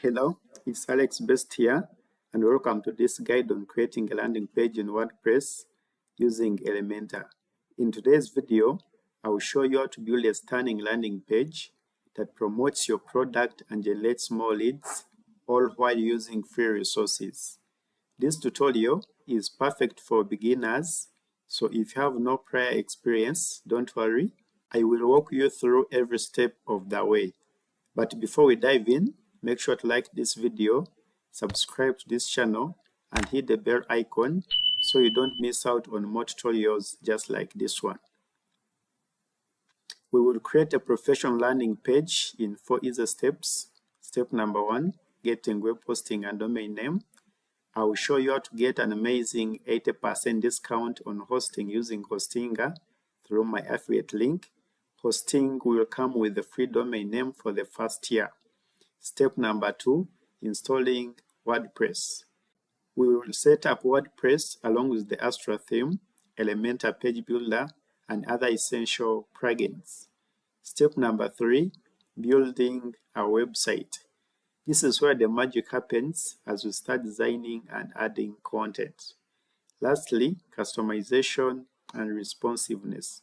Hello, it's Alex Best here, and welcome to this guide on creating a landing page in WordPress using Elementor. In today's video, I will show you how to build a stunning landing page that promotes your product and generates more leads, all while using free resources. This tutorial is perfect for beginners, so if you have no prior experience, don't worry. I will walk you through every step of the way. But before we dive in, make sure to like this video, subscribe to this channel, and hit the bell icon so you don't miss out on more tutorials just like this one. We will create a professional landing page in 4 easy steps. Step number 1, getting web hosting and domain name. I will show you how to get an amazing 80% discount on hosting using Hostinga through my affiliate link. Hosting will come with the free domain name for the first year. Step number 2, installing WordPress. We will set up WordPress along with the Astra theme, Elementor page builder, and other essential plugins. Step number 3, building a website. This is where the magic happens as we start designing and adding content. Lastly, customization and responsiveness.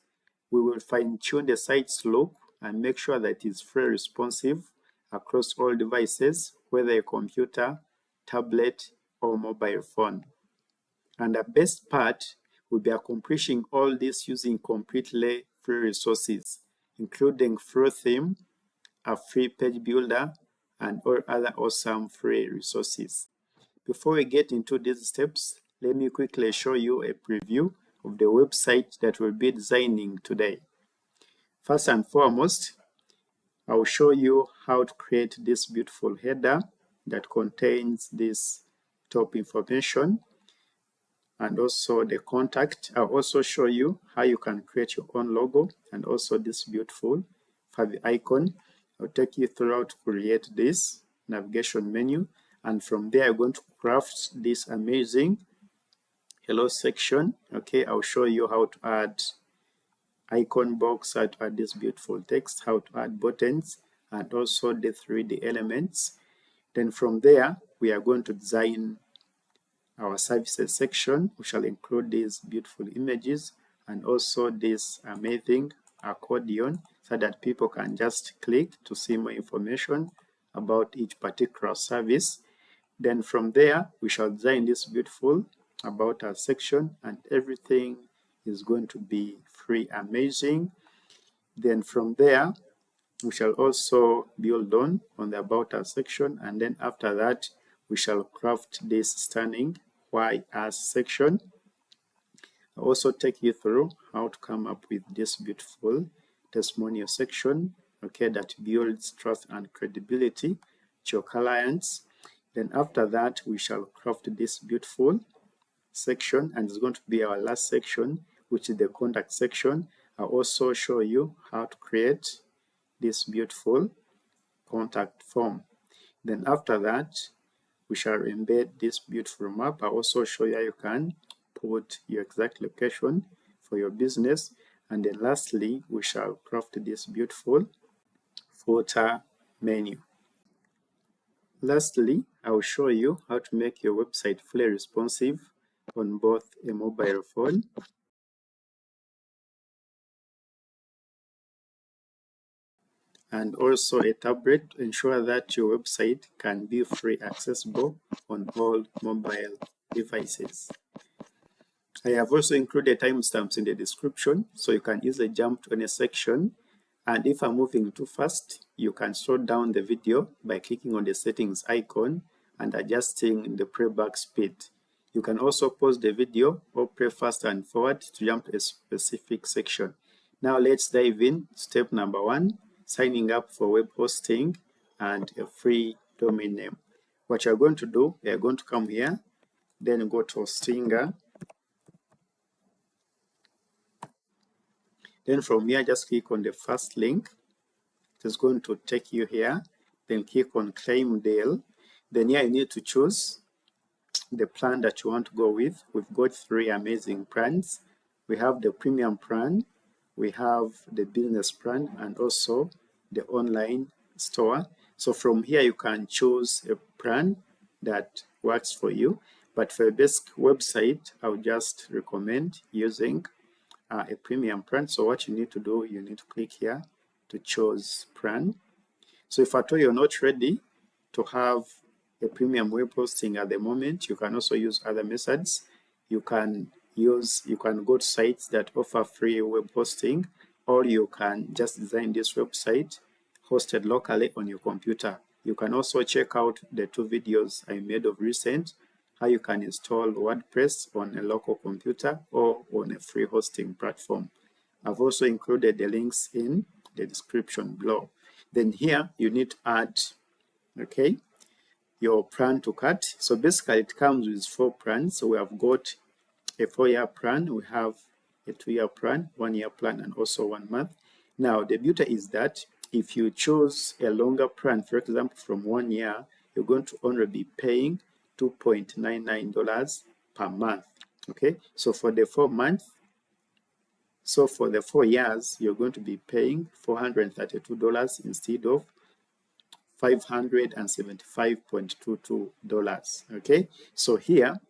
We will fine-tune the site's look and make sure that it is fully responsive across all devices, whether a computer, tablet, or mobile phone. And the best part will be accomplishing all this using completely free resources, including free theme, a free page builder, and all other awesome free resources. Before we get into these steps, let me quickly show you a preview of the website that we'll be designing today. First and foremost, I'll show you how to create this beautiful header that contains this top information and also the contact. I'll also show you how you can create your own logo and also this beautiful favicon icon. I'll take you through how to create this navigation menu, and from there I'm going to craft this amazing hello section. Okay, I'll show you how to add icon box, how to add this beautiful text, how to add buttons, and also the 3D elements. Then from there, we are going to design our services section, which shall include these beautiful images and also this amazing accordion, so that people can just click to see more information about each particular service. Then from there, we shall design this beautiful about our section, and everything is going to be free, amazing. Then from there, we shall also build on the about us section, and then after that, we shall craft this stunning why us section. I'll also take you through how to come up with this beautiful testimonial section, okay, that builds trust and credibility to your clients. Then after that, we shall craft this beautiful section, and it's going to be our last section, which is the contact section. I'll also show you how to create this beautiful contact form. Then after that, we shall embed this beautiful map. I'll also show you how you can put your exact location for your business. And then lastly, we shall craft this beautiful footer menu. Lastly, I will show you how to make your website fully responsive on both a mobile phone and also a tablet to ensure that your website can be free accessible on all mobile devices. I have also included timestamps in the description so you can easily jump to any section, and if I'm moving too fast, you can slow down the video by clicking on the settings icon and adjusting the playback speed. You can also pause the video or play fast and forward to jump to a specific section. Now let's dive in. Step number 1, signing up for web hosting and a free domain name. What you're going to do, you're going to come here, then go to Hostinga. Then from here, just click on the first link. It is going to take you here. Then click on Claim Deal. Then here you need to choose the plan that you want to go with. We've got 3 amazing plans. We have the premium plan, we have the business plan, and also the online store. So from here you can choose a plan that works for you. But for a basic website, I would just recommend using a premium plan. So what you need to do, you need to click here to choose plan. So if at all you're not ready to have a premium web hosting at the moment, you can also use other methods. You can go to sites that offer free web hosting, or you can just design this website hosted locally on your computer. You can also check out the 2 videos I made of recent, how you can install WordPress on a local computer or on a free hosting platform. I've also included the links in the description below. Then here you need to add, okay, your plan to cart. So basically it comes with 4 plans. So we have got a 4-year plan, we have a 2-year plan, 1-year plan, and also 1 month. Now the beauty is that if you choose a longer plan, for example from 1 year, you're going to only be paying $2.99 per month. Okay, so for the 4 months, so for the 4 years, you're going to be paying $432 instead of $575.22. Okay, so here,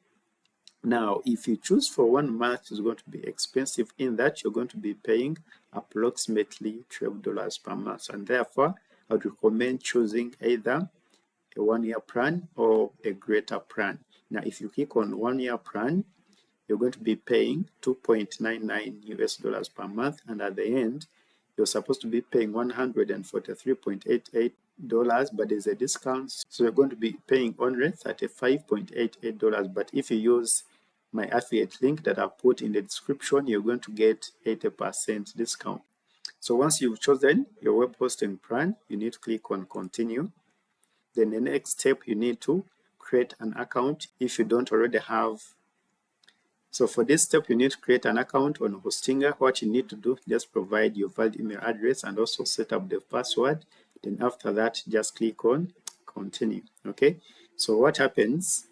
now if you choose for 1 month, it's going to be expensive in that you're going to be paying approximately $12 per month. And therefore, I would recommend choosing either a 1-year plan or a greater plan. Now, if you click on 1-year plan, you're going to be paying $2.99 per month, and at the end you're supposed to be paying $143.88, but there's a discount, so you're going to be paying only $35.88. But if you use my affiliate link that I put in the description, you're going to get 80% discount. So once you've chosen your web hosting plan, you need to click on continue. Then the next step, you need to create an account if you don't already have. So for this step, you need to create an account on Hostinger. What you need to do, just provide your valid email address and also set up the password. Then after that, just click on continue. Okay, so what happens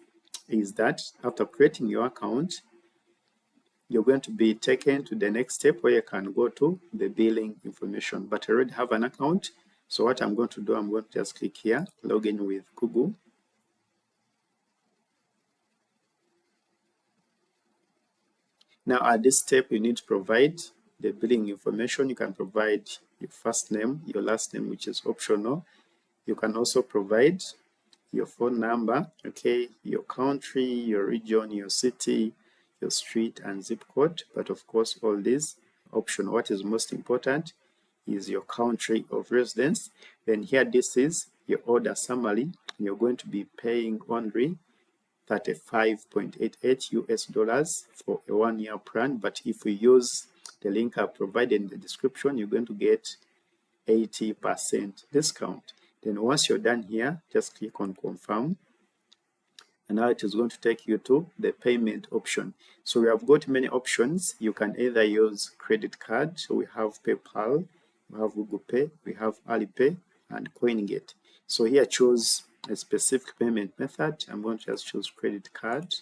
is that after creating your account, you're going to be taken to the next step where you can go to the billing information. But I already have an account, so what I'm going to do, I'm going to just click here, log in with Google. Now at this step, you need to provide the billing information. You can provide your first name, your last name, which is optional. You can also provide your phone number, okay, your country, your region, your city, your street, and zip code. But of course, all these optional. What is most important is your country of residence. Then here, this is your order summary. You're going to be paying only $35.88 for a 1-year plan. But if we use the link I provided in the description, you're going to get 80% discount. Then once you're done here, just click on confirm. And now it is going to take you to the payment option. So we have got many options. You can either use credit card. So we have PayPal, we have Google Pay, we have Alipay, and CoinGate. So here choose a specific payment method. I'm going to just choose credit card.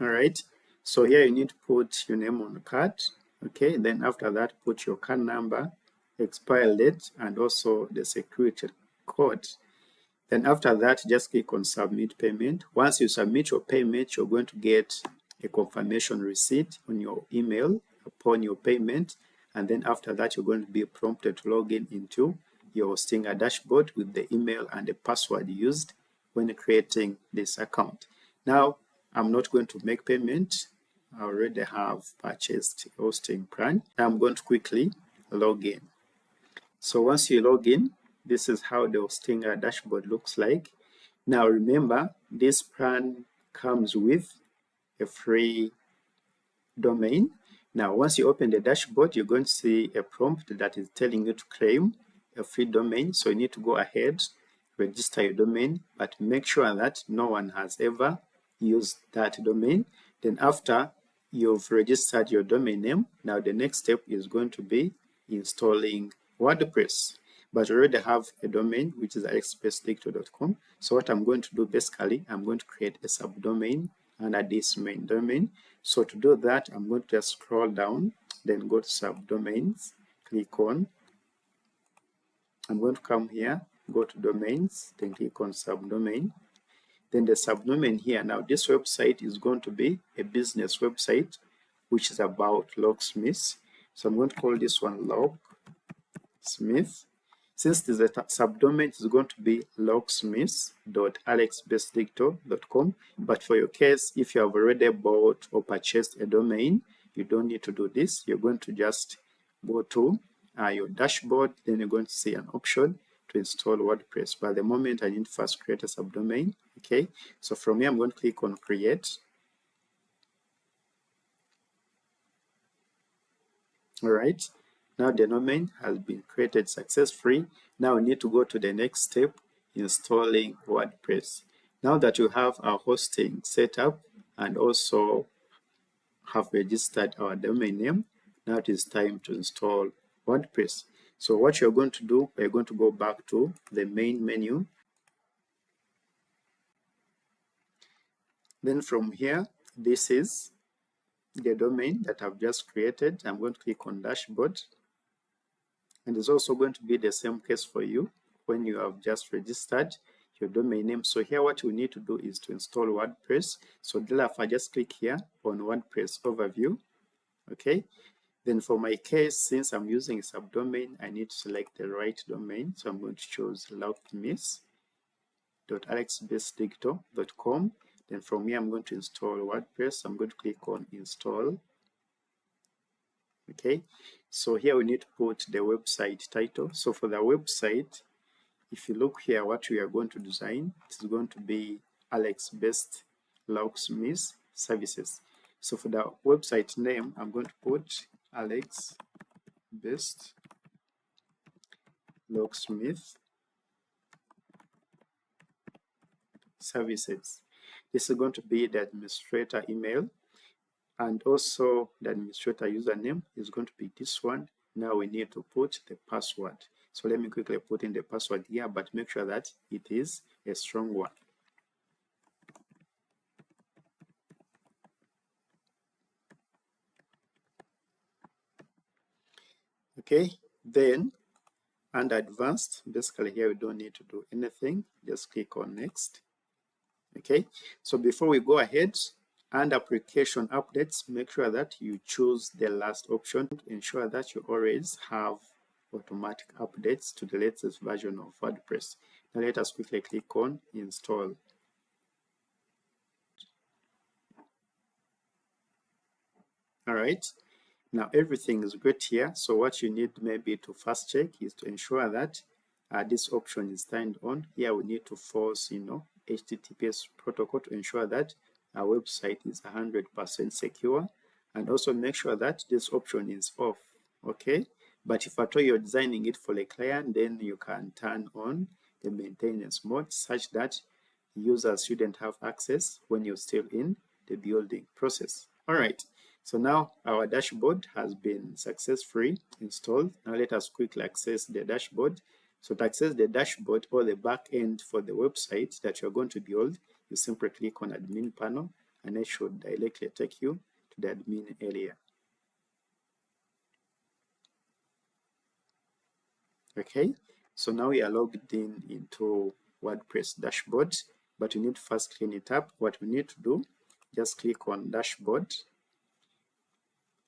All right. So here you need to put your name on the card. Okay. Then after that, put your card number, expire date, and also the security code. Then after that, just click on submit payment. Once you submit your payment, you're going to get a confirmation receipt on your email upon your payment. And then after that, you're going to be prompted to log in into your Hostinger dashboard with the email and the password used when creating this account. Now, I'm not going to make payment. I already have purchased hosting plan. I'm going to quickly log in. So once you log in, this is how the Hostinger dashboard looks like. Now remember, this plan comes with a free domain. Now once you open the dashboard, you're going to see a prompt that is telling you to claim a free domain. So you need to go ahead, register your domain, but make sure that no one has ever used that domain. Then after you've registered your domain name, now the next step is going to be installing WordPress. But I already have a domain, which is expressdicto.com. So what I'm going to do, basically, I'm going to create a subdomain under this main domain. So to do that, I'm going to just scroll down, then go to subdomains, click on I'm going to come here, go to domains, then click on subdomain. Then the subdomain here, now this website is going to be a business website, which is about locksmiths. So I'm going to call this one locksmith. Since this is a subdomain, it's going to be locksmiths.alexbestdigital.com. But for your case, if you have already bought or purchased a domain, you don't need to do this. You're going to just go to your dashboard, then you're going to see an option to install WordPress. But at the moment, I need to first create a subdomain. Okay, so from here, I'm going to click on create. All right, now the domain has been created successfully. Now we need to go to the next step, installing WordPress. Now that you have our hosting set up and also have registered our domain name, now it is time to install WordPress. So what you're going to do, we're going to go back to the main menu. Then from here, this is the domain that I've just created. I'm going to click on dashboard. And it's also going to be the same case for you when you have just registered your domain name. So here what you need to do is to install WordPress. So therefore, I just click here on WordPress overview. Okay. Then for my case, since I'm using a subdomain, I need to select the right domain. So I'm going to choose locksmiths.alexbestdigital.com. Then from here, I'm going to install WordPress. I'm going to click on install. Okay, so here we need to put the website title. So for the website, if you look here, what we are going to design, it's going to be Alex Best Locksmith Services. So for the website name, I'm going to put Alex Best Locksmith Services. This is going to be the administrator email, and also the administrator username is going to be this one. Now we need to put the password. So let me quickly put in the password here, but make sure that it is a strong one. Okay, then under advanced, basically here we don't need to do anything. Just click on next. Okay, so before we go ahead, and application updates, make sure that you choose the last option to ensure that you always have automatic updates to the latest version of WordPress. Now let us quickly click on install. All right, now everything is great here. So what you need maybe to first check is to ensure that this option is turned on. Here we need to force, HTTPS protocol to ensure that our website is 100% secure, and also make sure that this option is off. Okay, but if at all you're designing it for a client, then you can turn on the maintenance mode such that users shouldn't have access when you're still in the building process. All right, so now our dashboard has been successfully installed. Now let us quickly access the dashboard. So to access the dashboard or the back end for the website that you're going to build, you simply click on admin panel, and it should directly take you to the admin area. Okay, so now we are logged in into WordPress dashboard, but we need to first clean it up. What we need to do, just click on dashboard.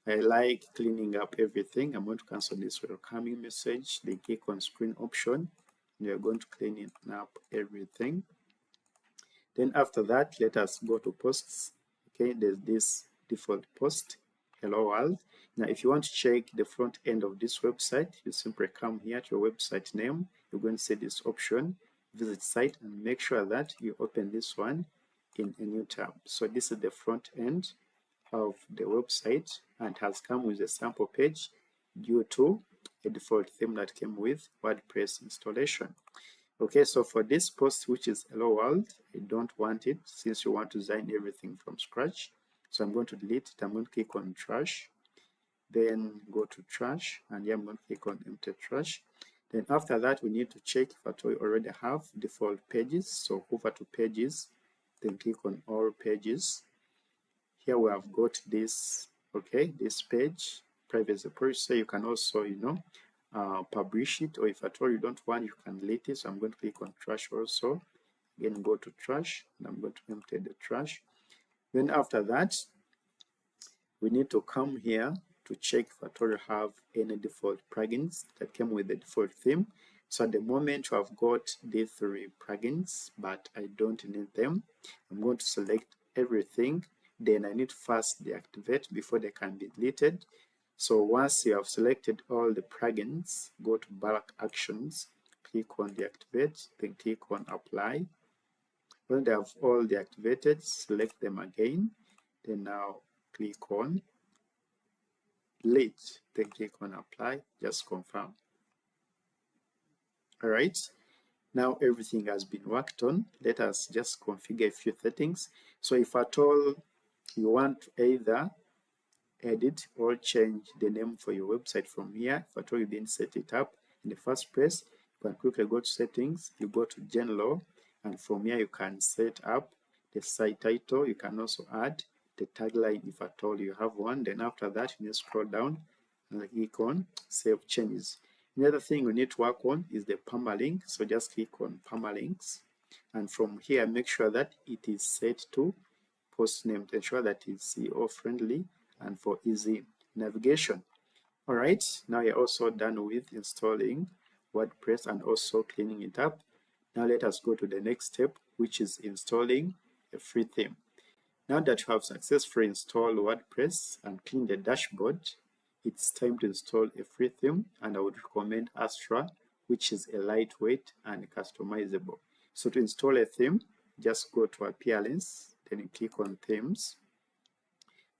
I like cleaning up everything. I'm going to cancel this welcoming message. Then click on screen option. We are going to clean up everything. Then after that, let us go to posts. Okay, there's this default post, hello world. Now, if you want to check the front end of this website, you simply come here to your website name. You're going to see this option, visit site, and make sure that you open this one in a new tab. So this is the front end of the website and has come with a sample page due to a default theme that came with WordPress installation. Okay, so for this post, which is hello world, I don't want it since you want to design everything from scratch. So I'm going to delete it. I'm going to click on trash, then go to trash, and here I'm going to click on empty trash. Then after that, we need to check if we already have default pages. So over to pages, then click on all pages. Here we have got this, okay, this page, privacy policy. So you can also, publish it, or if at all you don't want, you can delete it. So I'm going to click on trash also. Again, go to trash, and I'm going to empty the trash. Then after that, we need to come here to check if at all you have any default plugins that came with the default theme. So at the moment, I've got these 3 plugins, but I don't need them. I'm going to select everything. Then I need to first deactivate before they can be deleted. So once you have selected all the plugins, go to bulk actions, click on deactivate, then click on apply. When they have all deactivated, select them again. Then now click on delete, then click on apply, just confirm. All right, now everything has been worked on. Let us just configure a few settings. So if at all you want to either edit or change the name for your website from here, if at all you didn't set it up in the first place, you can quickly go to settings, you go to general, and from here you can set up the site title. You can also add the tagline if at all you have one. Then after that, you need to scroll down and click on save changes. Another thing we need to work on is the permalink. So just click on permalinks, and from here make sure that it is set to post name to ensure that it's SEO friendly and for easy navigation. All right, now you're also done with installing WordPress and also cleaning it up. Now let us go to the next step, which is installing a free theme. Now that you have successfully installed WordPress and cleaned the dashboard, it's time to install a free theme, and I would recommend Astra, which is a lightweight and customizable. So to install a theme, just go to Appearance, then you click on Themes.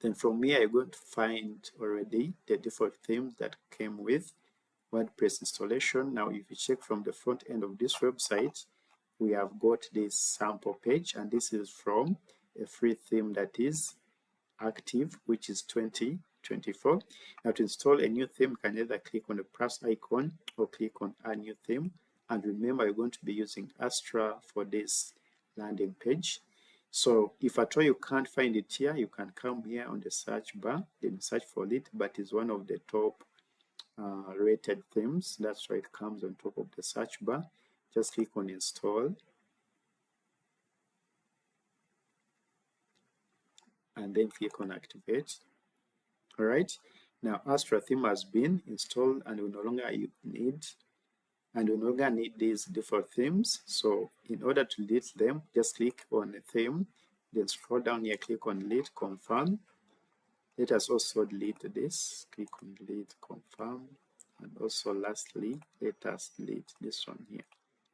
Then from here, you're going to find already the default themes that came with WordPress installation. Now, if you check from the front end of this website, we have got this sample page, and this is from a free theme that is active, which is 2024. Now, to install a new theme, you can either click on the plus icon or click on Add New Theme. And remember, you're going to be using Astra for this landing page. So if at all you can't find it here, you can come here on the search bar, then search for it, but it's one of the top rated themes. That's why it comes on top of the search bar. Just click on install, and then click on activate. All right, now Astra theme has been installed, and we no longer need these default themes. So in order to delete them, just click on the theme, then scroll down here, click on delete, confirm. Let us also delete this, click on delete, confirm, and also lastly, let us delete this one here.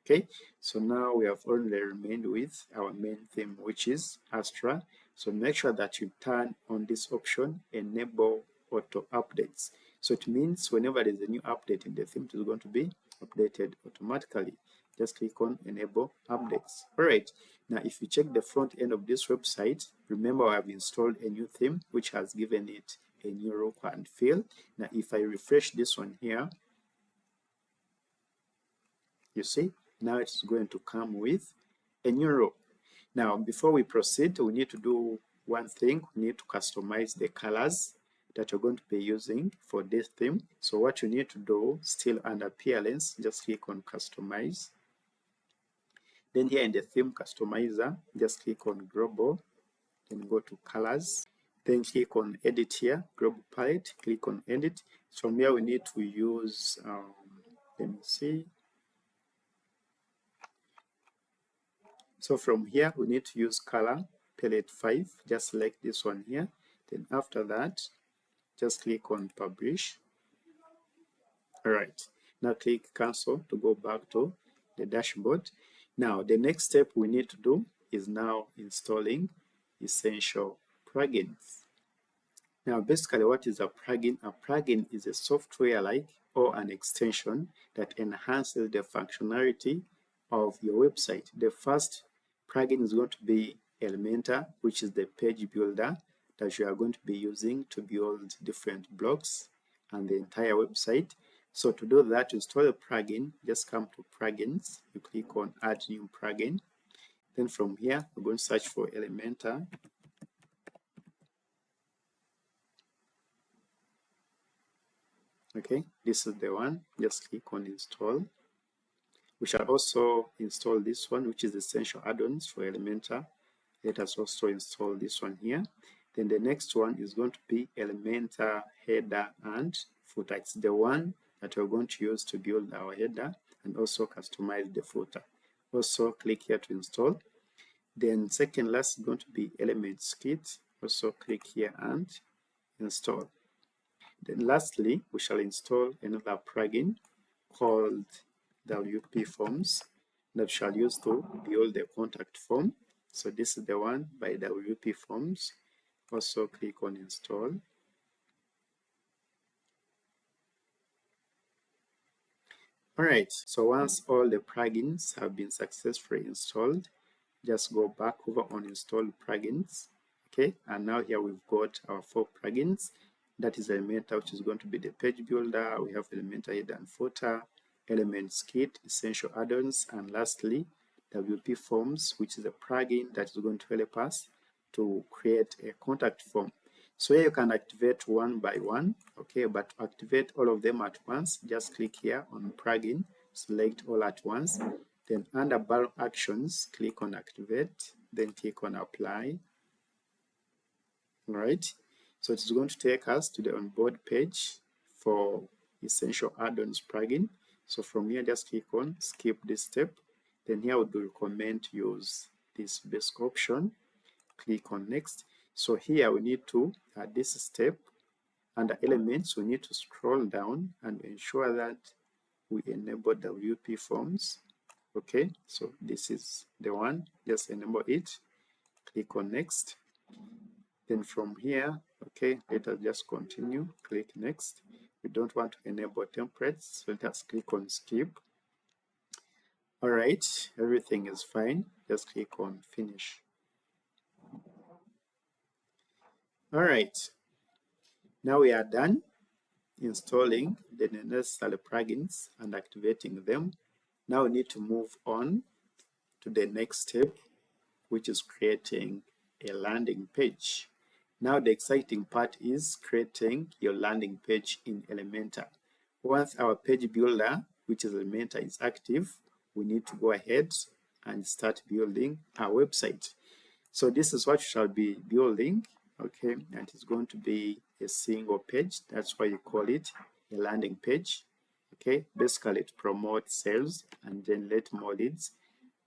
Okay, so now we have only remained with our main theme, which is Astra. So make sure that you turn on this option, enable auto updates. So it means whenever there's a new update in the theme, it is going to be updated automatically. Just click on enable updates. All right, now if you check the front end of this website, remember I have installed a new theme which has given it a new look and feel. Now if I refresh this one here, you see now it's going to come with a new row. Now before we proceed, we need to do one thing. We need to customize the colors that you're going to be using for this theme. So what you need to do, still under appearance, just click on customize. Then here in the theme customizer, just click on global, then go to colors, then click on edit here, global palette, click on edit. From here we need to use, let me see. So from here we need to use color palette 5, just select this one here. Then after that, just click on publish. All right, now click cancel to go back to the dashboard. Now the next step we need to do is now installing essential plugins. Now basically what is a plugin? A plugin is a software like or an extension that enhances the functionality of your website. The first plugin is going to be Elementor, which is the page builder that you are going to be using to build different blocks and the entire website. So to do that, to install a plugin, just come to plugins, you click on add new plugin. Then from here, we're going to search for Elementor. Okay, this is the one. Just click on install. We shall also install this one, which is essential add-ons for Elementor. Let us also install this one here. Then the next one is going to be Elementor header and footer. It's the one that we're going to use to build our header and also customize the footer. Also click here to install. Then second last is going to be Elements Kit. Also click here and install. Then lastly, we shall install another plugin called WP Forms that shall use to build the contact form. So this is the one by WP Forms. Also click on install. All right, so once all the plugins have been successfully installed, just go back over on install plugins. Okay, and now here we've got our 4 plugins. That is Elementor, which is going to be the page builder. We have Elementor header and footer, Elements Kit, essential add-ons, and lastly, WP Forms, which is a plugin that is going to help us to create a contact form. So here you can activate one by one, okay, but to activate all of them at once, just click here on plugin, select all at once, then under bulk actions, click on activate, then click on apply. All right, so it's going to take us to the onboard page for essential add-ons plugin. So from here, just click on skip this step. Then here I would recommend to use this basic option. Click on next. So here we need to add this step. Under elements, we need to scroll down and ensure that we enable WP Forms. Okay, so this is the one. Just enable it. Click on next. Then from here, okay, let us just continue. Click next. We don't want to enable templates, so let us click on skip. All right, everything is fine. Just click on finish. All right, now we are done installing the necessary plugins and activating them. Now we need to move on to the next step, which is creating a landing page. Now the exciting part is creating your landing page in Elementor. Once our page builder, which is Elementor, is active, we need to go ahead and start building our website. So this is what you shall be building, okay, and it's going to be a single page. That's why you call it a landing page, okay. Basically it promotes sales and generate more leads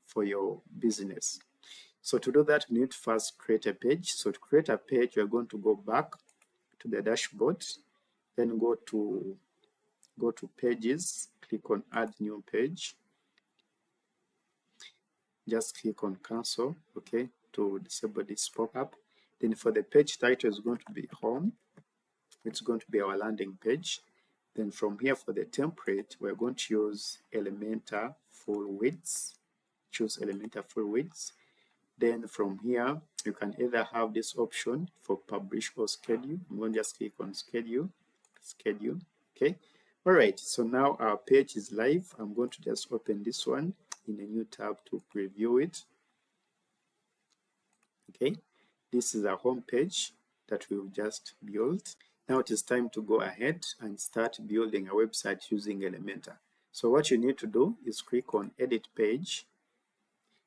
for your business. So to do that, we need to first create a page. So to create a page, we're going to go back to the dashboard, then go to pages, click on add new page. Just click on cancel, okay, to disable this pop-up. Then for the page title is going to be home. It's going to be our landing page. Then from here for the template, we're going to use Elementor full width. Choose Elementor full width. Then from here, you can either have this option for publish or schedule. I'm going to just click on schedule, okay. All right, so now our page is live. I'm going to just open this one in a new tab to preview it. Okay, this is our home page that we've just built. Now it is time to go ahead and start building a website using Elementor. So what you need to do is click on edit page.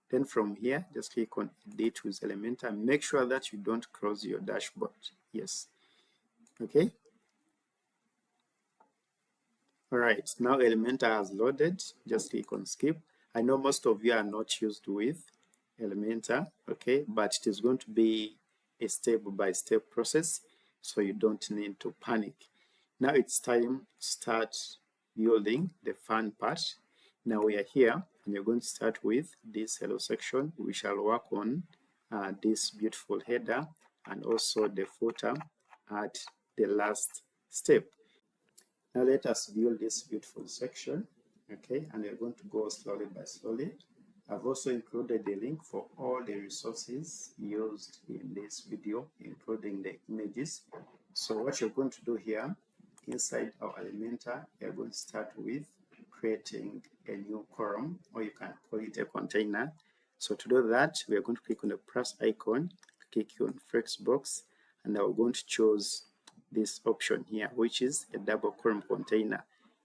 Then from here, just click on edit with Elementor. Make sure that you don't close your dashboard. Yes. Okay. All right. Now Elementor has loaded. Just click on skip. I know most of you are not used with Elementor, okay, but it is going to be a step-by-step process, so you don't need to panic. Now it's time to start building the fun part. Now we are here, and you're going to start with this hello section. We shall work on this beautiful header and also the footer at the last step. Now let us build this beautiful section, okay, and we're going to go slowly by slowly. I've also included the link for all the resources used in this video, including the images. So what you're going to do here, inside our Elementor, you're going to start with creating a new column, or you can call it a container. So to do that, we are going to click on the plus icon, click on Flexbox, and I'm going to choose this option here, which is a double column container.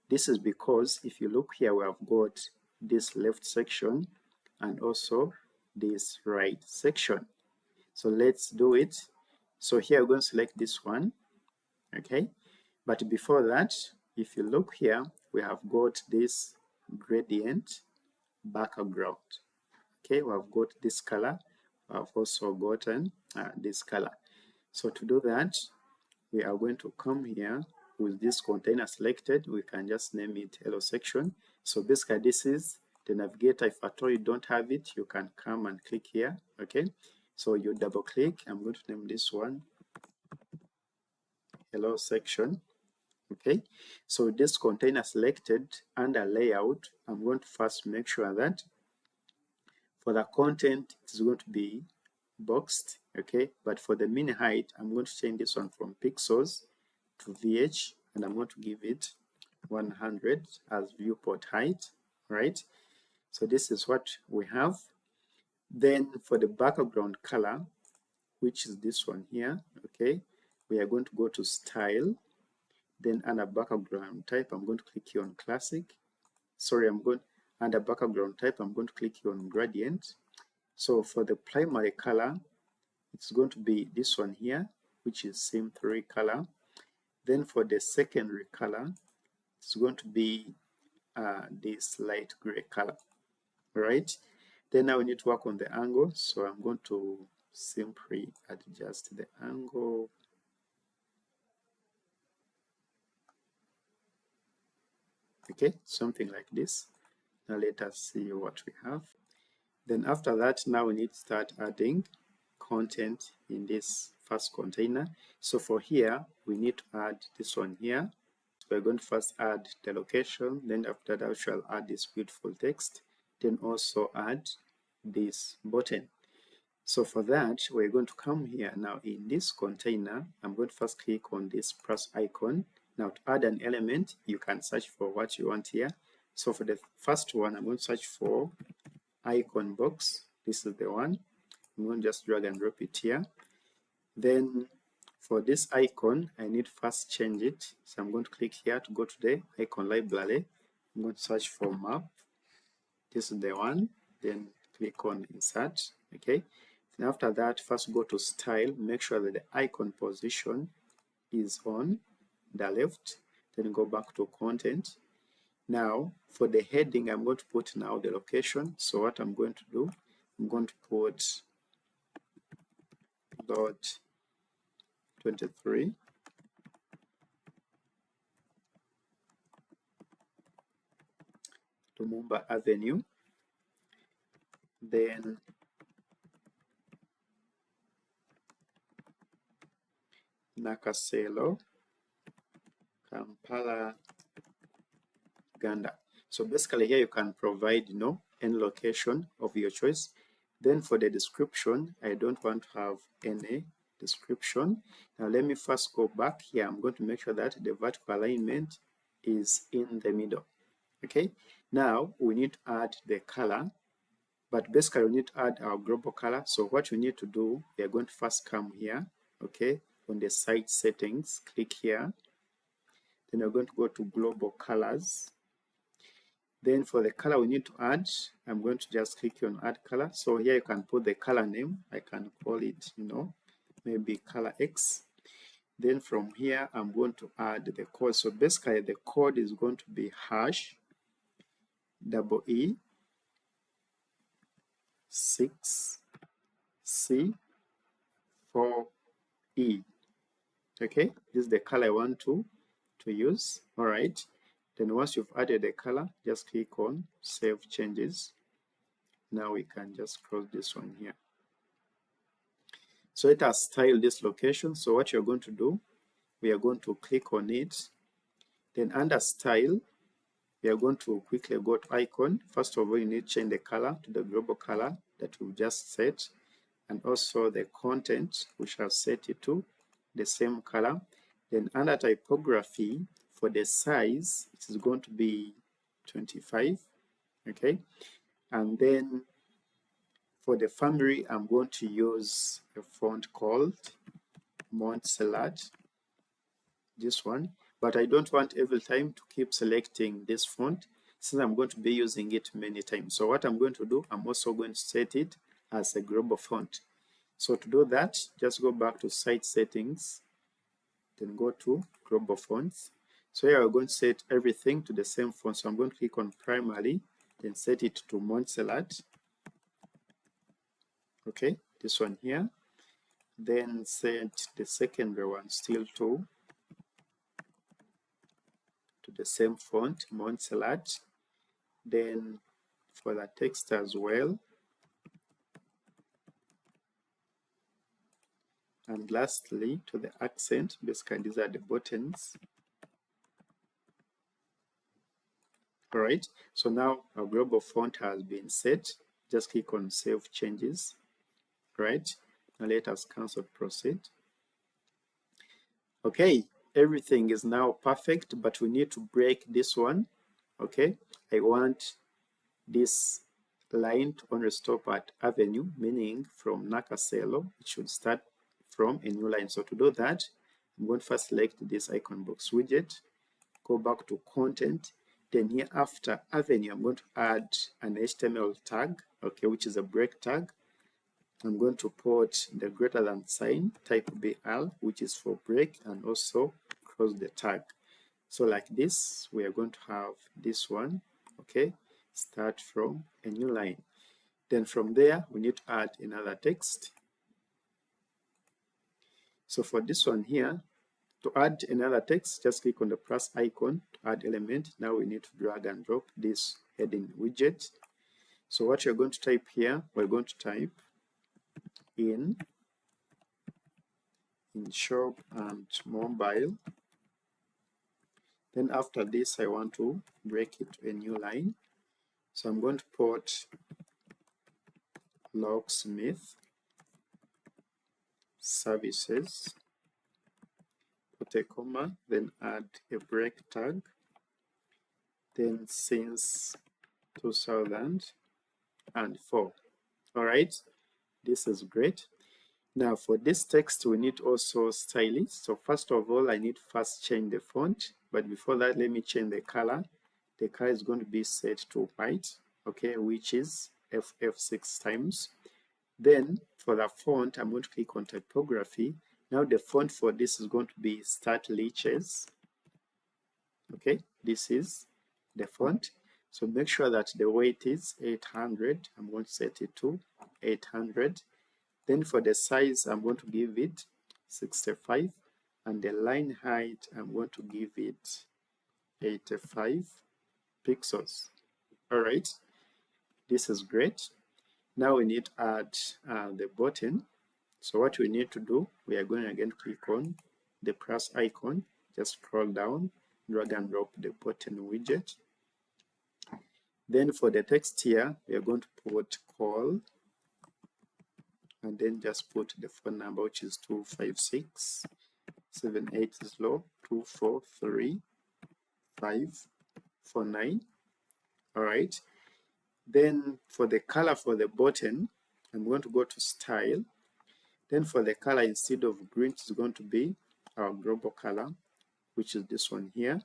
This is because if you look here, we have got this left section and also this right section. So let's do it. So here we're going to select this one, okay? But before that, if you look here, we have got this gradient background. Okay, we have got this color. We have also gotten this color. So to do that, we are going to come here with this container selected. We can just name it hello section. So basically this is the navigator. If at all you don't have it, you can come and click here. Okay, so you double click. I'm going to name this one hello section. Okay, so this container selected under layout, I'm going to first make sure that for the content it's going to be boxed, okay, but for the min height I'm going to change this one from pixels to VH, and I'm going to give it 100 as viewport height, right? So this is what we have. Then for the background color, which is this one here, okay, we are going to go to style. Then under background type, I'm going to click here on classic. Sorry, under background type, I'm going to click here on gradient. So for the primary color, it's going to be this one here, which is SIM3 color. Then for the secondary color, it's going to be this light gray color, right? Then now we need to work on the angle. So I'm going to simply adjust the angle. Okay, something like this. Now let us see what we have. Then after that, now we need to start adding content in this first container. So for here, we need to add this one here. So we're going to first add the location. Then after that, I shall add this beautiful text. Then also add this button. So for that, we're going to come here now in this container. I'm going to first click on this plus icon. Now to add an element, you can search for what you want here. So for the first one, I'm going to search for icon box. This is the one. I'm going to just drag and drop it here. Then for this icon, I need to first change it. So I'm going to click here to go to the icon library. I'm going to search for map. This is the one. Then click on insert. Okay. And after that, first go to style. Make sure that the icon position is on the left. Then go back to content. Now, for the heading, I'm going to put now the location. So what I'm going to do, I'm going to put dot 23 Lumumba Avenue. Then Nakasero, Kampala, Uganda. So basically here you can provide, any location of your choice. Then for the description, I don't want to have any description. Now let me first go back here. I'm going to make sure that the vertical alignment is in the middle. Okay. Now we need to add the color, but basically we need to add our global color. So what we need to do, we are going to first come here, okay, on the site settings, click here. Then we're going to go to global colors. Then for the color we need to add, I'm going to just click on add color. So here you can put the color name. I can call it, maybe color X. Then from here, I'm going to add the code. So basically the code is going to be hash #E 6C 4E. Okay, this is the color I want to use. All right. Then once you've added the color, just click on Save Changes. Now we can just close this one here. So it has styled this location. So what you're going to do, we are going to click on it. Then under Style, we are going to quickly go to Icon. First of all, you need to change the color to the global color that we've just set. And also the content, we shall set it to the same color. Then under typography, for the size, it is going to be 25, okay? And then for the family, I'm going to use a font called Montserrat. this one, but I don't want every time to keep selecting this font since I'm going to be using it many times. So what I'm going to do, I'm also going to set it as a global font. So to do that, just go back to site settings, then go to global fonts. So here we're going to set everything to the same font. So I'm going to click on primary, then set it to Montserrat. Okay, this one here. Then set the secondary one still to the same font, Montserrat. Then for the text as well. And lastly, to the accent, basically these are the buttons. All right, so now our global font has been set. Just click on Save Changes. Right, now let us cancel proceed. Okay, everything is now perfect, but we need to break this one. Okay, I want this line to only stop at avenue, meaning from Nakasero, it should start from a new line. So to do that, I'm going to first select this icon box widget, go back to content, then here after avenue, I'm going to add an HTML tag, okay, which is a break tag. I'm going to put the greater than sign, type BL, which is for break, and also cross the tag. So like this, we are going to have this one, okay, start from a new line. Then from there, we need to add another text. So for this one here, to add another text, just click on the plus icon to add element. Now we need to drag and drop this heading widget. So what you're going to type here, we're going to type in shop and mobile. Then after this, I want to break it to a new line. So I'm going to put locksmith services, put a comma, then add a break tag, then since 2004. All right, this is great. Now for this text, we need also style it. So first of all, I need to first change the font, but before that, let me change the color. The color is going to be set to white, okay, which is FF6 times. Then for the font, I'm going to click on typography. Now the font for this is going to be Start Leeches. Okay, this is the font. So make sure that the weight is 800. I'm going to set it to 800. Then for the size, I'm going to give it 65. And the line height, I'm going to give it 85 pixels. All right, this is great. Now we need to add the button. So what we need to do, we are going to again click on the plus icon, just scroll down, drag and drop the button widget. Then for the text here, we are going to put call, and then just put the phone number, which is 256 780 243 549. All right. Then for the color for the button, I'm going to go to style. Then for the color, instead of green, it's going to be our global color, which is this one here.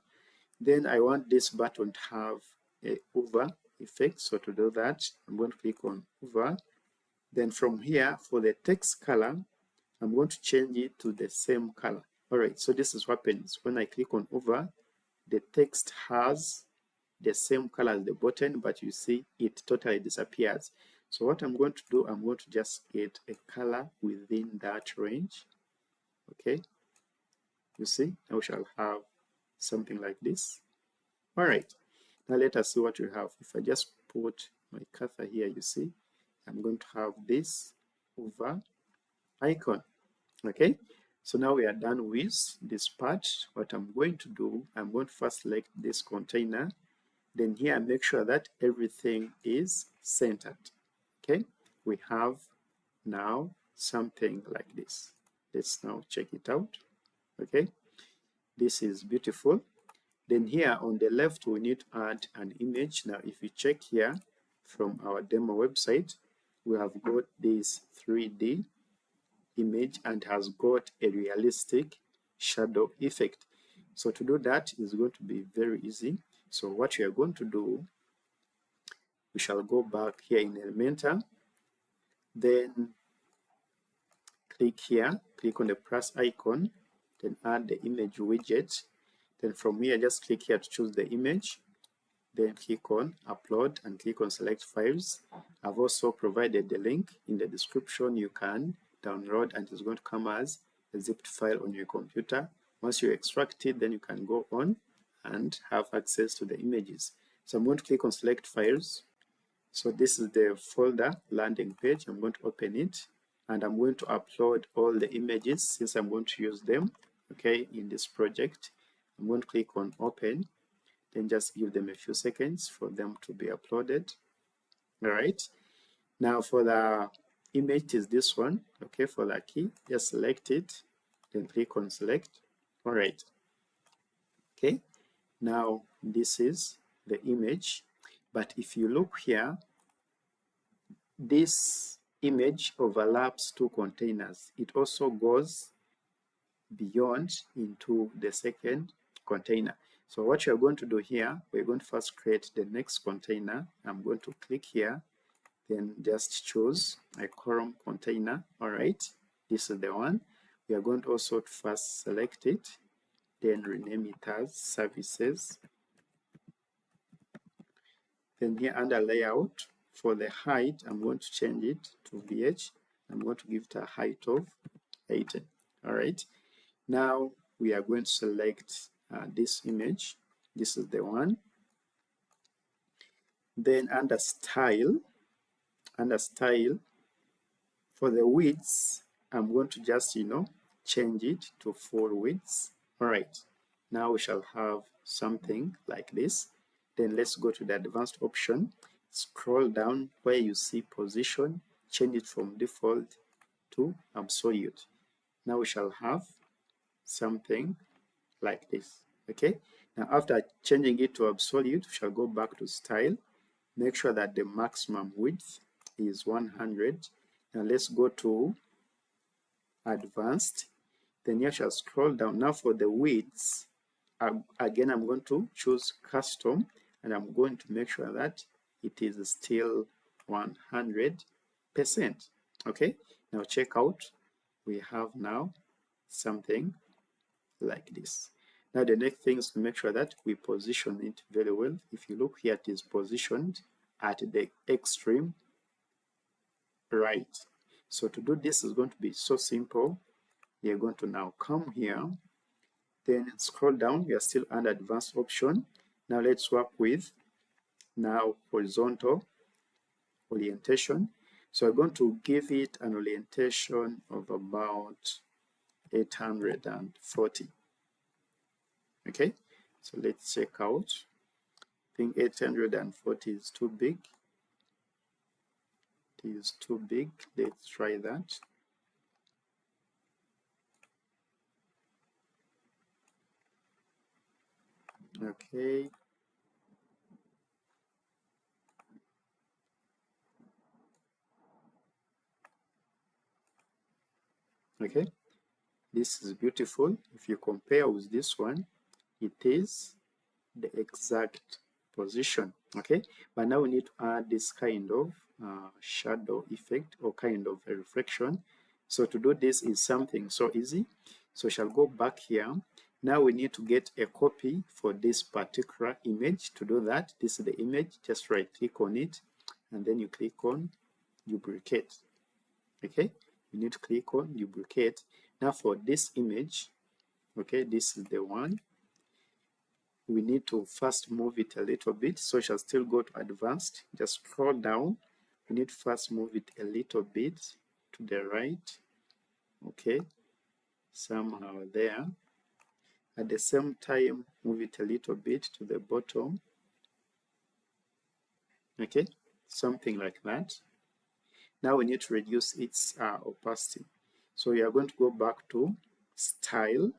Then I want this button to have a hover effect. So to do that, I'm going to click on hover. Then from here, for the text color, I'm going to change it to the same color. All right, so this is what happens. When I click on hover, the text has the same color as the button, but you see it totally disappears. So what I'm going to do, I'm going to just get a color within that range. Okay, you see, now we shall have something like this. All right, now let us see what we have. If I just put my cursor here, you see, I'm going to have this over icon. Okay, so now we are done with this part. What I'm going to do, I'm going to first select this container. Then here, make sure that everything is centered. Okay, we have now something like this. Let's now check it out. Okay, this is beautiful. Then here on the left, we need to add an image. Now, if you check here from our demo website, we have got this 3D image and has got a realistic shadow effect. So to do that is going to be very easy. So what we are going to do, we shall go back here in Elementor, then click here, click on the plus icon, then add the image widget. Then from here, just click here to choose the image, then click on upload and click on select files. I've also provided the link in the description. You can download and it's going to come as a zipped file on your computer. Once you extract it, then you can go on and have access to the images. So I'm going to click on select files. So this is the folder landing page. I'm going to open it and I'm going to upload all the images since I'm going to use them, okay, in this project. I'm going to click on open, then just give them a few seconds for them to be uploaded. All right. Now for the image is this one, okay, for the key, just select it, then click on select. All right. Okay. Now this is the image, but if you look here, this image overlaps two containers. It also goes beyond into the second container. So what you're going to do here, we're going to first create the next container. I'm going to click here, then just choose a column container. All right, this is the one. We are going to also first select it, then rename it as services. Then here under layout, for the height, I'm going to change it to VH. I'm going to give it a height of 80. All right. Now we are going to select this image. This is the one. Then under style, for the widths, I'm going to just, change it to full widths. All right. Now we shall have something like this. Then let's go to the advanced option. Scroll down where you see position, change it from default to absolute. Now we shall have something like this. Okay. Now after changing it to absolute, we shall go back to style. Make sure that the maximum width is 100. Now let's go to advanced. Then you shall scroll down. Now for the widths, again I'm going to choose custom and I'm going to make sure that it is still 100%. Okay, now check out. We have now something like this. Now the next thing is to make sure that we position it very well. If you look here, it is positioned at the extreme right. So to do this is going to be so simple. You're going to now come here, then scroll down. We are still under advanced option. Now let's work with now horizontal orientation. So I'm going to give it an orientation of about 840. Okay, so let's check out. I think 840 is too big. It is too big. Let's try that. Okay. Okay, this is beautiful. If you compare with this one, it is the exact position. Okay, but now we need to add this kind of shadow effect or kind of a reflection. So to do this is something so easy. So shall go back here. Now we need to get a copy for this particular image. To do that, this is the image. Just right click on it and then you click on duplicate. Okay, you need to click on duplicate. Now for this image, okay, this is the one. We need to first move it a little bit, so shall still go to advanced. Just scroll down. We need to first move it a little bit to the right. Okay, somehow there. At the same time, move it a little bit to the bottom. Okay, something like that. Now we need to reduce its opacity. So we are going to go back to style.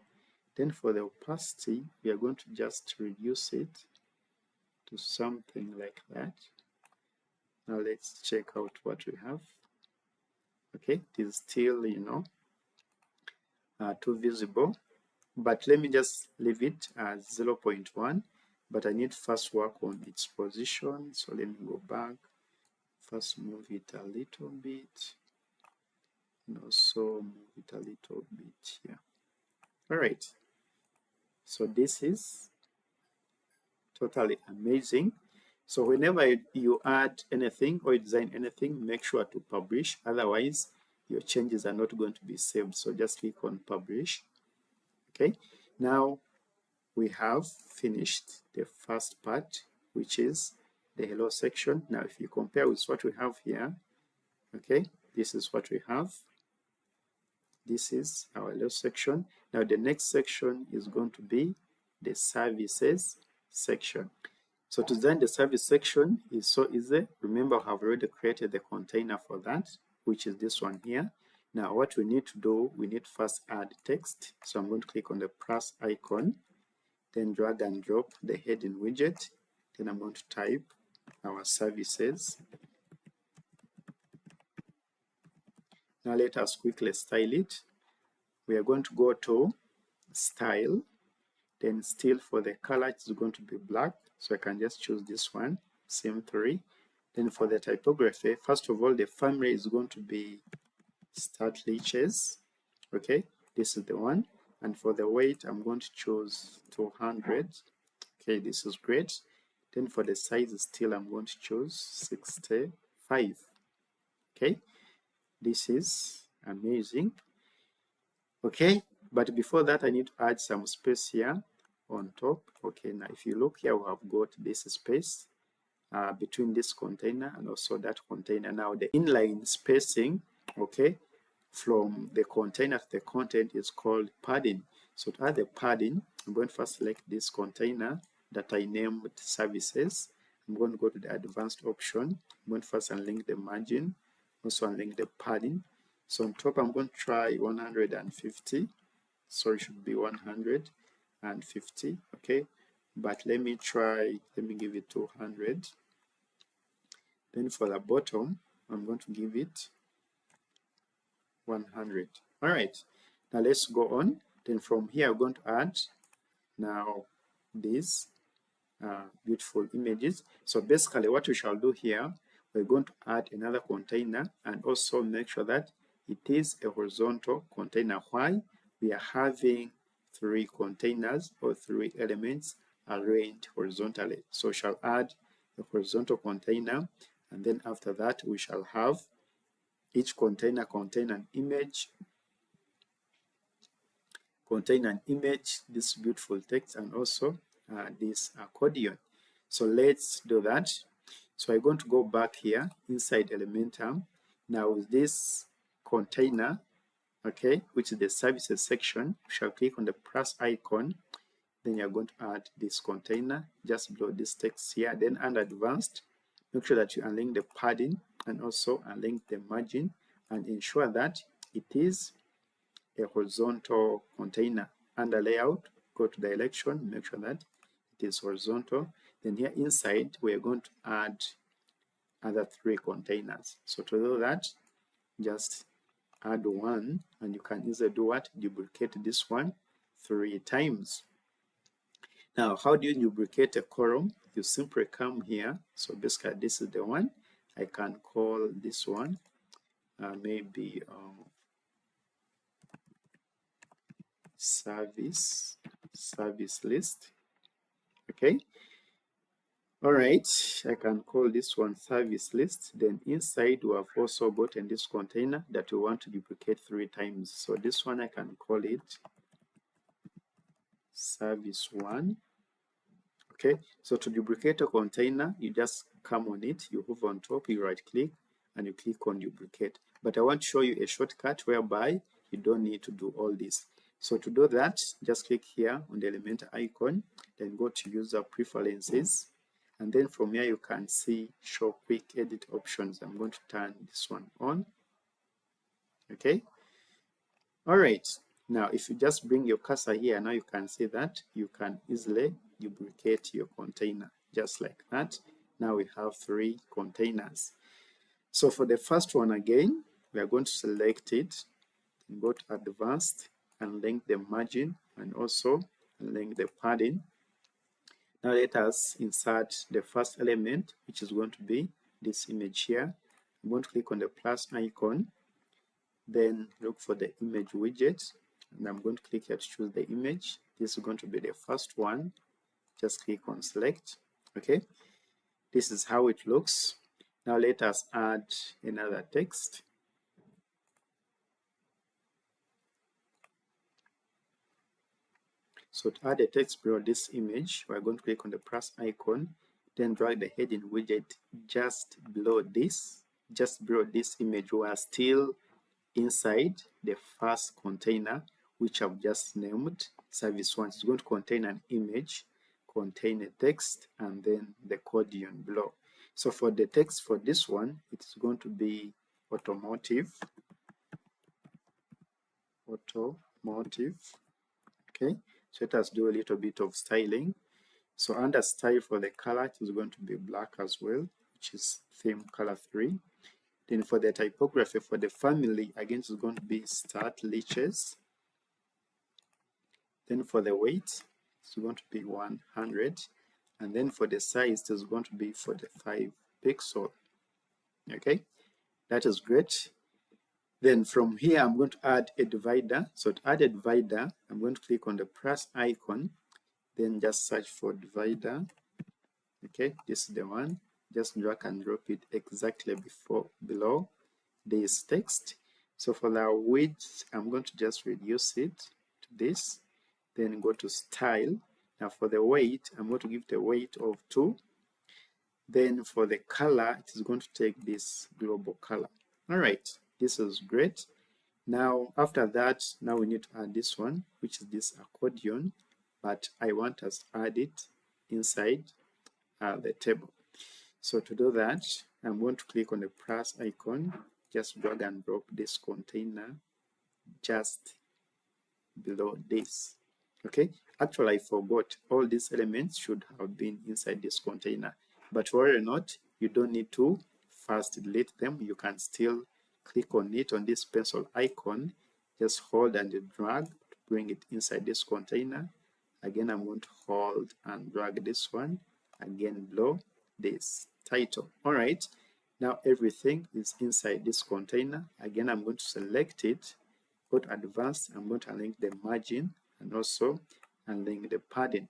Then for the opacity, we are going to just reduce it to something like that. Now let's check out what we have. Okay, it is still, too visible. but let me just leave it as 0.1, but I need to first work on its position. So let me go back, first move it a little bit, and also move it a little bit here. All right, so this is totally amazing. So whenever you add anything or you design anything, make sure to publish, otherwise your changes are not going to be saved. So just click on publish. Okay, now we have finished the first part, which is the hello section. Now if you compare with what we have here, okay, this is what we have. This is our hello section. Now the next section is going to be the services section. So to design the service section is so easy. Remember, I have already created the container for that, which is this one here. Now what we need to do, we need to first add text. So I'm going to click on the plus icon, then drag and drop the heading widget. Then I'm going to type our services. Now let us quickly style it. We are going to go to style, then still for the color it's going to be black, so I can just choose this one, sim3. Then for the typography, first of all the family is going to be Startliches. Okay, this is the one. And for the weight I'm going to choose 200. Okay, this is great. Then for the size still I'm going to choose 65. Okay, this is amazing. Okay, but before that I need to add some space here on top. Okay, now if you look here, we have got this space between this container and also that container. Now the inline spacing, okay, from the container to the content is called padding. So to add the padding, I'm going to first select this container that I named services. I'm going to go to the advanced option. I'm going to first unlink the margin, also unlink the padding. So on top I'm going to try 150. So it should be 150. Okay, but let me give it 200. Then for the bottom I'm going to give it 100. All right, now let's go on. Then from here I'm going to add now these beautiful images. So basically what we shall do here, we're going to add another container and also make sure that it is a horizontal container. Why? We are having 3 containers or 3 elements arranged horizontally. So we shall add a horizontal container, and then after that we shall have each container contain an image, this beautiful text, and also this accordion. So let's do that. So I'm going to go back here inside Elementor. Now with this container, okay, which is the services section, you shall click on the plus icon. Then you're going to add this container just below this text here. Then under advanced, make sure that you unlink the padding and also unlink the margin, and ensure that it is a horizontal container. Under layout, go to the election, make sure that it is horizontal. Then here inside, we are going to add other 3 containers. So to do that, just add one, and you can easily do what? Duplicate this one 3 times. Now, how do you duplicate a column? You simply come here. So basically, this is the one. I can call this one maybe service list. Okay. All right, I can call this one service list. Then inside we have also gotten this container that we want to duplicate 3 times. So this one I can call it service 1. Okay, so to duplicate a container, you just come on it, you hover on top, you right click, and you click on duplicate. But I want to show you a shortcut whereby you don't need to do all this. So to do that, just click here on the Elementor icon, then go to user preferences, and then from here you can see show quick edit options. I'm going to turn this one on. Okay, all right, now if you just bring your cursor here, now you can see that you can easily duplicate your container just like that. Now we have 3 containers. So for the first one again, we are going to select it and go to advanced and link the margin. and also link the padding. Now let us insert the first element, which is going to be this image here. I'm going to click on the plus icon, then look for the image widget, and I'm going to click here to choose the image. This is going to be the first one. Just click on select. Okay, this is how it looks. Now let us add another text. So to add a text below this image, we're going to click on the plus icon, then drag the heading widget just below this image. We are still inside the first container, which I've just named service 1. It's going to contain an image, contain a text, and then the accordion below. So for the text for this one, it's going to be automotive. Okay, so let us do a little bit of styling. So under style for the color, it is going to be black as well, which is theme color 3. Then for the typography for the family, again, it's going to be start leeches. Then for the weight, it's going to be 100. And then for the size, it's going to be 45 pixel. Okay, that is great. Then from here, I'm going to add a divider. So to add a divider, I'm going to click on the plus icon, then just search for divider. Okay, this is the one. Just drag and drop it exactly below this text. So for the width, I'm going to just reduce it to this, then go to style. Now for the weight, I'm going to give the weight of 2. Then for the color, it is going to take this global color. All right, this is great. Now after that, now we need to add this one, which is this accordion, but I want us to add it inside the table. So to do that, I'm going to click on the plus icon, just drag and drop this container just below this. Okay, actually I forgot, all these elements should have been inside this container, but worry not, you don't need to first delete them. You can still click on it on this pencil icon, just hold and drag to bring it inside this container. Again, I'm going to hold and drag this one again below this title. All right, now everything is inside this container. Again, I'm going to select it, go to advanced, I'm going to link the margin and also link the padding.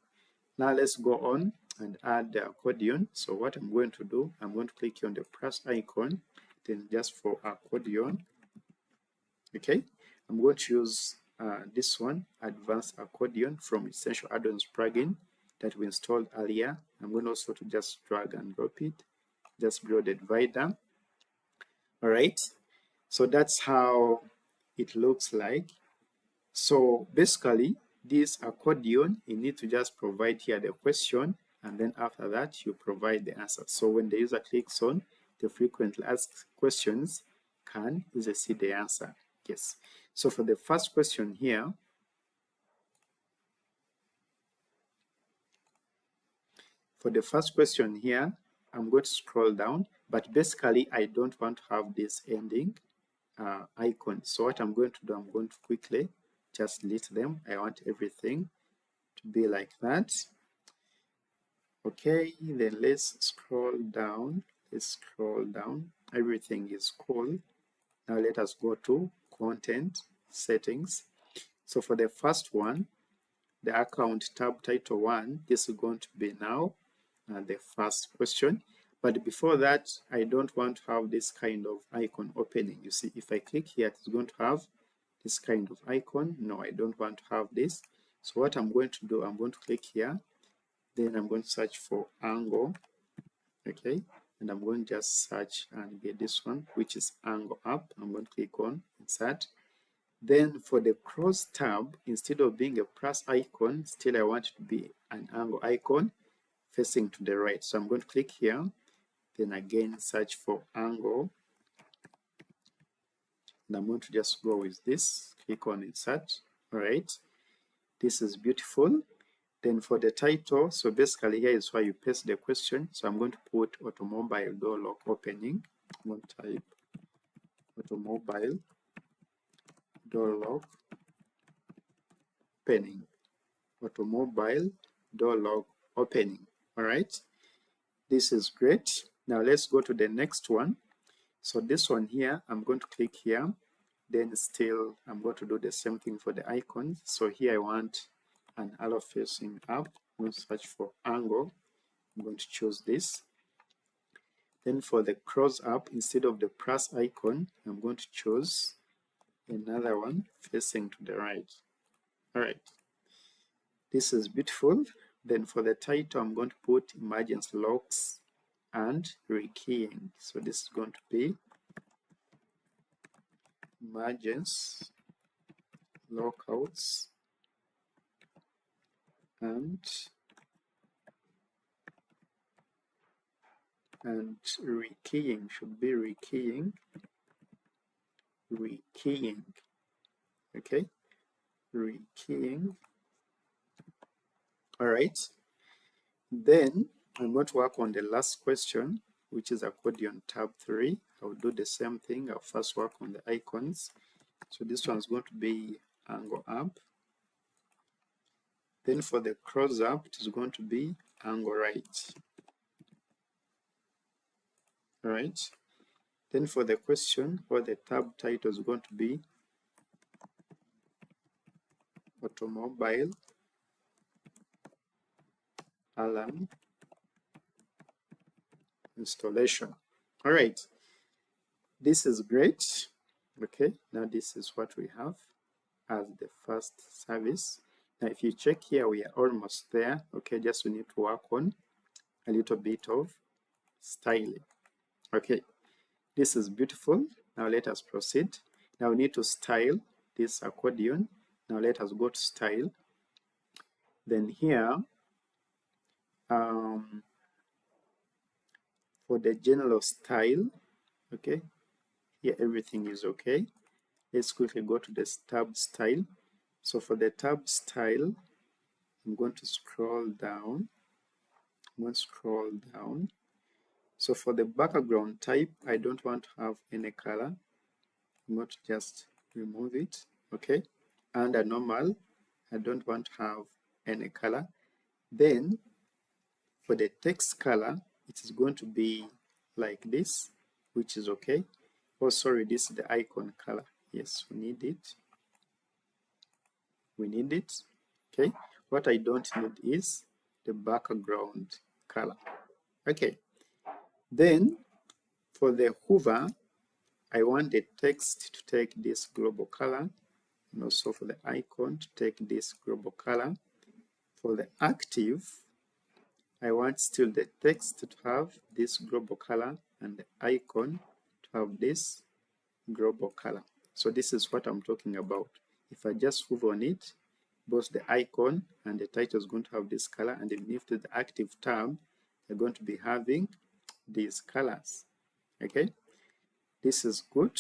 Now let's go on and add the accordion. So what I'm going to do, I'm going to click on the plus icon, then just for accordion. Okay, I'm going to use this one, advanced accordion from Essential Add-ons plugin that we installed earlier. I'm going also to just drag and drop it just below the divider. All right, so that's how it looks like. So basically, this accordion, you need to just provide here the question, and then after that, you provide the answer. So when the user clicks on the frequently asked questions, can user see the answer? Yes. So for the first question here, I'm going to scroll down, but basically I don't want to have this ending icon. So what I'm going to do, I'm going to quickly just delete them. I want everything to be like that. Okay, then let's scroll down. Everything is cool. Now let us go to content settings. So for the first one, the account tab title 1, this is going to be now the first question. But before that, I don't want to have this kind of icon opening. You see, if I click here, it's going to have this kind of icon. No, I don't want to have this. So what I'm going to do, I'm going to click here. Then I'm going to search for angle. Okay, and I'm going to just search and get this one, which is angle up. I'm going to click on insert. Then for the cross tab, instead of being a plus icon, still I want it to be an angle icon facing to the right. So I'm going to click here, then again search for angle. And I'm going to just go with this, click on insert. All right, this is beautiful. Then for the title, so basically here is where you paste the question. So I'm going to put automobile door lock opening. I'm going to type automobile door lock opening. automobile door lock opening. All right, this is great. Now let's go to the next one. So this one here, I'm going to click here. Then still, I'm going to do the same thing for the icons. So here I want an arrow facing up. I'm going to search for angle. I'm going to choose this. Then for the cross up, instead of the plus icon, I'm going to choose another one facing to the right. All right, this is beautiful. Then for the title, I'm going to put emergency locks and rekeying. So this is going to be emergency lockouts and rekeying. Should be rekeying. Okay, rekeying. All right, then I'm going to work on the last question, which is accordion tab 3. I'll do the same thing. I'll first work on the icons. So this one's going to be angle up. Then for the cross up, it is going to be angle right. All right, then for the question or the tab title is going to be automobile alarm installation. All right, this is great. Okay, now this is what we have as the first service. Now if you check here, we are almost there. Okay, just we need to work on a little bit of styling. Okay, this is beautiful. Now let us proceed. Now we need to style this accordion. Now let us go to style. Then here, for the general style, okay, here everything is okay. Let's quickly go to the tab style. So for the tab style, I'm going to scroll down. So for the background type, I don't want to have any color. I'm going to just remove it, okay? Under normal, I don't want to have any color. Then for the text color, it is going to be like this, which is okay. Oh, sorry, this is the icon color. Yes, we need it. Okay. What I don't need is the background color. Okay. Then for the hover, I want the text to take this global color, and also for the icon to take this global color. For the active, I want still the text to have this global color and the icon to have this global color. So this is what I'm talking about. If I just hover on it, both the icon and the title is going to have this color, and beneath the active tab, they're going to be having these colors. Okay, this is good.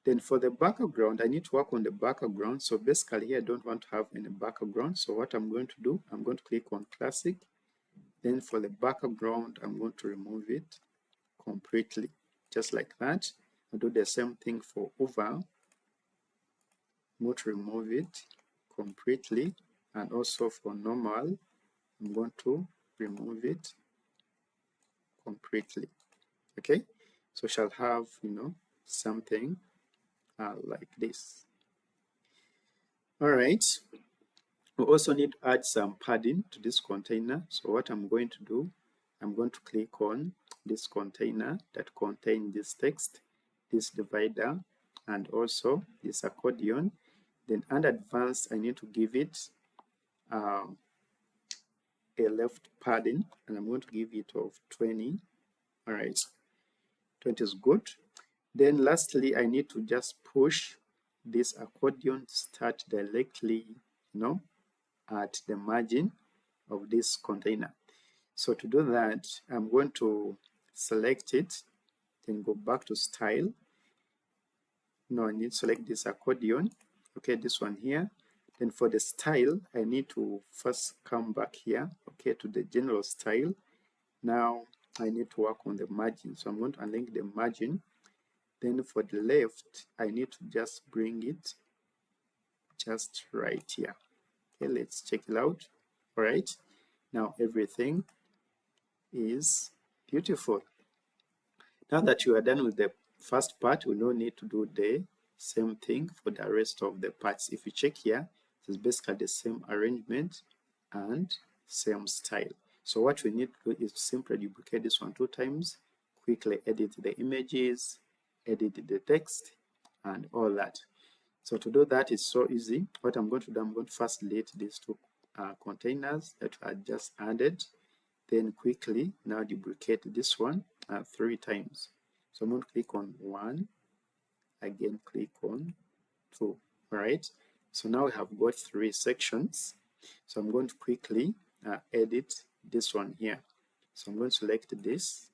Then for the background, I need to work on the background. So basically here I don't want to have any background. So what I'm going to do, I'm going to click on classic. Then for the background, I'm going to remove it completely, just like that. I'll do the same thing for over. I'm going to remove it completely, and also for normal, I'm going to remove it completely. Okay, so shall have, something like this. All right, we also need to add some padding to this container. So what I'm going to do, I'm going to click on this container that contains this text, this divider, and also this accordion. Then under advanced, I need to give it a left padding, and I'm going to give it of 20. All right, 20 is good. Then lastly, I need to just push this accordion to start directly, at the margin of this container. So to do that, I'm going to select it, then go back to style. Now I need to select this accordion, okay, this one here. Then for the style, I need to first come back here, okay, to the general style. Now I need to work on the margin. So I'm going to unlink the margin. Then for the left, I need to just bring it just right here. Okay, let's check it out. All right, now everything is beautiful. Now that you are done with the first part, we don't need to do the same thing for the rest of the parts. If you check here, it's basically the same arrangement and same style. So what we need to do is simply duplicate this one 2 times, quickly edit the images, edit the text, and all that. So to do that is so easy. What I'm going to do, I'm going to first delete these 2 containers that I just added. Then quickly now duplicate this one 3 times. So I'm going to click on 1, again click on 2. All right. So now we have got 3 sections. So I'm going to quickly edit this one here. So I'm going to select this,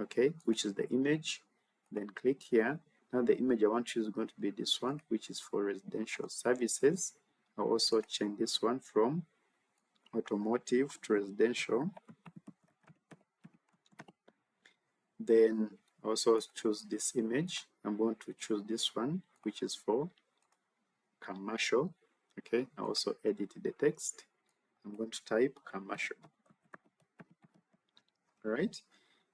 okay, which is the image. Then click here. Now the image I want to use is going to be this one, which is for residential services. I'll also change this one from automotive to residential. Then also choose this image. I'm going to choose this one, which is for commercial. Okay, I also edit the text. I'm going to type commercial. All right,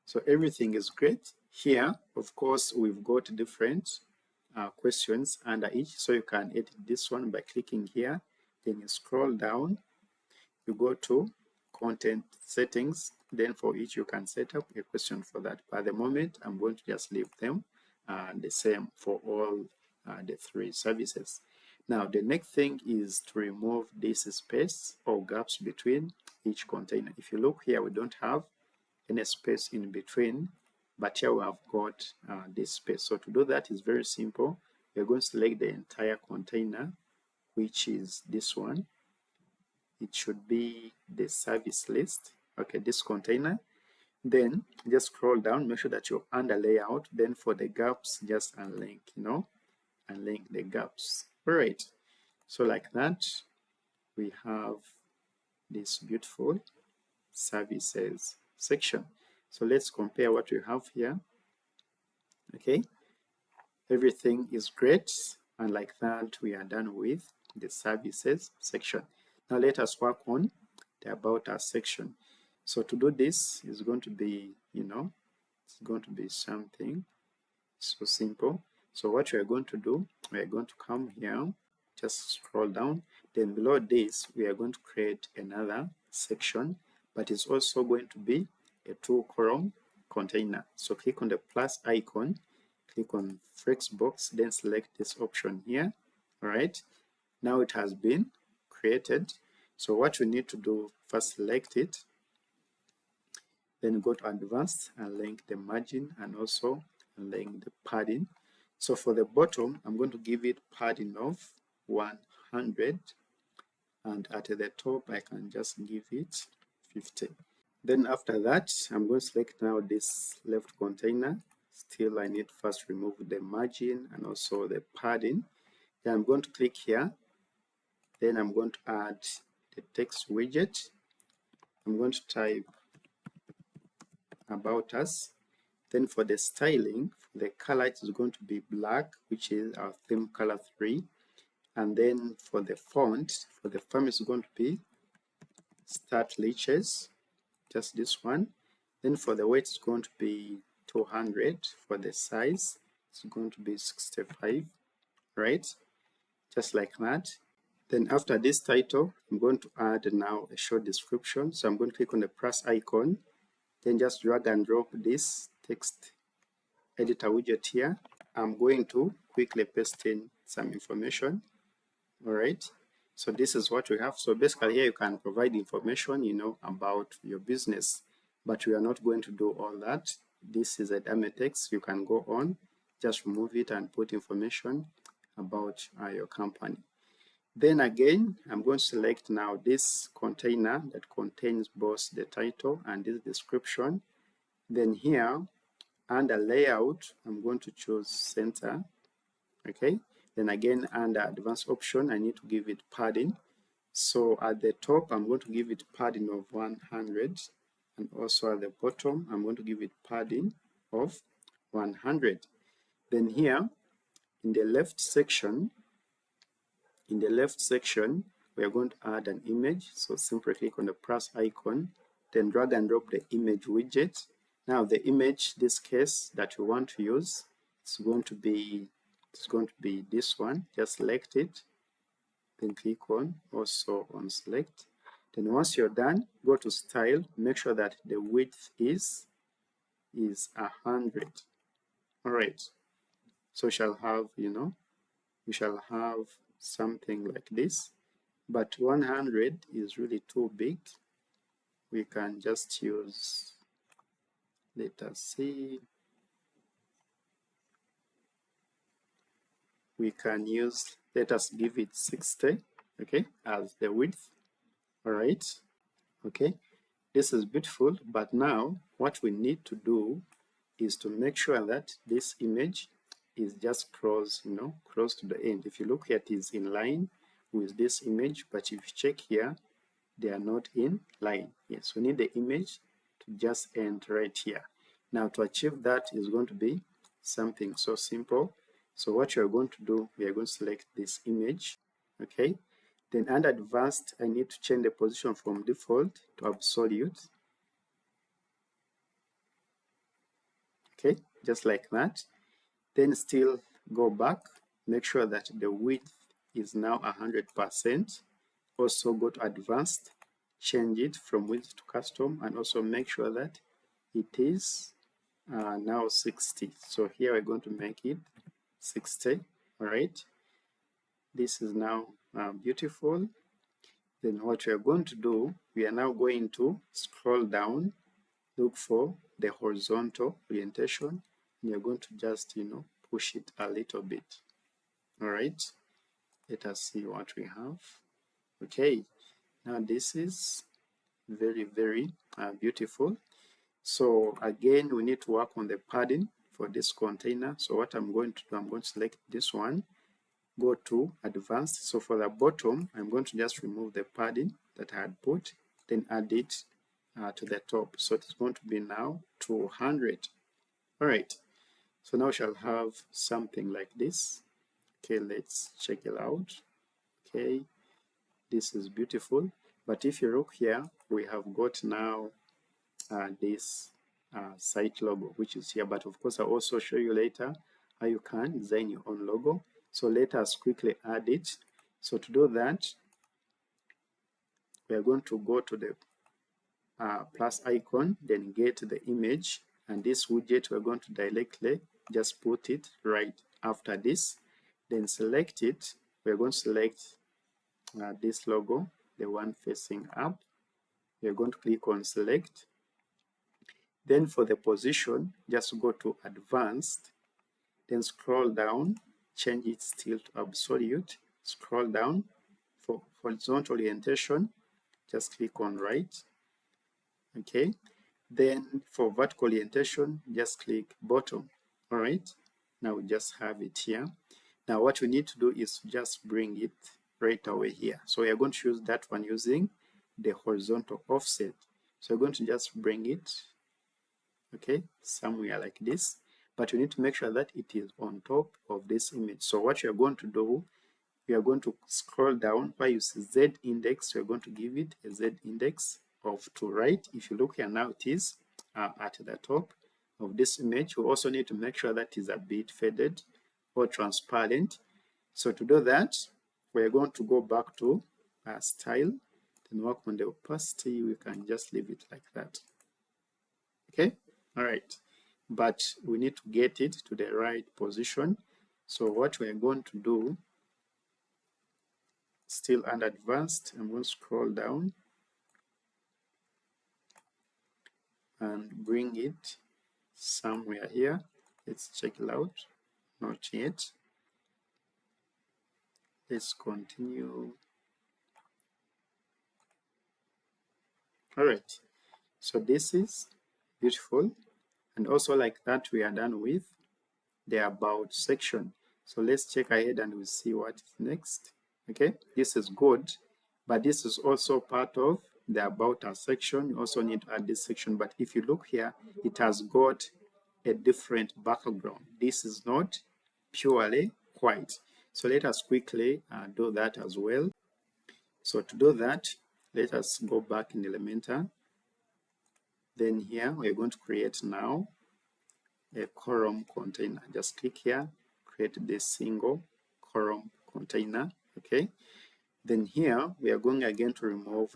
so everything is great. Here, of course, we've got different questions under each. So you can edit this one by clicking here. Then you scroll down, you go to content settings. Then for each, you can set up a question for that. But at the moment, I'm going to just leave them the same for all the 3 services. Now, the next thing is to remove this space or gaps between each container. If you look here, we don't have any space in between, but here we have got this space. So to do that is very simple. We're going to select the entire container, which is this one. It should be the service list. Okay, this container. Then just scroll down, make sure that you're under layout. Then for the gaps, just unlink, unlink the gaps. All right. So like that, we have this beautiful services section. So let's compare what we have here. Okay, everything is great, and like that we are done with the services section. Now let us work on the about us section. So to do this is going to be, it's going to be something so simple. So what we are going to do, we are going to come here, just scroll down. Then below this, we are going to create another section, but it's also going to be a 2-column container. So click on the plus icon, click on Flexbox, then select this option here. All right. Now it has been created. So what we need to do, first select it, then go to advanced and link the margin and also link the padding. So for the bottom, I'm going to give it padding of 100, and at the top I can just give it 50. Then after that, I'm going to select now this left container. Still I need to first remove the margin and also the padding. Then I'm going to click here. Then I'm going to add the text widget. I'm going to type about us. Then for the styling, the color is going to be black, which is our theme color 3. And then for the font, for the font is going to be Start Leeches, just this one. Then for the weight, it's going to be 200. For the size, it's going to be 65, right? Just like that. Then after this title, I'm going to add now a short description. So I'm going to click on the plus icon, then just drag and drop this text editor widget here. I'm going to quickly paste in some information. All right. So this is what we have. So basically here you can provide information, about your business, but we are not going to do all that. This is a dummy text. You can go on, just remove it and put information about your company. Then again, I'm going to select now this container that contains both the title and this description. Then here, under layout, I'm going to choose center. Okay. Then again, under advanced option, I need to give it padding. So at the top, I'm going to give it padding of 100. And also at the bottom, I'm going to give it padding of 100. Then here, in the left section, we are going to add an image. So simply click on the plus icon, then drag and drop the image widget. Now the image, this case that you want to use, it's going to be this one. Just select it, then click on also on select. Then once you're done, go to style, make sure that the width is 100. All right, so you shall have, you shall have something like this, but 100 is really too big. We can just use, let us see, we can use, let us give it 60, okay, as the width. All right, okay, this is beautiful, but now what we need to do is to make sure that this image is just close, close to the end. If you look here, it is in line with this image, but if you check here, they are not in line. Yes, we need the image to just end right here. Now to achieve that is going to be something so simple. So what you're going to do, we are going to select this image, okay? Then under advanced, I need to change the position from default to absolute. Okay, just like that. Then still go back, make sure that the width is now 100%. Also go to advanced, change it from width to custom, and also make sure that it is now 60. So here we're going to make it 60. All right, this is now beautiful. Then what we are going to do, we are now going to scroll down, look for the horizontal orientation, and you're going to just push it a little bit. All right, let us see what we have. Okay, now this is very, very beautiful. So again, we need to work on the padding for this container. So what I'm going to do, I'm going to select this one, go to advanced. So for the bottom, I'm going to just remove the padding that I had put, then add it to the top. So it's going to be now 200. All right, so now we shall have something like this. Okay, let's check it out. Okay, this is beautiful. But if you look here, we have got now this site logo, which is here. But of course, I'll also show you later how you can design your own logo. So let us quickly add it. So to do that, we are going to go to the plus icon, then get the image, and this widget we're going to directly just put it right after this, then select it. We're going to select this logo, the one facing up. We're going to click on select. Then for the position, just go to advanced, then scroll down, change it still to absolute, scroll down. For horizontal orientation, just click on right. Okay, then for vertical orientation, just click bottom. All right, now we just have it here. Now what we need to do is just bring it right away here. So we are going to use that one using the horizontal offset. So we're going to just bring it, okay, somewhere like this, but you need to make sure that it is on top of this image. So what you're going to do, we are going to scroll down where you see Z index. We're going to give it a Z index of 2, right? If you look here now, it is at the top of this image. We also need to make sure that is a bit faded or transparent. So to do that, we're going to go back to style, then work on the opacity. We can just leave it like that. Okay, all right, but we need to get it to the right position. So what we're going to do, still under advanced, I'm going to scroll down and bring it somewhere here. Let's check it out. Not yet. Let's continue. All right, so this is beautiful, and also like that we are done with the about section. So let's check ahead and we'll see what is next. Okay, this is good, but this is also part of the about us section. You also need to add this section, but if you look here, it has got a different background. This is not purely white. So let us quickly do that as well. So to do that, let us go back in Elementor. Then here we're going to create now a column container. Just click here, create this single column container. Okay. Then here we are going again to remove,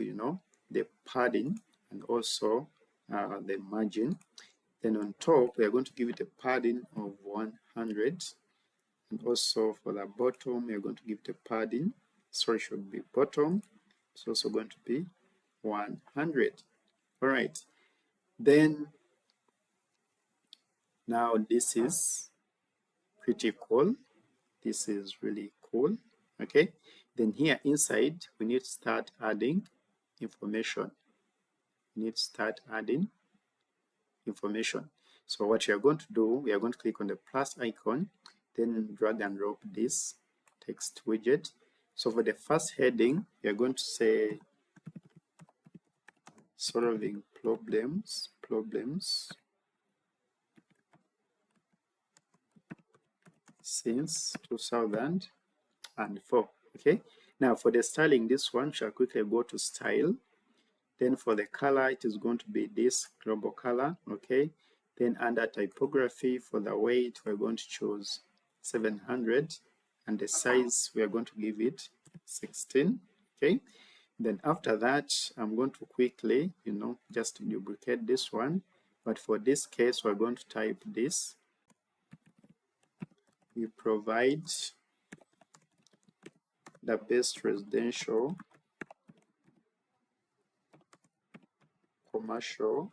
the padding and also the margin. Then on top we are going to give it a padding of 100, and also for the bottom we are going to give it a padding. So it should be bottom. It's also going to be 100. All right. Then now this is pretty cool. This is really cool. Okay. Then here inside we need to start adding information. We need to start adding information. So what we are going to do, we are going to click on the plus icon, then drag and drop this text widget. So for the first heading, we are going to say solving problems since 2004. Okay. Now for the styling, this one shall quickly go to style. Then for the color, it is going to be this global color. Okay. Then under typography, for the weight, we're going to choose 700, and the size we are going to give it 16. Okay. Then after that, I'm going to quickly, just duplicate this one. But for this case, we're going to type this. We provide the best residential, commercial.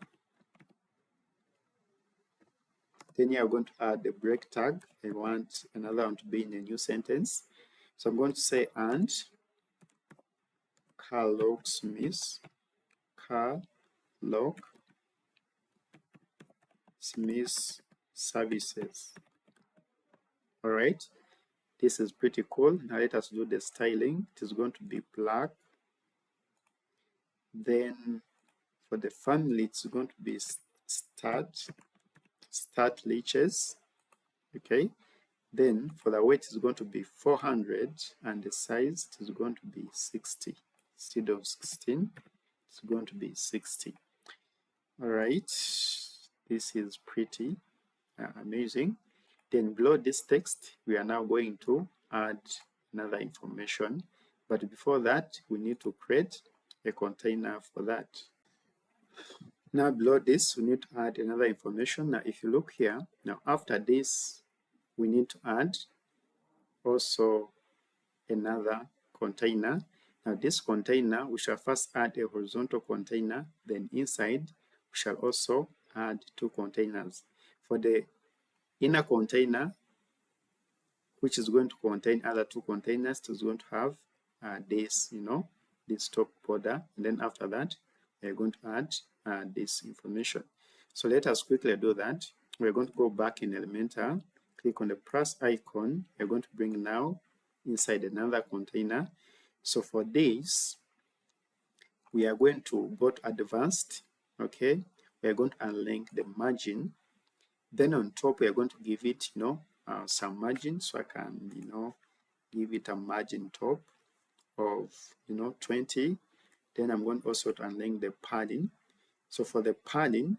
Then you are going to add the break tag. I want another one to be in a new sentence. So I'm going to say and car locksmith services. All right, this is pretty cool. Now let us do the styling. It is going to be black. Then for the family, it's going to be start leeches. Okay. Then for the weight, it's going to be 400, and the size is going to be 60. Instead of 16, it's going to be 60. All right, this is pretty amazing. Then below this text, we are now going to add another information. But before that, we need to create a container for that. Now below this, we need to add another information. Now if you look here, now after this, we need to add also another container. Now this container, we shall first add a horizontal container, then inside we shall also add two containers. For the inner container, which is going to contain other two containers, is going to have this, this top border, and then after that we're going to add this information. So let us quickly do that. We're going to go back in Elementor, click on the plus icon. We're going to bring now inside another container. So for this, we are going to go to advanced. Okay, we are going to unlink the margin. Then on top, we are going to give it, some margin. So I can, give it a margin top of, 20. Then I'm going also to unlink the padding. So for the padding,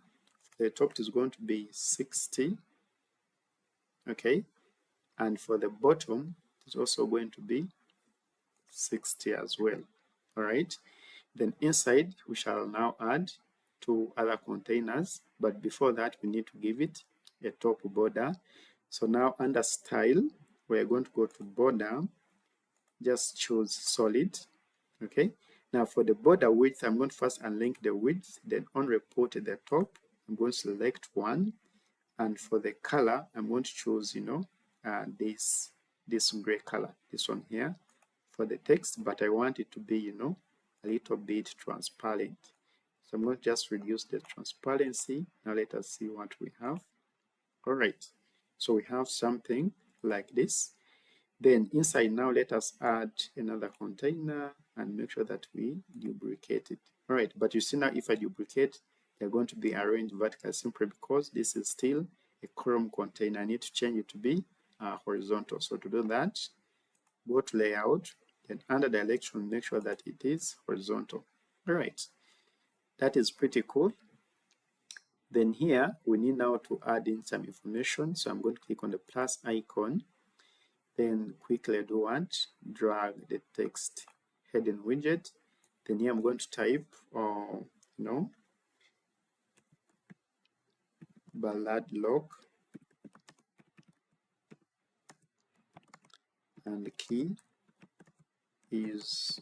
the top is going to be 60. Okay, and for the bottom, it's also going to be 60 as well. All right, then inside we shall now add two other containers, but before that we need to give it a top border. So now under style, we're going to go to border, just choose solid. Okay, now for the border width, I'm going to first unlink the width, then on report at the top, I'm going to select one, and for the color, I'm going to choose, this gray color, this one here for the text, but I want it to be, a little bit transparent. So I'm going to just reduce the transparency. Now let us see what we have. All right, so we have something like this. Then inside now, let us add another container and make sure that we duplicate it. All right, but you see now if I duplicate, they're going to be arranged vertically simply because this is still a column container. I need to change it to be horizontal. So to do that, go to layout, Then under direction, make sure that it is horizontal. All right, that is pretty cool. Then here we need now to add in some information. So I'm going to click on the plus icon. Then quickly do what? Drag the text heading widget. Then here I'm going to type, ballad lock, and the key is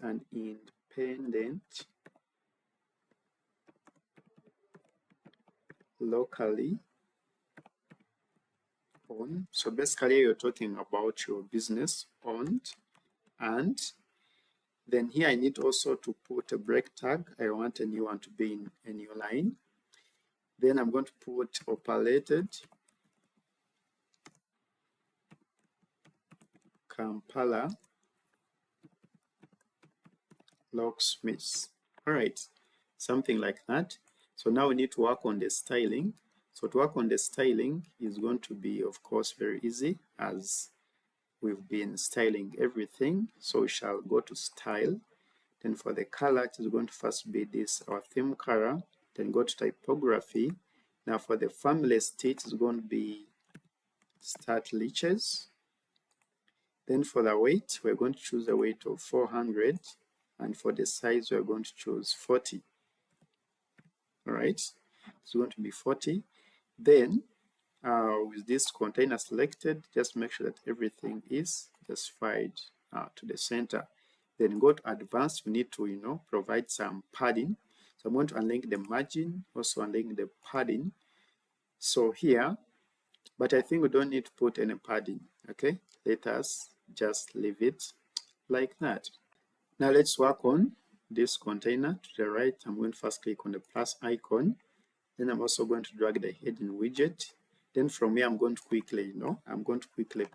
an independent, locally owned. So basically you're talking about your business owned. And then here I need also to put a break tag. I want a new one to be in a new line. Then I'm going to put operated Kampala locksmiths. All right, something like that. So now we need to work on the styling. So to work on the styling is going to be, of course, very easy, as we've been styling everything. So we shall go to style. Then for the color, it is going to first be this, our theme color. Then go to typography. Now for the family state, it's going to be start leeches. Then for the weight, we're going to choose a weight of 400. And for the size, we're going to choose 40. All right, it's going to be 40. Then with this container selected, just make sure that everything is justified to the center. Then go to advanced. We need to provide some padding. So I'm going to unlink the margin, also unlink the padding. So here, but I think we don't need to put any padding. Okay, let us just leave it like that. Now let's work on this container. To the right, I'm going to first click on the plus icon. Then I'm also going to drag the heading widget. Then from here, I'm going to quickly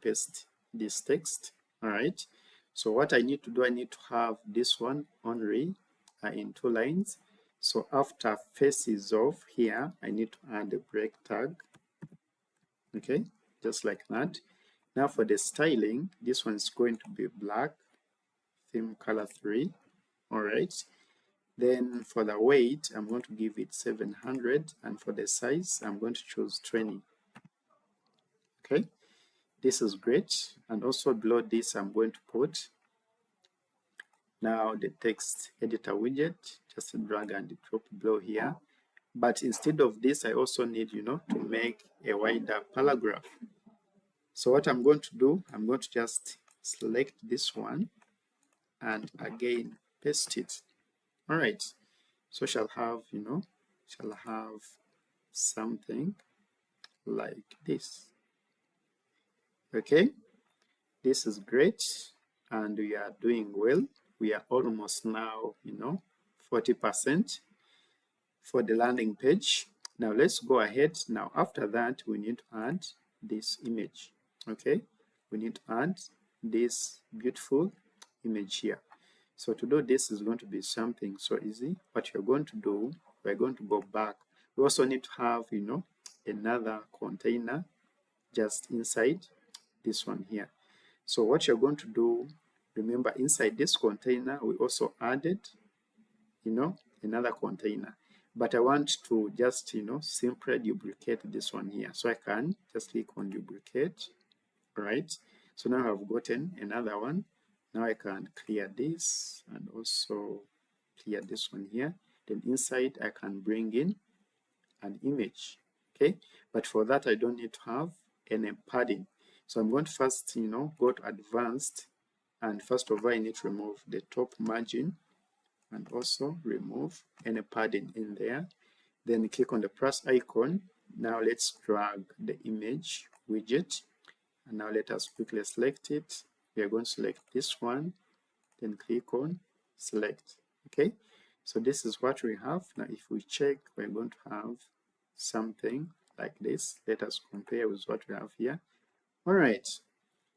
paste this text. All right. So what I need to do, I need to have this one only in 2 lines. So after faces of here, I need to add a break tag. Okay, just like that. Now for the styling, this one's going to be black, theme color 3. All right. Then for the weight, I'm going to give it 700, and for the size, I'm going to choose 20. Okay, this is great. And also below this, I'm going to put now the text editor widget. Just drag and drop below here. But instead of this, I also need to make a wider paragraph. So what I'm going to do, I'm going to just select this one and again paste it. All right, so shall have something like this. Okay, this is great, and we are doing well. We are almost now 40% for the landing page. Now let's go ahead. Now after that, we need to add this image. Okay, we need to add this beautiful image here. So to do this is going to be something so easy. What you're going to do, we're going to go back. We also need to have another container just inside this one here. So what you're going to do, remember, inside this container we also added another container, but I want to just simply duplicate this one here. So I can just click on duplicate. All right, so now I've gotten another one. Now I can clear this and also clear this one here. Then inside I can bring in an image. Okay, but for that I don't need to have any padding. So I'm going to first go to advanced, and first of all I need to remove the top margin and also remove any padding in there. Then click on the plus icon. Now let's drag the image widget, and now let us quickly select it. We are going to select this one, then click on select. Okay, so this is what we have. Now if we check, we're going to have something like this. Let us compare with what we have here. All right,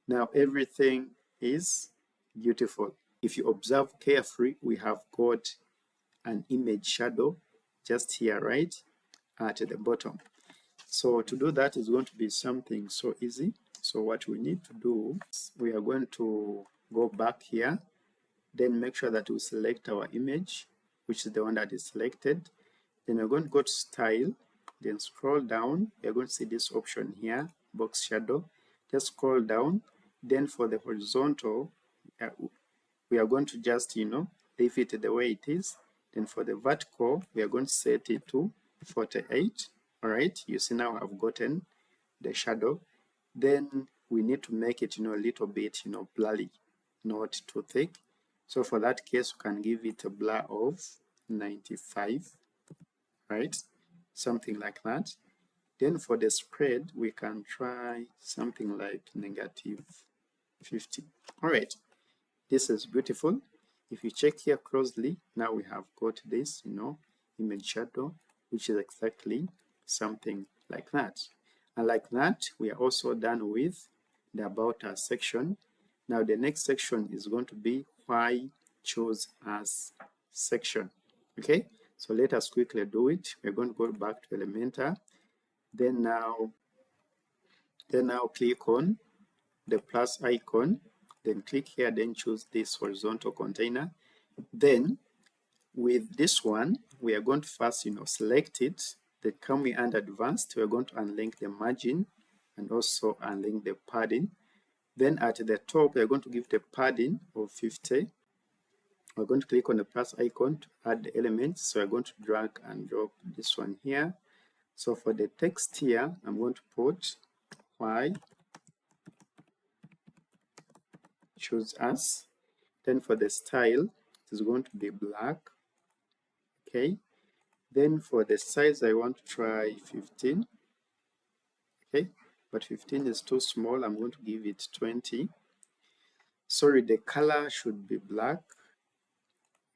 now everything is beautiful. If you observe carefully, we have got an image shadow just here, right at the bottom. So to do that is going to be something so easy. So what we need to do, we are going to go back here, then make sure that we select our image, which is the one that is selected. Then we're going to go to style, then scroll down. You're going to see this option here, box shadow. Just scroll down. Then for the horizontal, we are going to just, leave it the way it is. Then for the vertical, we are going to set it to 48. All right, you see now I've gotten the shadow. Then we need to make it, a little bit, blurry, not too thick. So for that case, we can give it a blur of 95, right? Something like that. Then for the spread, we can try something like -50. All right, this is beautiful. If you check here closely, now we have got this, image shadow, which is exactly something like that. And like that, we are also done with the About Us section. Now the next section is going to be Why Choose Us section. Okay, so let us quickly do it. We're going to go back to Elementor. Then now click on the plus icon, then click here, then choose this horizontal container. Then with this one, we are going to first, select it. Then come here under advanced, we're going to unlink the margin and also unlink the padding. Then at the top, we're going to give the padding of 50. We're going to click on the plus icon to add the elements. So we're going to drag and drop this one here. So for the text here, I'm going to put why choose us. Then for the style, it is going to be black. Okay. Then for the size, I want to try 15. Okay, but 15 is too small. I'm going to give it 20. Sorry, the color should be black.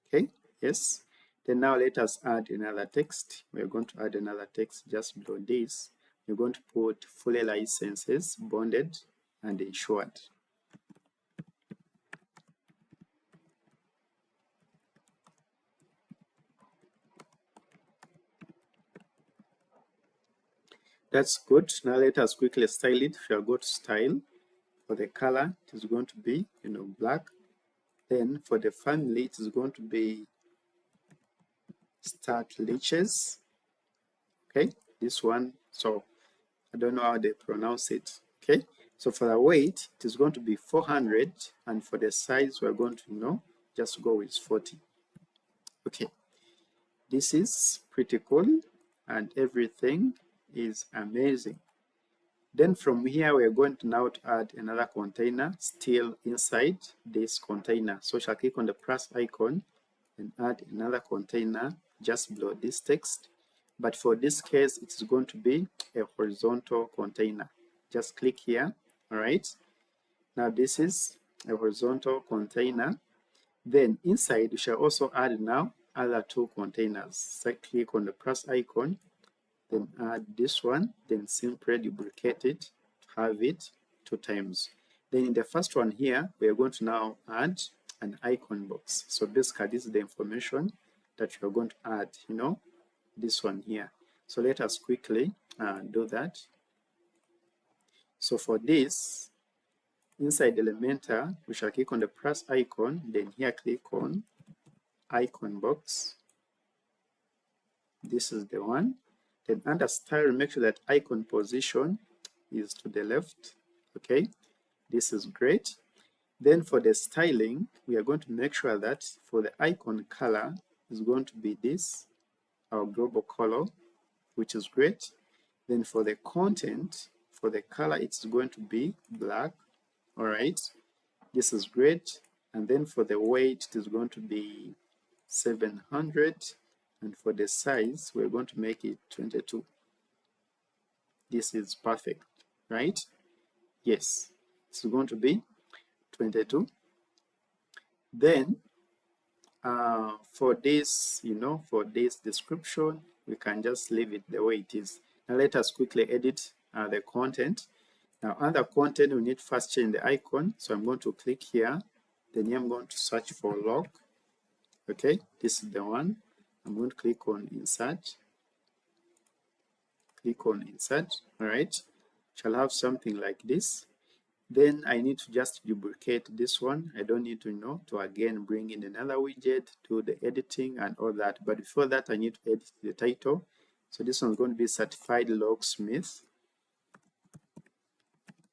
Okay, yes. Then now let us add another text. We're going to add another text just below this. We're going to put fully licenses, bonded, and insured. That's good. Now let us quickly style it. If you go to style, for the color, it is going to be, black. Then for the family, it is going to be start leeches. Okay, this one. So I don't know how they pronounce it. Okay, so for the weight, it is going to be 400, and for the size, we're going to, just go with 40. Okay, this is pretty cool, and everything is amazing. Then from here, we're going to now add another container still inside this container. So I shall click on the plus icon and add another container just below this text. But for this case, it is going to be a horizontal container. Just click here, all right? Now this is a horizontal container. Then inside, we shall also add now other two containers. So click on the plus icon, then add this one, then simply duplicate it to have it 2 times. Then in the first one here, we are going to now add an icon box. So basically, this is the information that you're going to add, this one here. So let us quickly do that. So for this, inside Elementor, we shall click on the plus icon, then here click on icon box. This is the one. Then under style, make sure that icon position is to the left. Okay, this is great. Then for the styling, we are going to make sure that for the icon color is going to be this, our global color, which is great. Then for the content, for the color, it's going to be black. All right, this is great. And then for the weight, it is going to be 700. And for the size, we're going to make it 22. This is perfect, right? Yes, it's going to be 22. Then for this, for this description, we can just leave it the way it is. Now let us quickly edit the content. Now under content, we need to first change the icon. So I'm going to click here. Then I'm going to search for log. Okay, this is the one. I'm going to click on insert. click on insert. All right, shall have something like this. Then I need to just duplicate this one. I don't need to to again bring in another widget, do the editing and all that. But before that, I need to edit the title. So this one's going to be certified locksmith.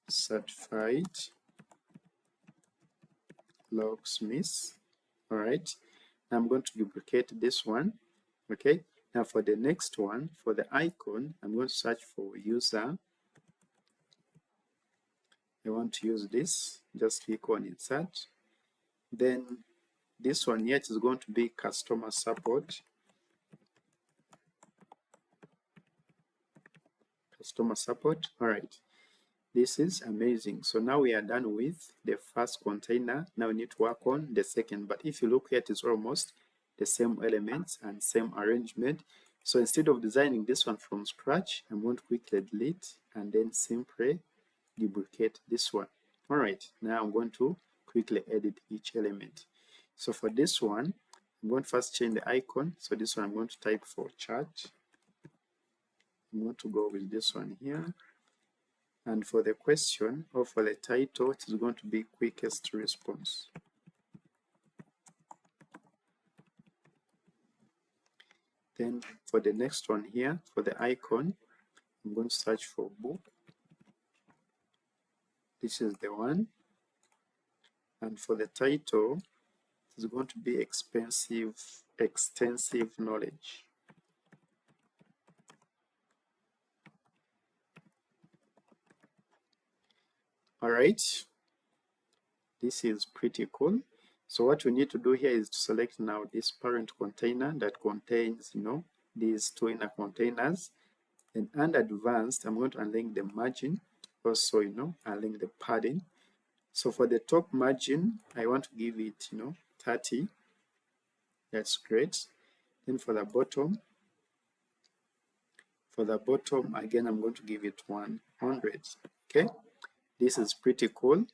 Certified locksmith. All right. Now I'm going to duplicate this one. Okay. Now for the next one, for the icon, I'm going to search for user. I want to use this. Just click on insert. Then this one here is going to be customer support. Customer support. All right. This is amazing. So now we are done with the first container. Now we need to work on the second. But if you look at it, it's almost the same elements and same arrangement. So instead of designing this one from scratch, I'm going to quickly delete and then simply duplicate this one. All right, now I'm going to quickly edit each element. So for this one, I'm going to first change the icon. So this one I'm going to type for chart. I'm going to go with this one here. And for the question or for the title, it is going to be quickest response. Then for the next one here, for the icon, I'm going to search for book. This is the one. And for the title, it's going to be extensive knowledge. All right. This is pretty cool. So what we need to do here is to select now this parent container that contains, these two inner containers. And under advanced, I'm going to unlink the margin. Also, unlink the padding. So for the top margin, I want to give it, 30. That's great. Then for the bottom, again, I'm going to give it 100. Okay. This is pretty cool.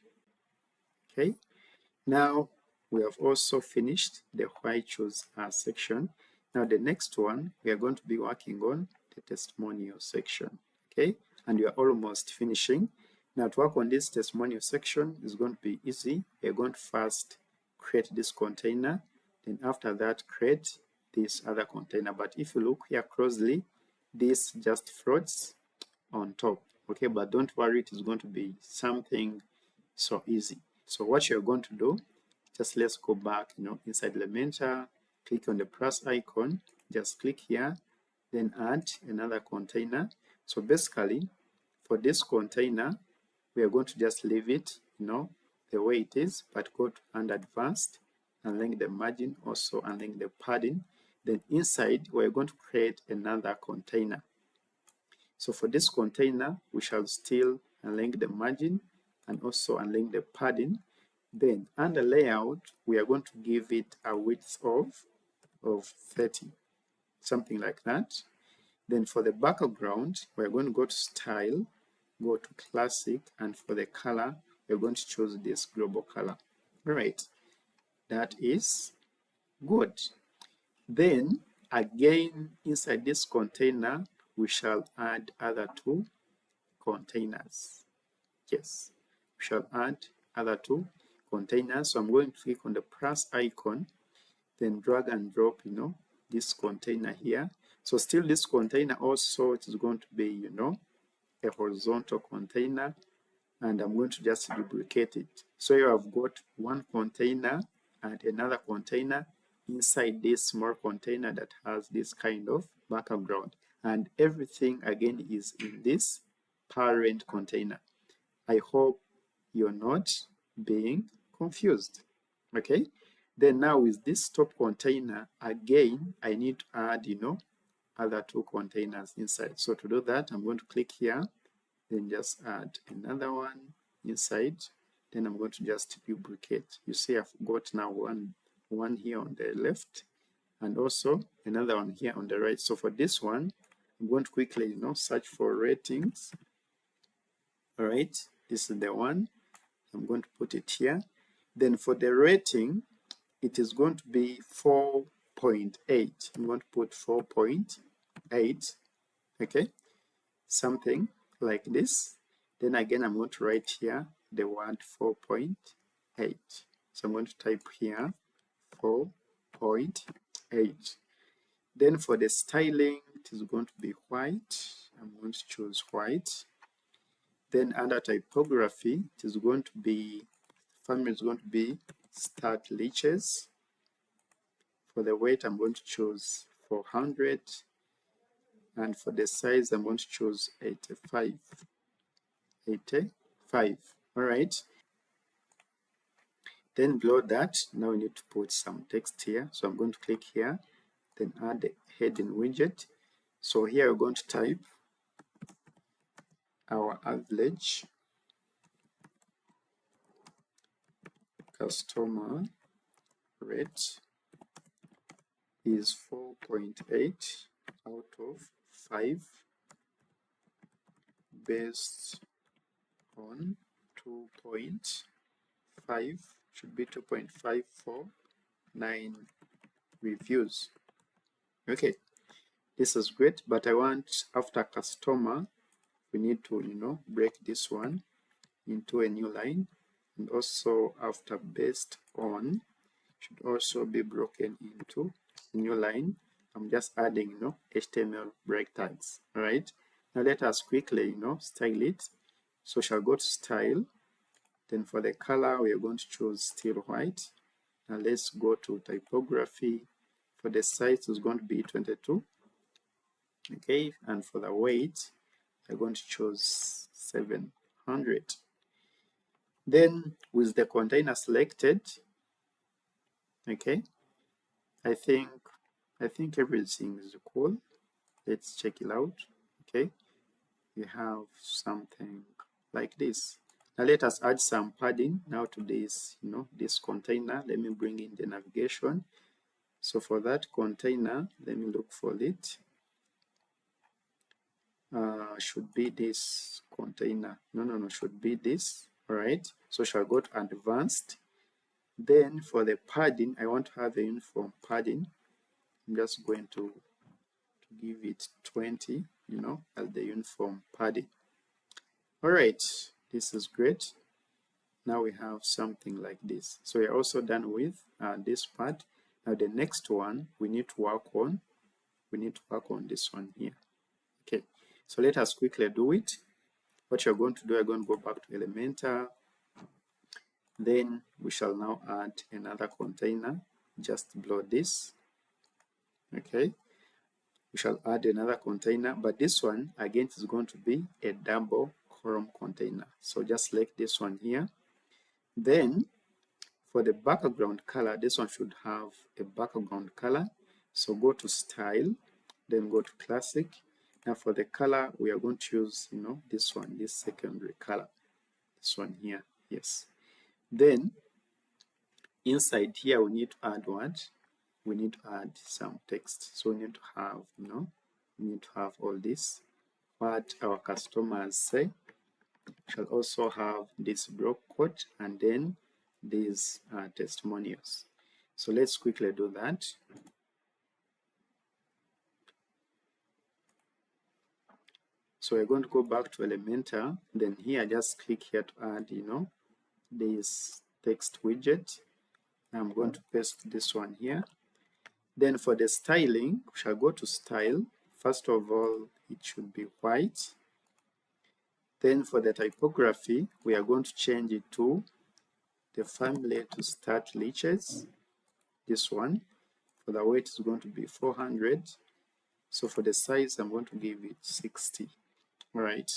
Okay. Now we have also finished the why choose section. Now the next one, we are going to be working on the testimonial section. Okay. And we are almost finishing. Now to work on this testimonial section is going to be easy. We are going to first create this container. Then after that, create this other container. But if you look here closely, this just floats on top. Okay, but don't worry, it is going to be something so easy. So what you're going to do, just let's go back, inside Elementor, click on the plus icon, just click here, then add another container. So basically, for this container, we are going to just leave it, the way it is, but go to under advanced, unlink the margin, also unlink the padding. Then inside, we're going to create another container. So for this container, we shall still unlink the margin and also unlink the padding. Then under layout, we are going to give it a width of 30, something like that. Then for the background, we're going to go to style, go to classic, and for the color, we're going to choose this global color. All right, that is good. Then again, inside this container, we shall add other two containers. Yes, we shall add other two containers. So I'm going to click on the plus icon, then drag and drop, this container here. So still this container also, it is going to be, a horizontal container, and I'm going to just duplicate it. So you have got one container and another container inside this small container that has this kind of background, and everything again is in this parent container. I hope you're not being confused. Okay, then now with this top container, again I need to add other two containers inside. So to do that, I'm going to click here, then just add another one inside. Then I'm going to just duplicate. You see I've got now one here on the left and also another one here on the right. So for this one, I'm going to quickly search for ratings. All right, this is the one. I'm going to put it here. Then for the rating, it is going to be 4.8. I'm going to put 4.8. Okay, something like this. Then again, I'm going to write here the word 4.8. So I'm going to type here 4.8. Then for the styling, it is going to be white. I'm going to choose white. Then under typography, it is going to be, family is going to be start leeches. For the weight, I'm going to choose 400. And for the size, I'm going to choose 85. 85. All right. Then below that, now we need to put some text here. So I'm going to click here, then add the heading widget. So here we're going to type our average customer rate is 4.8 out of 5 based on 2.5, should be 2.549 reviews. Okay, this is great, but I want after customer, we need to, break this one into a new line, and also after based on should also be broken into a new line. I'm just adding, HTML break tags. All right. Now let us quickly, style it. So shall go to style. Then for the color, we are going to choose still white. Now let's go to typography. For the size, it's going to be 22. Okay, and for the weight, I'm going to choose 700. Then with the container selected, okay, I think everything is cool. Let's check it out. Okay, we have something like this. Now let us add some padding now to this, this container. Let me bring in the navigation. So for that container, let me look for it. Should be this container. No, should be this. All right. So shall go to advanced. Then for the padding, I want to have a uniform padding. I'm just going to give it 20, as the uniform padding. All right, this is great. Now we have something like this. So we're also done with this part. Now the next one we need to work on. We need to work on this one here. Okay, so let us quickly do it. What you're going to do, you're going to go back to Elementor. Then we shall now add another container just below this. Okay, we shall add another container, but this one again is going to be a double column container. So just select this one here. Then for the background color, this one should have a background color. So go to style, then go to classic. Now for the color, we are going to use, this one, this secondary color, this one here. Yes. Then inside here, we need to add what? We need to add some text. So we need to have, we need to have all this. What our customers say. Shall also have this block quote and then these testimonials. So let's quickly do that. So we're going to go back to Elementor. Then here, just click here to add, this text widget. I'm going to paste this one here. Then for the styling, we shall go to style. First of all, it should be white. Then for the typography, we are going to change it to the family to start leeches. This one. For the weight is going to be 400. So for the size, I'm going to give it 60. All right.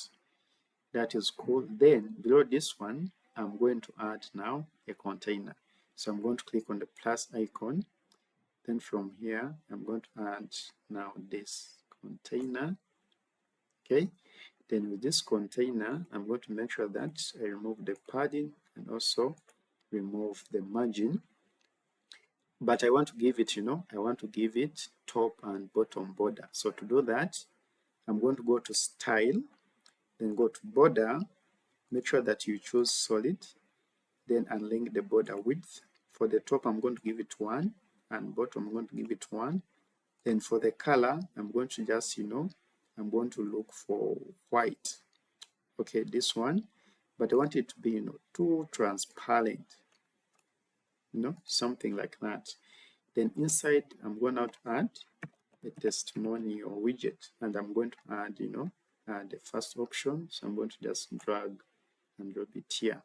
That is cool. Then below this one, I'm going to add now a container. So I'm going to click on the plus icon. Then from here, I'm going to add now this container. Okay. Then with this container, I'm going to make sure that I remove the padding and also remove the margin. But I want to give it, I want to give it top and bottom border. So to do that, I'm going to go to style, then go to border, make sure that you choose solid, then unlink the border width. For the top, I'm going to give it 1, and bottom, I'm going to give it 1. Then for the color, I'm going to just, I'm going to look for white. Okay, this one, but I want it to be, you know, too transparent, you know, something like that. Then inside, I'm going to add a testimonial widget, and I'm going to add, you know, the first option. So I'm going to just drag and drop it here.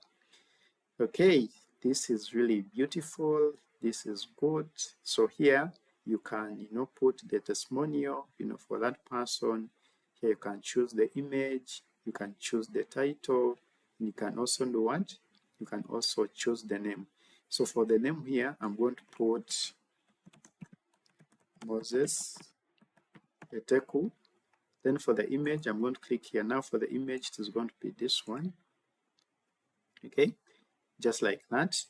Okay, this is really beautiful. This is good. So here you can, you know, put the testimonial, you know, for that person. Here you can choose the image, you can choose the title, and you can also do what? You can also choose the name. So for the name here, I'm going to put Moses Eteku. Then for the image, I'm going to click here. Now for the image, it is going to be this one. Okay, just like that.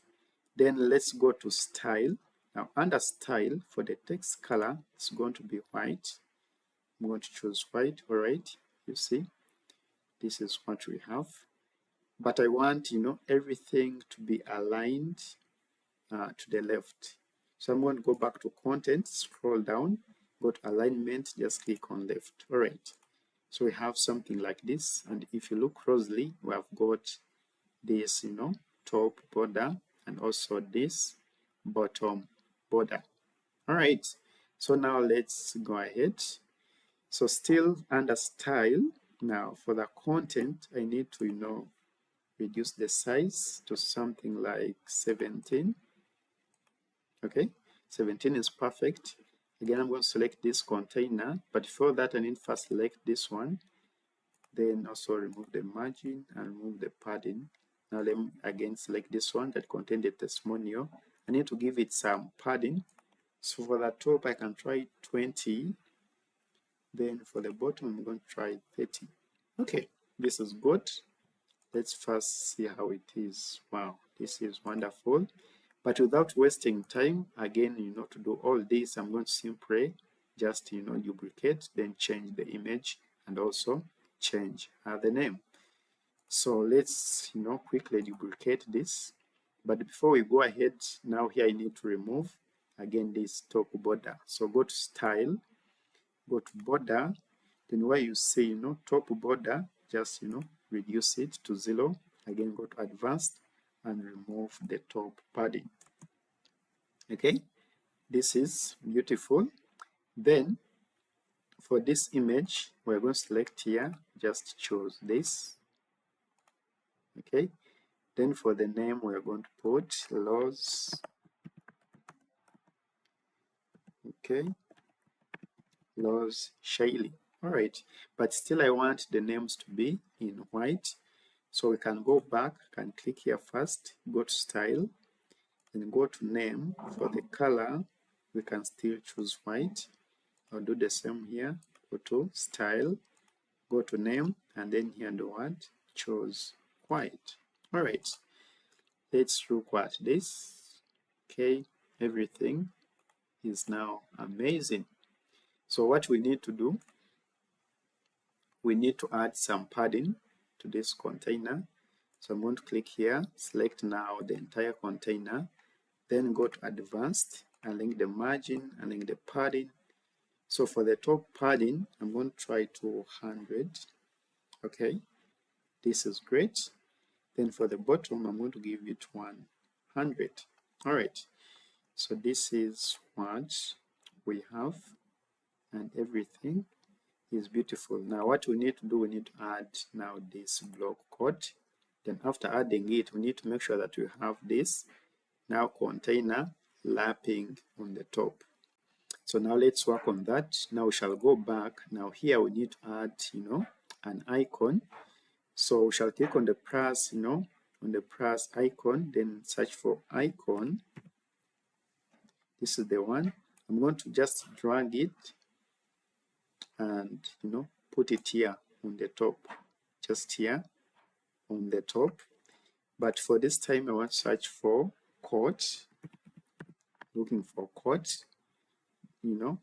Then let's go to style. Now under style, for the text color, it's going to be white. I'm going to choose white. All right, you see, this is what we have. But I want, you know, everything to be aligned to the left. So I'm going to go back to content, scroll down, go to alignment, just click on left. All right, so we have something like this. And if you look closely, we have got this, you know, top border, and also this bottom border. All right, so now let's go ahead. So still under style, now for the content, I need to, you know, reduce the size to something like 17. Okay, 17 is perfect. Again, I'm going to select this container, but before that, I need to first select this one, then also remove the margin and remove the padding. Now let me again select this one that contained the testimonial. I need to give it some padding. So for the top, I can try 20. Then for the bottom, I'm going to try 30. Okay, this is good. Let's first see how it is. Wow, this is wonderful. But without wasting time, again, you know, to do all this, I'm going to simply just, you know, duplicate, then change the image and also change the name. So let's, you know, quickly duplicate this. But before we go ahead, now here I need to remove again this top border. So go to style, go to border, then where you see, you know, top border, just, you know, reduce it to 0. Again, go to advanced and remove the top padding. Okay, this is beautiful. Then for this image, we're going to select here, just choose this. Okay, then for the name, we're going to put laws. Okay, laws Shaili. All right, but still I want the names to be in white. So we can go back, can click here first, go to style, then go to name. For the color, we can still choose white. I'll do the same here. Go to style, go to name, and then here do what? Choose white. All right, let's look at this. Okay, everything is now amazing. So what we need to do, we need to add some padding to this container. So I'm going to click here, select now the entire container, then go to advanced, and link the margin, and link the padding. So for the top padding, I'm going to try 200. Okay, this is great. Then for the bottom, I'm going to give it 100. All right, so this is what we have, and everything is beautiful. Now what we need to do, we need to add now this block code. Then after adding it, we need to make sure that we have this now container lapping on the top. So now let's work on that. Now we shall go back. Now here we need to add, you know, an icon. So we shall click on the plus, you know, on the plus icon, then search for icon. This is the one. I'm going to just drag it and, you know, put it here on the top, just here on the top. But for this time, I want to search for quote, looking for quote, you know,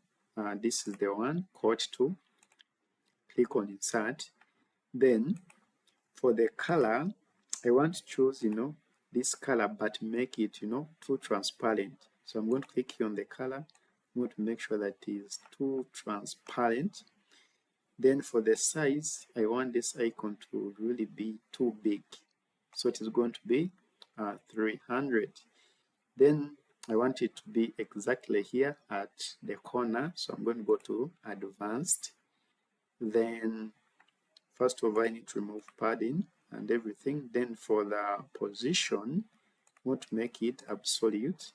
this is the one, quote 2. Click on insert. Then for the color, I want to choose, you know, this color, but make it, you know, too transparent. So I'm going to click here on the color. I'm going to make sure that it is too transparent. Then for the size, I want this icon to really be too big. So it is going to be 300. Then I want it to be exactly here at the corner. So I'm going to go to advanced. Then first of all, I need to remove padding and everything. Then for the position, I want to make it absolute.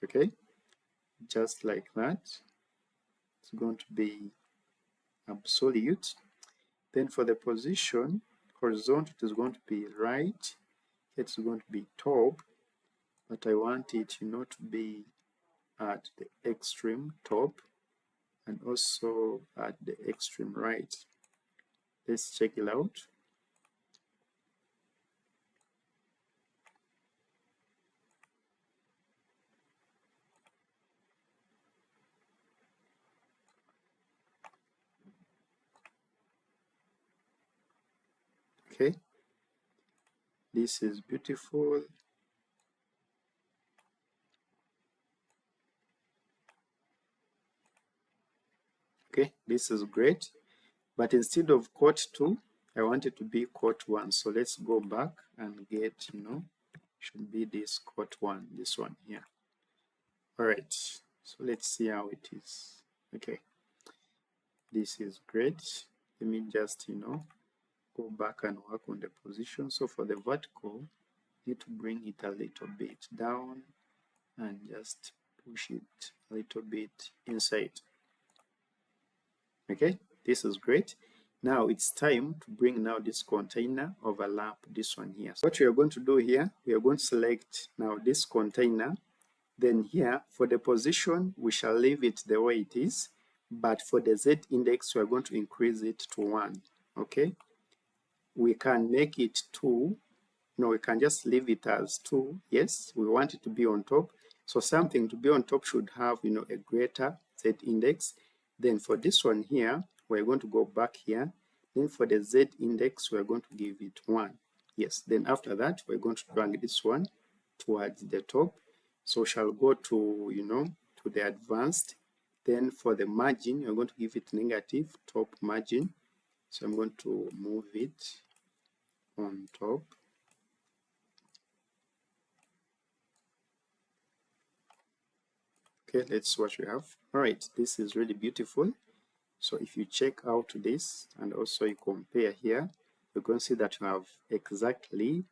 Okay, just like that. It's going to be absolute. Then for the position, horizontal, it is going to be right. It's going to be top, but I want it, to be at the extreme top and also at the extreme right. Let's check it out. Okay, this is beautiful. Okay, this is great. But instead of quote 2, I want it to be quote 1. So let's go back and get, should be this quote 1, this one here. All right, so let's see how it is. Okay, this is great. Let me just, go back and work on the position. So for the vertical, you need to bring it a little bit down and just push it a little bit inside. Okay, this is great. Now it's time to bring now this container, overlap this one here. So what we are going to do here, we are going to select now this container. Then here for the position, we shall leave it the way it is. But for the Z index, we are going to increase it to 1. Okay, we can make it 2. No, we can just leave it as 2. Yes, we want it to be on top. So something to be on top should have, a greater Z index. Then for this one here, we're going to go back here. Then for the Z index, we're going to give it 1. Yes, then after that, we're going to drag this one towards the top. So shall go to, to the advanced. Then for the margin, you're going to give it negative top margin. So I'm going to move it on top. Okay, let's see what we have. All right, this is really beautiful. So if you check out this and also you compare here, you're going to see that you have exactly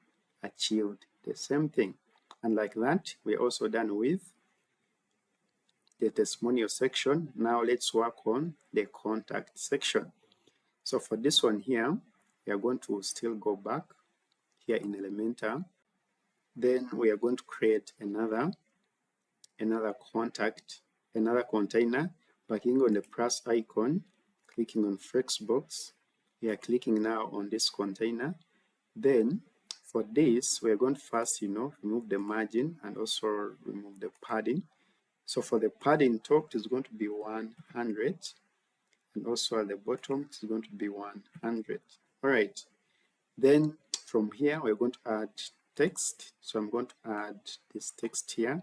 achieved the same thing. And like that, we're also done with the testimonial section. Now let's work on the contact section. So for this one here, we are going to still go back here in Elementor. Then we are going to create another contact, another container by clicking on the plus icon, clicking on Flexbox. We are clicking now on this container. Then for this, we are going to first, remove the margin and also remove the padding. So for the padding top, it's going to be 100. And also at the bottom, it's going to be 100. All right. Then from here, we're going to add text. So I'm going to add this text here.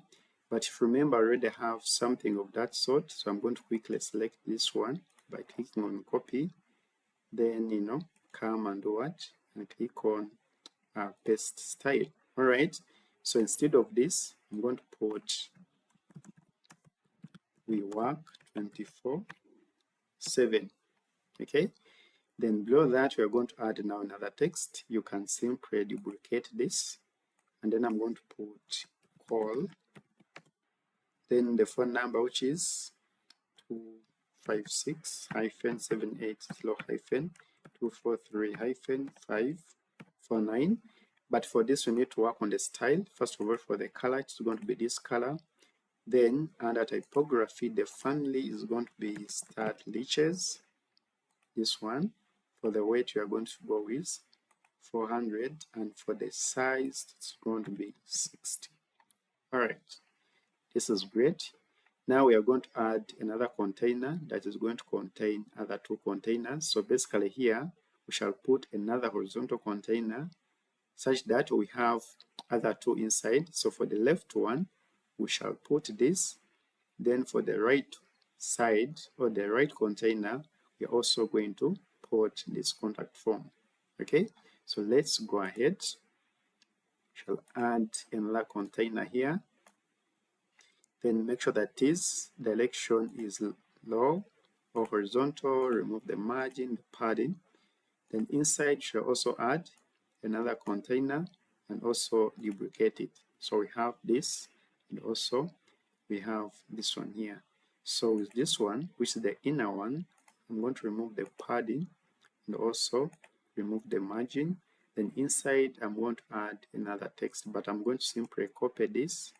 But if you remember, I already have something of that sort. So I'm going to quickly select this one by clicking on copy. Then, come and do what? And click on paste style. All right. So instead of this, I'm going to put we work 24/7. Okay. Then below that, we're going to add now another text. You can simply duplicate this. And then I'm going to put call. Then the phone number, which is 256-780-243-549. But for this, we need to work on the style. First of all, for the color, it's going to be this color. Then under typography, the family is going to be start leeches. This one. For the weight, we are going to go with 400. And for the size, it's going to be 60. All right. This is great. Now we are going to add another container that is going to contain other two containers. So basically here, we shall put another horizontal container such that we have other two inside. So for the left one, we shall put this. Then for the right side or the right container, we're also going to put this contact form. Okay, so let's go ahead. Shall add another container here. Then make sure that this direction is low or horizontal. Remove the margin, the padding. Then inside shall also add another container and also duplicate it. So we have this, and also we have this one here. So with this one, which is the inner one, I'm going to remove the padding and also remove the margin. Then inside I'm going to add another text, but I'm going to simply copy this.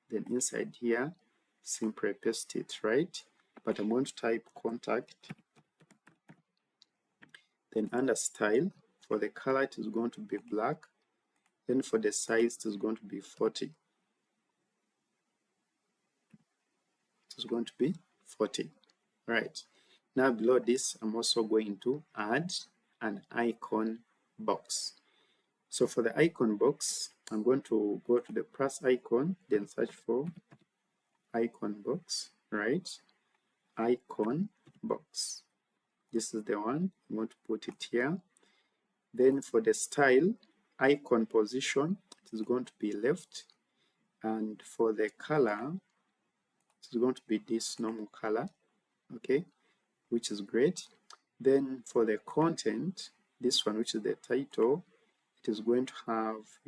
Then inside here, simply paste it, right? But I'm going to type contact. Then under style, for the color it is going to be black. Then for the size it is going to be 40. It is going to be 40. Right. Now below this, I'm also going to add an icon box. So for the icon box, I'm going to go to the plus icon, then search for icon box, right? Icon box. This is the one. I'm going to put it here. Then for the style, icon position, it is going to be left. And for the color, it is going to be this normal color, okay, which is great. Then for the content, this one, which is the title, it is going to have,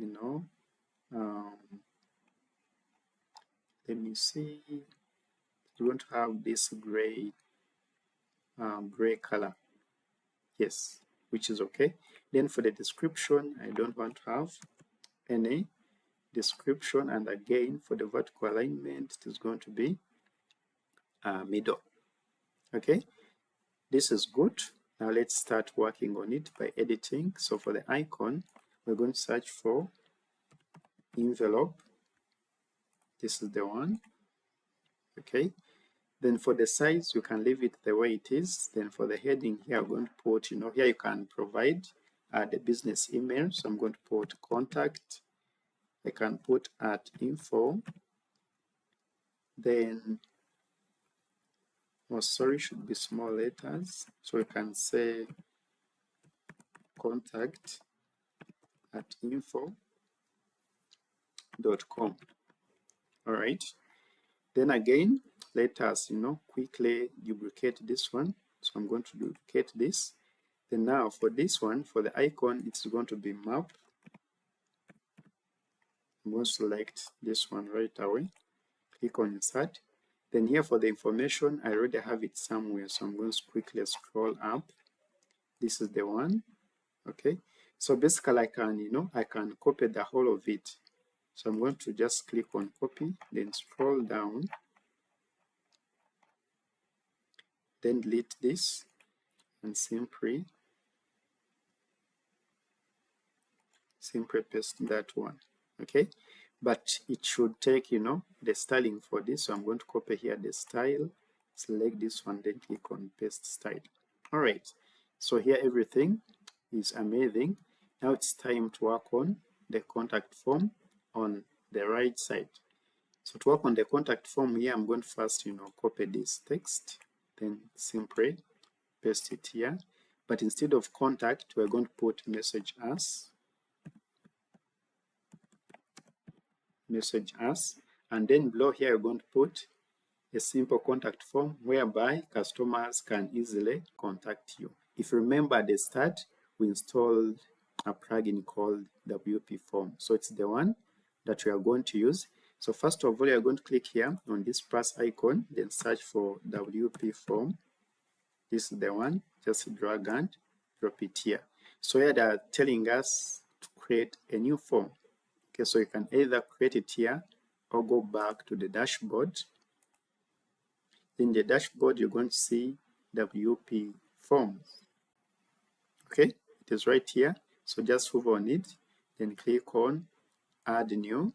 let me see, it's going to have this gray color. Yes, which is okay. Then for the description, I don't want to have any description, and again for the vertical alignment, it is going to be middle. Okay, this is good. Now let's start working on it by editing. So for the icon, we're going to search for envelope. This is the one. Okay, then for the size, you can leave it the way it is. Then for the heading here, I'm going to put, here you can provide the business email. So I'm going to put contact. I can put at info. Then, should be small letters. So we can say contact at info.com. All right. Then again, let us, quickly duplicate this one. So I'm going to duplicate this. Then now for this one, for the icon, it's going to be map. I'm going to select this one right away. Click on insert. Then here for the information, I already have it somewhere. So I'm going to quickly scroll up. This is the one. Okay. So basically I can copy the whole of it. So I'm going to just click on copy, then scroll down, then delete this and simply paste that one. Okay, but it should take the styling for this. So I'm going to copy here the style, select this one, then click on paste style. All right, so here everything is amazing. Now it's time to work on the contact form on the right side. So to work on the contact form here, I'm going to first copy this text, then simply paste it here. But instead of contact, we're going to put message us, and then below here we're going to put a simple contact form whereby customers can easily contact you. If you remember at the start, we installed a plugin called WP Form. So it's the one that we are going to use. So first of all, you're going to click here on this plus icon, then search for WP Form. This is the one. Just drag and drop it here. So here they are telling us to create a new form. Okay, so you can either create it here or go back to the dashboard. In the dashboard, you're going to see WP Forms. Okay, it is right here. So just hover on it, then click on Add New.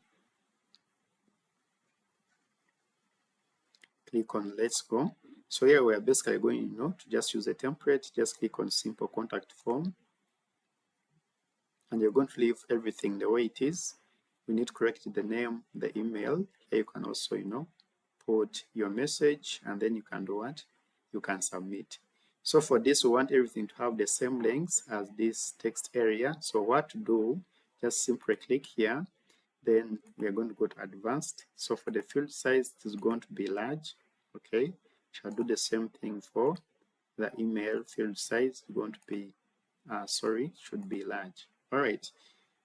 Click on Let's Go. So here we are basically going, to just use a template. Just click on Simple Contact Form. And you're going to leave everything the way it is. We need to correct the name, the email. Here you can also, put your message, and then you can do what? You can submit. So for this, we want everything to have the same length as this text area. So what to do, just simply click here. Then we are going to go to advanced. So for the field size, it is going to be large. Okay, shall do the same thing for the email field size. It's going to be, should be large. All right,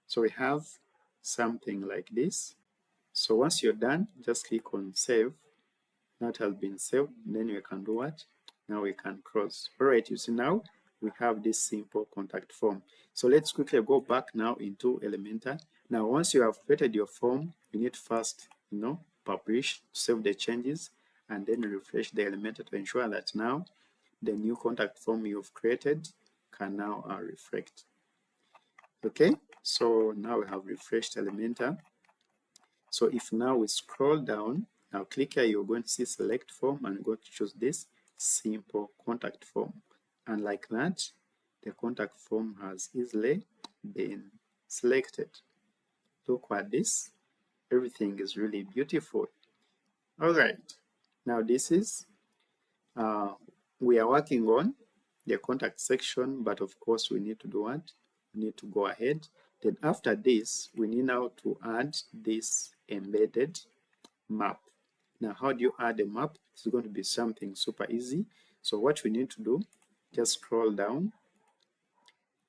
so we have something like this. So once you're done, just click on save. That has been saved. Then we can do what? Now we can cross. All right, you see now we have this simple contact form. So let's quickly go back now into Elementor. Now once you have created your form, you need first, publish, save the changes, and then refresh the Elementor to ensure that now the new contact form you've created can now reflect. Okay, so now we have refreshed Elementor. So if now we scroll down, now click here, you're going to see select form and go to choose this simple contact form. And like that, the contact form has easily been selected. Look at this. Everything is really beautiful. All right. Now this is, we are working on the contact section, but of course we need to do what? We need to go ahead. Then after this, we need now to add this embedded map. Now, how do you add a map? It's going to be something super easy. So what we need to do, just scroll down.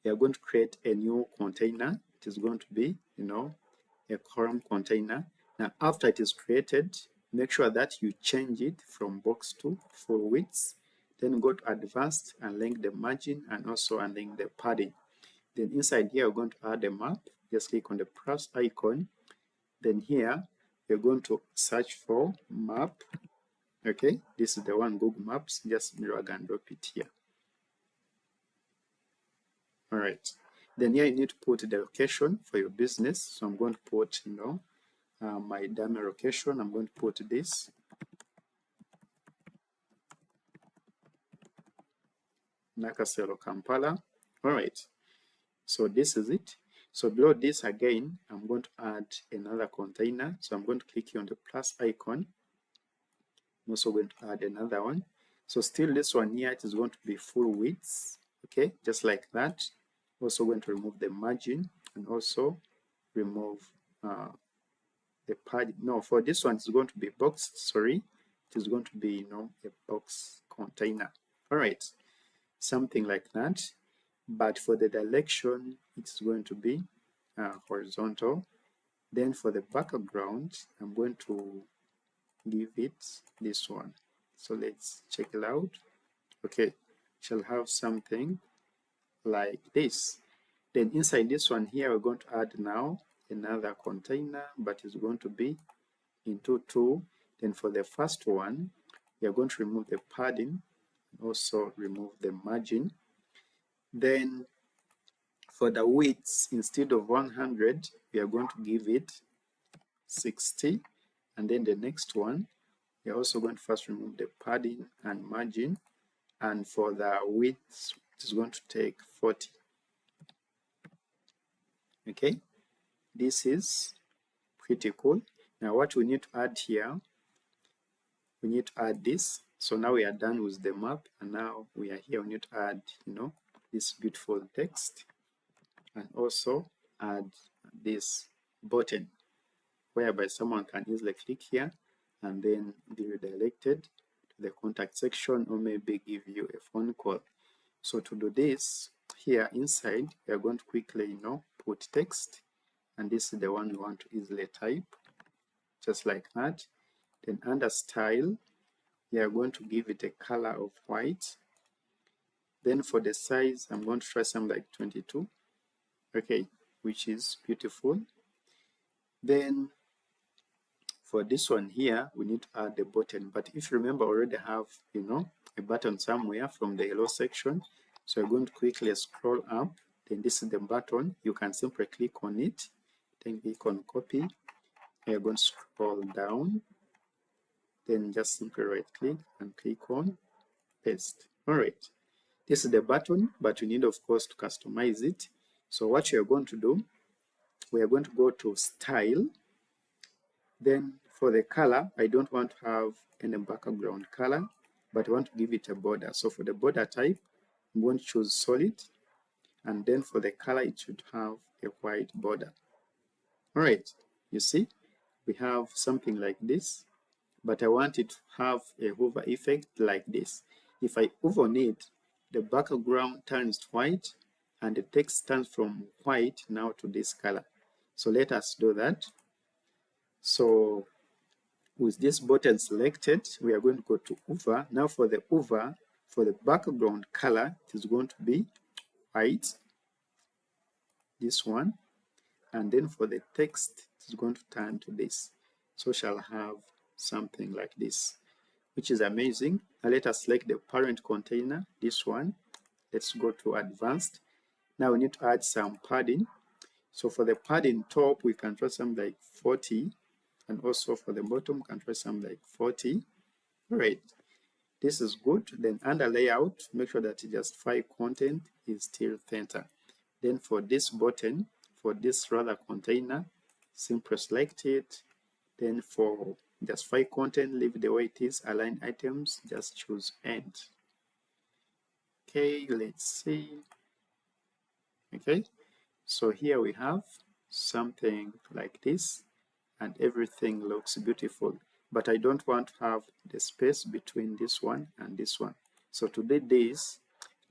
We are going to create a new container. It is going to be, a column container. Now, after it is created, make sure that you change it from box to full width. Then go to advanced and link the margin and also unlink the padding. Then inside here, we're going to add a map. Just click on the plus icon. Then here, you're going to search for map. Okay, this is the one, Google Maps. Just drag and drop it here. All right. Then here you need to put the location for your business. So I'm going to put, my dummy location. I'm going to put this. Nakasero, Kampala. All right. So this is it. So below this again, I'm going to add another container. So I'm going to click here on the plus icon. I'm also going to add another one. So still this one here, it is going to be full width. Okay, just like that. Also going to remove the margin and also remove the pad. No, for this one, it's going to be boxed. Sorry, it is going to be, a box container. All right, something like that. But for the direction, it's going to be horizontal. Then for the background, I'm going to give it this one. So let's check it out. Okay, shall have something like this. Then inside this one here, we're going to add now another container, but it's going to be into two. Then for the first one, we are going to remove the padding, also remove the margin. Then for the width, instead of 100, we are going to give it 60. And then the next one, we are also going to first remove the padding and margin. And for the width, it is going to take 40. Okay, this is pretty cool. Now what we need to add here, we need to add this. So now we are done with the map, and now we are here. We need to add, this beautiful text, and also add this button, whereby someone can easily click here and then be redirected to the contact section, or maybe give you a phone call. So to do this, here inside, we are going to quickly, put text, and this is the one we want to easily type, just like that. Then under style, we are going to give it a color of white. Then for the size, I'm going to try something like 22. Okay, which is beautiful. Then for this one here, we need to add the button. But if you remember, already have, a button somewhere from the yellow section. So you're going to quickly scroll up. Then this is the button. You can simply click on it. Then click on copy. You're going to scroll down. Then just simply right click and click on paste. All right. This is the button, but you need, of course, to customize it. So what you're going to do, we are going to go to style. Then for the color, I don't want to have any background color. but I want to give it a border. So for the border type, I'm going to choose solid, and then for the color, it should have a white border. All right, you see, we have something like this, but I want it to have a hover effect like this. If I hover on it, the background turns white and the text turns from white now to this color. So let us do that. So with this button selected, we are going to go to hover. Now for the hover, for the background color, it is going to be white, this one, and then for the text, it is going to turn to this. So shall have something like this, which is amazing. Now let us select the parent container, this one. Let's go to advanced. Now we need to add some padding. So for the padding top, we can try something like 40, and also for the bottom, we can try something like 40. All right, this is good. Then under layout, make sure that justify content is still center. Then for this button, for this rather container, simply select it. Then for justify content, leave the way it is. Align items, just choose end. Okay, let's see. Okay, so here we have something like this, and everything looks beautiful. But I don't want to have the space between this one and this one. So to do this,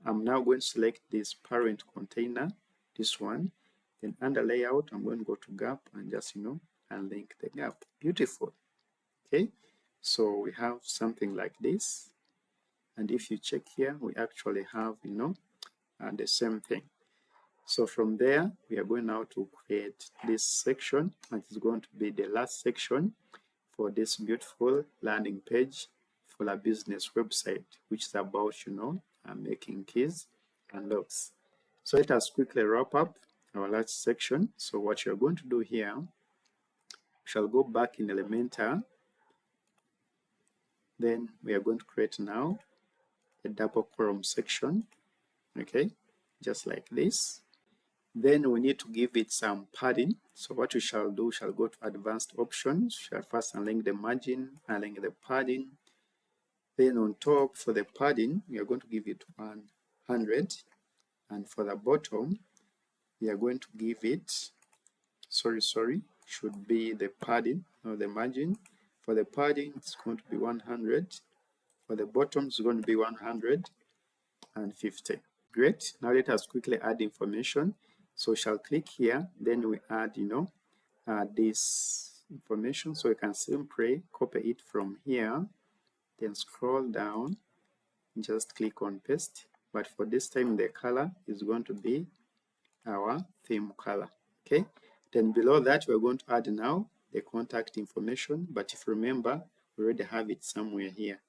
I'm now going to select this parent container, this one. Then under layout, I'm going to go to gap and just, and link the gap. Beautiful. Okay, so we have something like this. And if you check here, we actually have, the same thing. So from there, we are going now to create this section, and it's going to be the last section for this beautiful landing page for a business website, which is about, making keys and locks. So let us quickly wrap up our last section. So what you're going to do here, we shall go back in Elementor. Then we are going to create now a double column section, okay, just like this. Then we need to give it some padding. So what we shall do, we shall go to advanced options, we shall first align the margin, align the padding. Then on top for the padding, we are going to give it 100. And for the bottom, we are going to give it, should be the padding, not the margin. For the padding, it's going to be 100. For the bottom, it's going to be 150. Great. Now let us quickly add information. So we shall click here, then we add, this information. So you can simply copy it from here, then scroll down, just click on paste. But for this time, the color is going to be our theme color. Okay. Then below that, we're going to add now the contact information. But if you remember, we already have it somewhere here.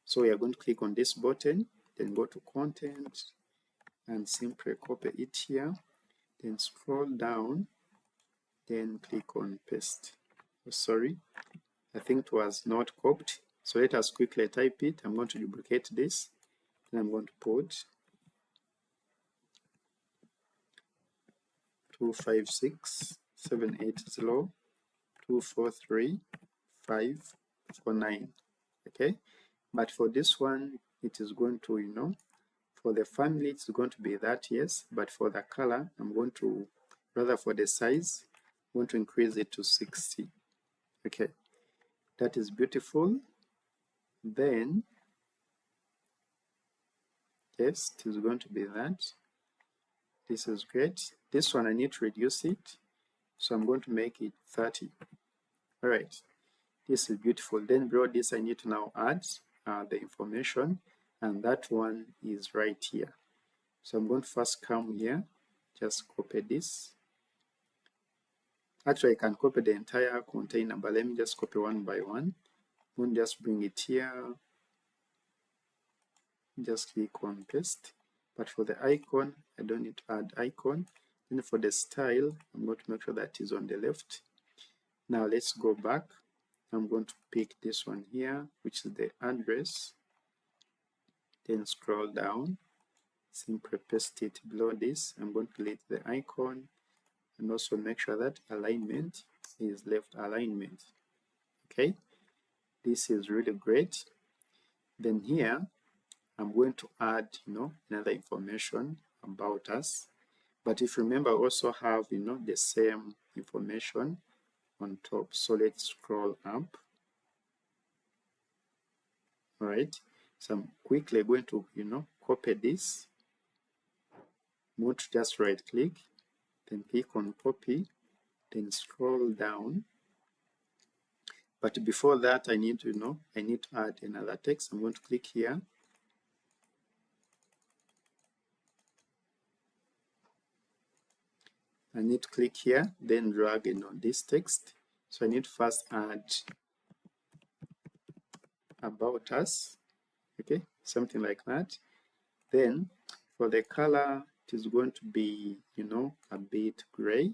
So we are going to click on this button, then go to content, and simply copy it here. Then scroll down, then click on paste. Oh, sorry, I think it was not copied. So let us quickly type it. I'm going to duplicate this. Then I'm going to put 256-780-243-549. Okay, but for this one, it is going to, for the family, it's going to be that, yes. But for the color, I'm going to, rather for the size, I'm going to increase it to 60. Okay, that is beautiful. Then, yes, it is going to be that. This is great. This one, I need to reduce it. So I'm going to make it 30. All right, this is beautiful. Then below this, I need to now add the information. And that one is right here. So I'm going to first come here, just copy this. Actually, I can copy the entire container, but let me just copy one by one. I'm going to just bring it here. Just click on paste. But for the icon, I don't need to add icon. Then for the style, I'm going to make sure that is on the left. Now let's go back. I'm going to pick this one here, which is the address. Then scroll down. Simply paste it below this. I'm going to delete the icon and also make sure that alignment is left alignment. Okay, this is really great. Then here I'm going to add, another information about us. But if you remember, I also have, the same information on top. So let's scroll up. All right. So I'm quickly going to, copy this. Move to just right click, then click on copy, then scroll down. But before that, I need to, add another text. I'm going to click here. I need to click here, then drag this text. So I need to first add about us, okay, something like that. Then for the color, it is going to be, a bit gray,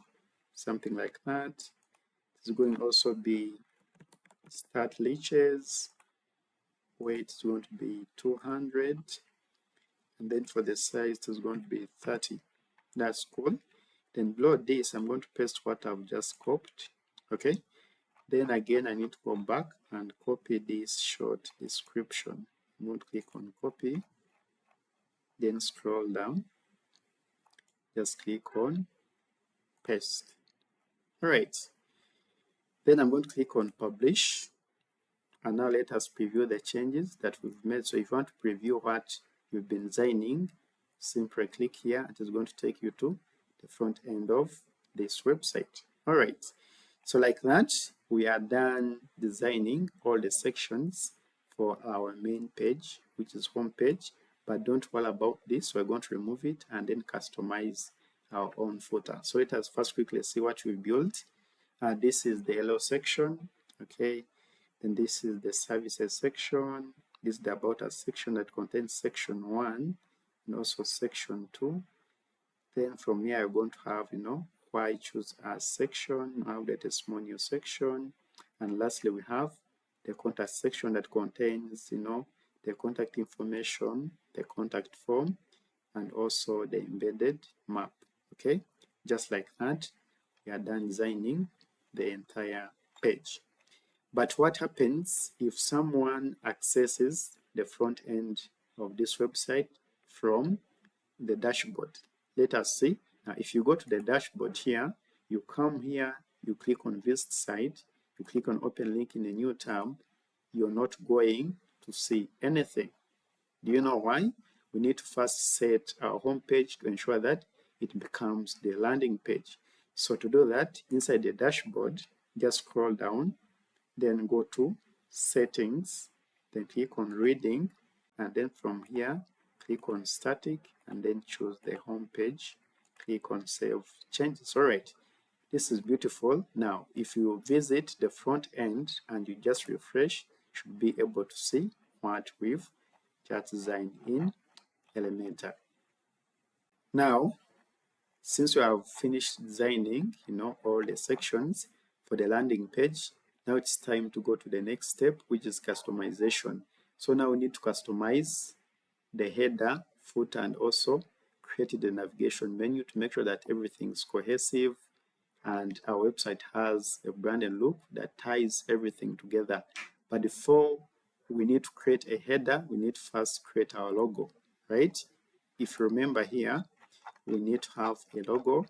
something like that. It's going to also be start leeches, weight is going to be 200, and then for the size it is going to be 30. That's cool. Then below this, I'm going to paste what I've just copied, okay. Then again, I need to go back and copy this short description. I'm going to click on copy, then scroll down, just click on paste. All right. Then I'm going to click on publish. And now let us preview the changes that we've made. So if you want to preview what you've been designing, simply click here. It is going to take you to the front end of this website. All right. So like that, we are done designing all the sections for our main page, which is home page. But don't worry about this. We're going to remove it and then customize our own footer. So let us first quickly see what we built. This is the hello section, okay. Then this is the services section. This is the about us section that contains section 1 and also section 2. Then from here, I'm going to have, why choose as section, now that is small new section. And lastly, we have the contact section that contains, the contact information, the contact form, and also the embedded map, okay? Just like that, we are done designing the entire page. But what happens if someone accesses the front end of this website from the dashboard? Let us see. Now, if you go to the dashboard here, you come here, you click on visit site, you click on open link in a new tab, you're not going to see anything. Do you know why? We need to first set our home page to ensure that it becomes the landing page. So to do that, inside the dashboard, just scroll down, then go to settings, then click on reading, and then from here, click on static, and then choose the home page, click on save changes. All right, this is beautiful. Now, if you visit the front end and you just refresh, you should be able to see what we've just designed in Elementor. Now, since we have finished designing, all the sections for the landing page, now it's time to go to the next step, which is customization. So now we need to customize the header, footer, and also create the navigation menu to make sure that everything is cohesive and our website has a brand and look that ties everything together. But before we need to create a header, we need to first create our logo, right? If you remember here, we need to have a logo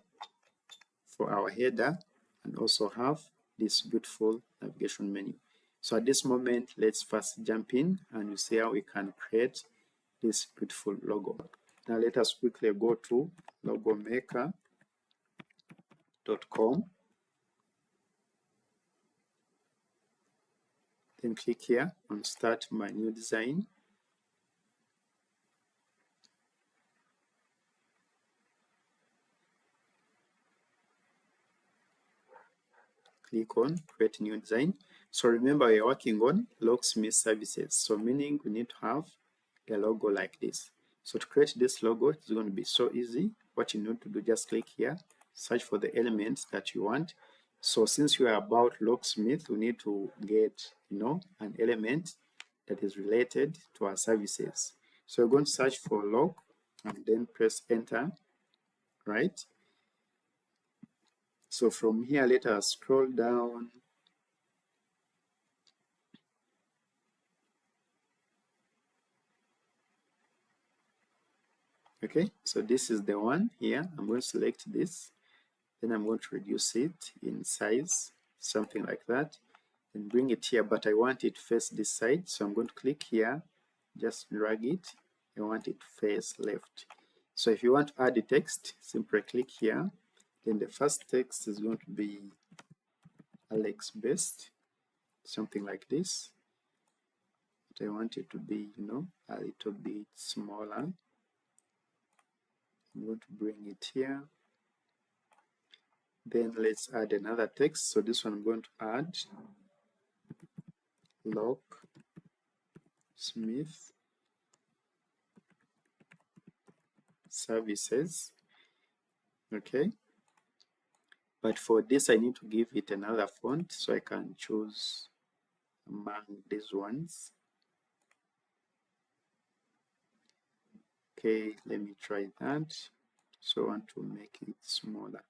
for our header and also have this beautiful navigation menu. So at this moment, let's first jump in and you see how we can create this beautiful logo. Now let us quickly go to logomaker.com. Then click here on start my new design. Click on create new design. So remember, we're working on locksmith services. So meaning we need to have a logo like this. So to create this logo, it's going to be so easy. What you need to do, just click here, search for the elements that you want. So since we are about locksmith, we need to get, an element that is related to our services. So we're going to search for lock and then press enter, right? So from here, let us scroll down. Okay, so this is the one here. I'm going to select this, then I'm going to reduce it in size, something like that, and bring it here, but I want it to face this side, so I'm going to click here, just drag it. I want it to face left. So if you want to add the text, simply click here. Then the first text is going to be Alex Best, something like this. But I want it to be, a little bit smaller. I'm going to bring it here. Then let's add another text. So this one I'm going to add Lock Smith Services. Okay. But for this, I need to give it another font, so I can choose among these ones. Okay, let me try that. So I want to make it smaller.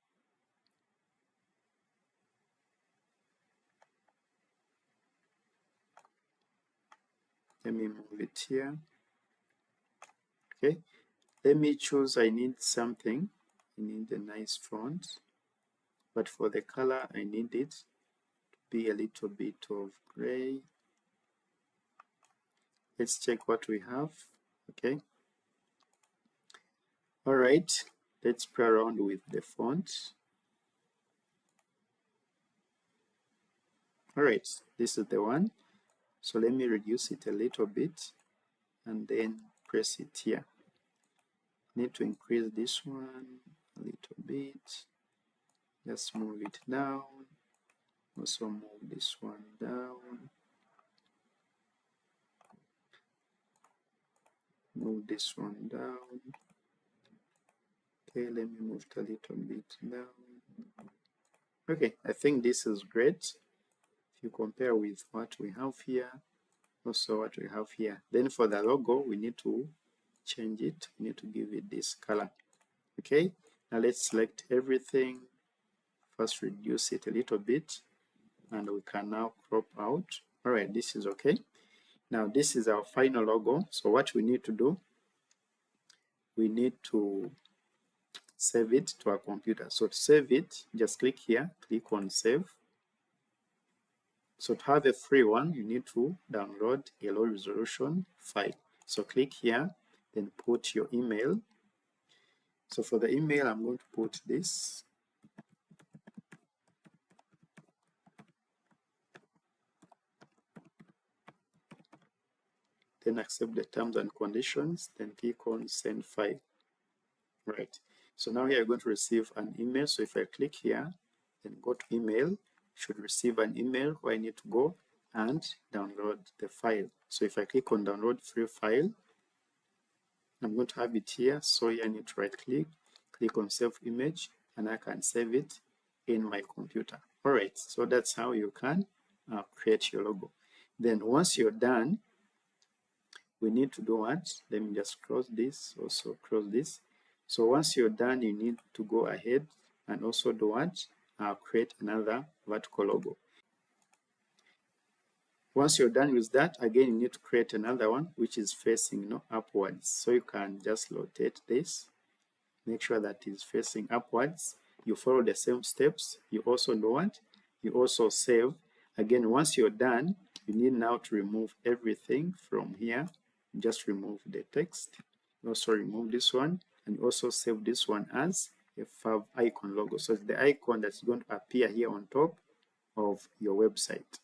Let me move it here. Okay, let me choose, I need something. I need a nice font. But for the color, I need it to be a little bit of gray. Let's check what we have. Okay. All right, let's play around with the font. All right, this is the one. So let me reduce it a little bit and then press it here. Need to increase this one a little bit. Just move it down. Also move this one down. Move this one down. Okay, let me move it a little bit down. Okay, I think this is great. If you compare with what we have here, also what we have here. Then for the logo, we need to change it. We need to give it this color. Okay, now let's select everything. First reduce it a little bit, and we can now crop out. All right, this is okay. Now this is our final logo. So what we need to do, we need to save it to our computer. So to save it, just click here, click on save. So to have a free one, you need to download a low resolution file. So click here, then put your email. So for the email, I'm going to put this. Then accept the terms and conditions, then click on send file. Right. So now here you're going to receive an email. So if I click here, then go to email, should receive an email where I need to go and download the file. So if I click on download free file, I'm going to have it here. So here I need to right click, click on save image, and I can save it in my computer. All right, so that's how you can create your logo. Then once you're done, we need to do what? Let me just close this, also close this. So once you're done, you need to go ahead and also do what? Create another vertical logo. Once you're done with that, again, you need to create another one which is facing upwards. So you can just rotate this, make sure that it's facing upwards. You follow the same steps. You also do what? You also save. Again, once you're done, you need now to remove everything from here. Just remove the text. Also remove this one, and also save this one as a fav icon logo. So it's the icon that's going to appear here on top of your website.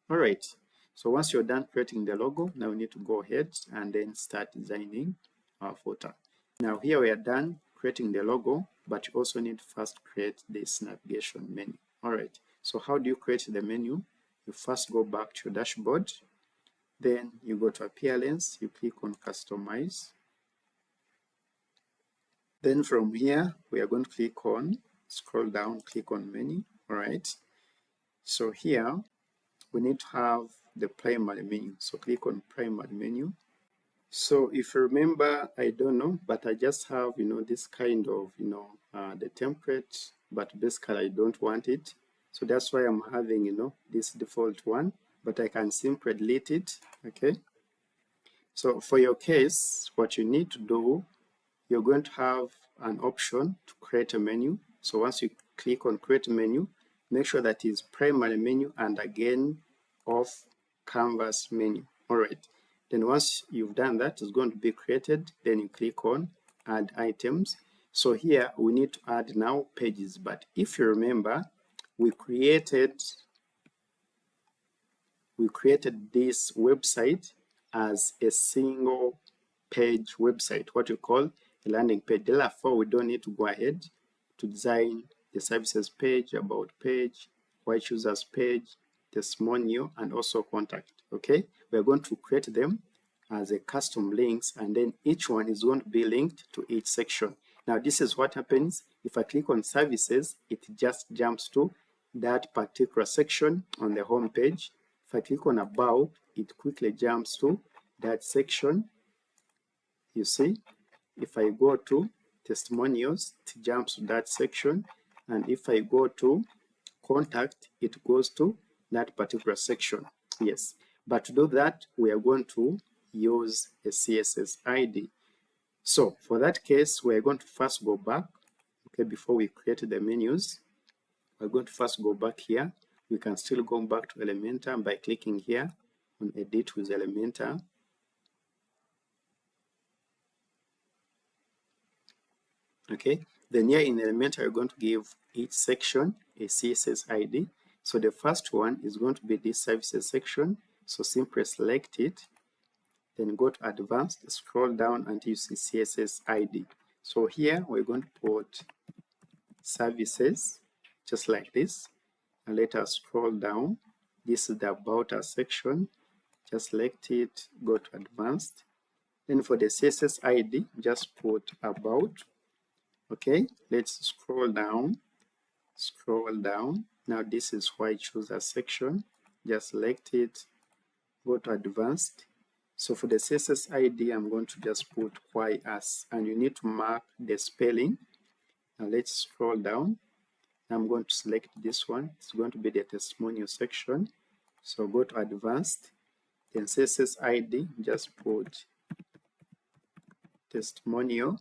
All right. So once you're done creating the logo, now we need to go ahead and then start designing our footer. Now here we are done creating the logo, but you also need to first create this navigation menu. All right. So how do you create the menu? You first go back to your dashboard. Then you go to appearance, you click on customize. Then from here, we are going to click on, scroll down, click on menu. All right. So here, we need to have the primary menu. So click on primary menu. So if you remember, I don't know, but I just have, this kind of, the template, but basically I don't want it. So that's why I'm having, this default one, but I can simply delete it. Okay. So for your case, what you need to do you're going to have an option to create a menu. So once you click on create menu, make sure that is primary menu and again off canvas menu. All right. Then once you've done that, it's going to be created. Then you click on add items. So here we need to add now pages. But if you remember, we created this website as a single page website, what you call a landing page. Therefore, we don't need to go ahead to design the services page, about page, white users page, testimonial, and also contact. Okay, we're going to create them as a custom links, and then each one is going to be linked to each section. Now, this is what happens if I click on services, it just jumps to that particular section on the home page. If I click on about, it quickly jumps to that section. You see, if I go to testimonials, it jumps to that section. And if I go to contact, it goes to that particular section. Yes, but to do that, we are going to use a CSS ID. So for that case, we're going to first go back, okay, before we create the menus. We're going to first go back here. We can still go back to Elementor by clicking here on Edit with Elementor. Okay, then here in Elementor, you're going to give each section a CSS ID. So the first one is going to be this services section. So simply select it, then go to advanced, scroll down until you see CSS ID. So here we're going to put services, just like this. And let us scroll down. This is the about us section. Just select it, go to advanced. Then for the CSS ID, just put about. Okay, let's scroll down. Scroll down. Now this is why I choose a section. Just select it, go to advanced. So for the CSS ID, I'm going to just put why us, and you need to mark the spelling. Now let's scroll down. I'm going to select this one. It's going to be the testimonial section. So go to advanced. Then CSS ID, just put testimonial.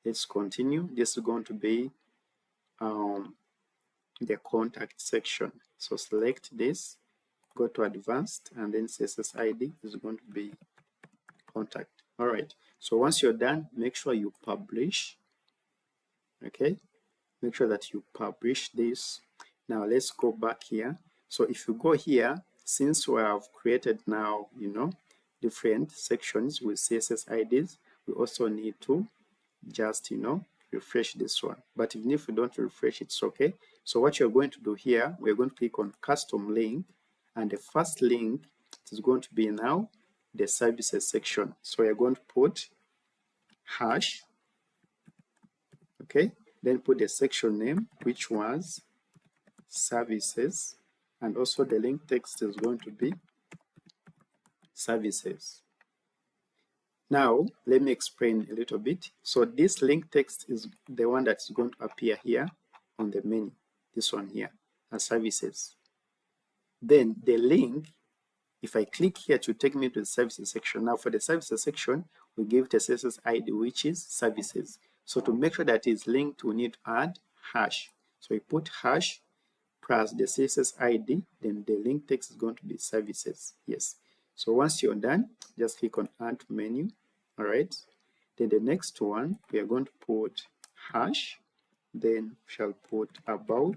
Let's continue. This is going to be the contact section. So select this, go to advanced, and then CSS ID is going to be contact. All right. So once you're done, make sure you publish. Okay. Make sure that you publish this. Now let's go back here. So if you go here, since we have created now, different sections with CSS IDs, we also need to just, refresh this one. But even if we don't refresh, it's okay. So what you're going to do here, we're going to click on custom link, and the first link is going to be now the services section. So we're going to put hash, okay, then put the section name, which was services, and also the link text is going to be services. Now, let me explain a little bit. So this link text is the one that's going to appear here on the menu, this one here, as services. Then the link, if I click here, to take me to the services section. Now for the services section, we give the CSS ID, which is services. So to make sure that it's linked, we need to add hash. So we put hash plus the CSS ID, then the link text is going to be services. Yes. So once you're done, just click on add to menu. All right. Then the next one, we are going to put hash, then shall put about.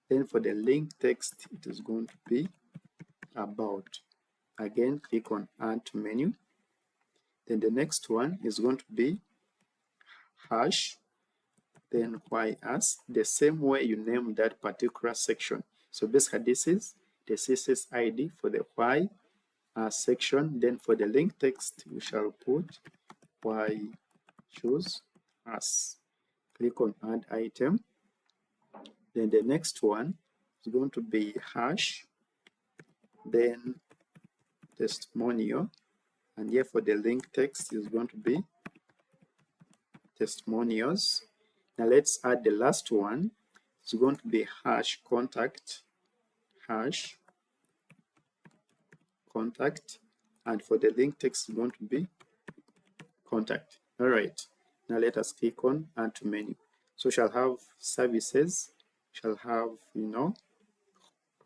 Then for the link text, it is going to be about. Again, click on add to menu. Then the next one is going to be hash, then why us, the same way you name that particular section. So basically this is the CSS ID for the why section. Then for the link text, we shall put why choose us. Click on add item. Then the next one is going to be hash, then testimonial, and here for the link text is going to be testimonials. Now let's add the last one. It's going to be hash contact, hash contact, and for the link text is going to be contact. All right, now let us click on add to menu. So shall have services, shall have,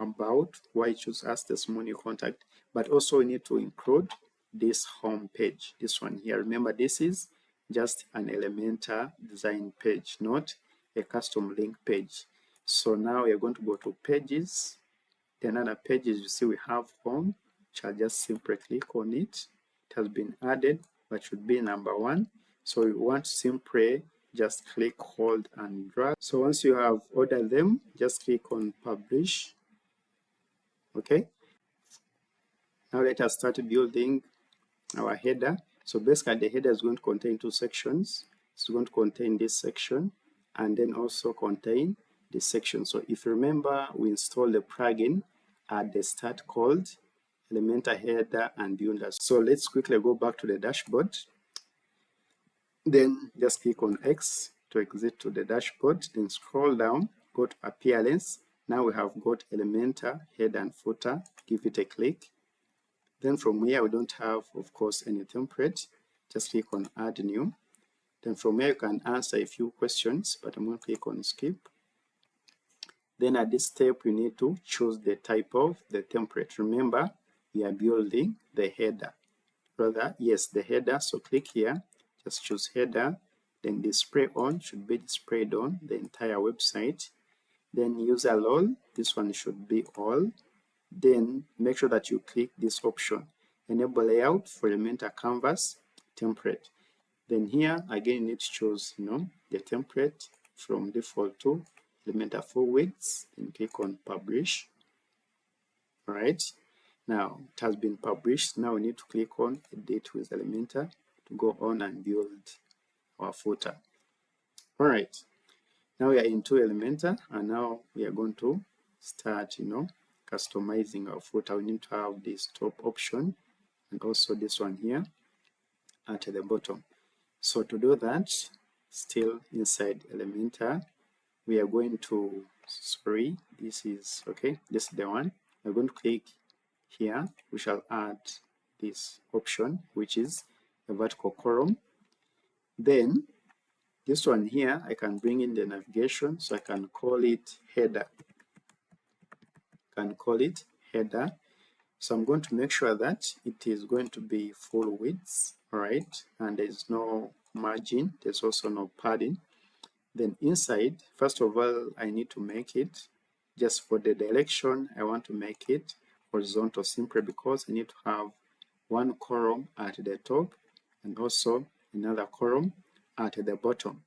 about, why choose us the small new contact, but also we need to include this home page, this one here. Remember, this is just an Elementor design page, not a custom link page. So now we are going to go to pages. Then under pages, you see we have home. Shall just simply click on it. It has been added, but should be number 1. So we want to simply just click, hold, and drag. So once you have ordered them, just click on publish. Okay. Now let us start building our header. So basically the header is going to contain 2 sections. It's going to contain this section and then also contain this section. So if you remember, we installed the plugin at the start called Elementor Header and Builder. So let's quickly go back to the dashboard. Then just click on X to exit to the dashboard. Then scroll down, go to Appearance. Now we have got Elementor Header and Footer. Give it a click. Then from here, we don't have, of course, any template. Just click on Add New. Then from here, you can answer a few questions, but I'm going to click on Skip. Then at this step, you need to choose the type of the template. Remember, we are building the header. Rather, yes, the header. So click here, just choose header. Then display on should be displayed on the entire website. Then user role, this one should be all. Then make sure that you click this option, enable layout for Elementor canvas template. Then here again you need to choose the template from default to Elementor 4 widths. Then click on publish. All right, now it has been published. Now we need to click on edit with Elementor to go on and build our footer. All right, now we are into Elementor and now we are going to start customizing our footer. We need to have this top option and also this one here at the bottom. So to do that, still inside Elementor, we are going to, this is the one. We're going to click here. We shall add this option, which is a vertical column. Then this one here, I can bring in the navigation, so I can call it header. So I'm going to make sure that it is going to be full width, all right, and there's no margin, there's also no padding. Then inside, first of all, I need to make it just for the direction. I want to make it horizontal simply because I need to have one column at the top and also another column at the bottom.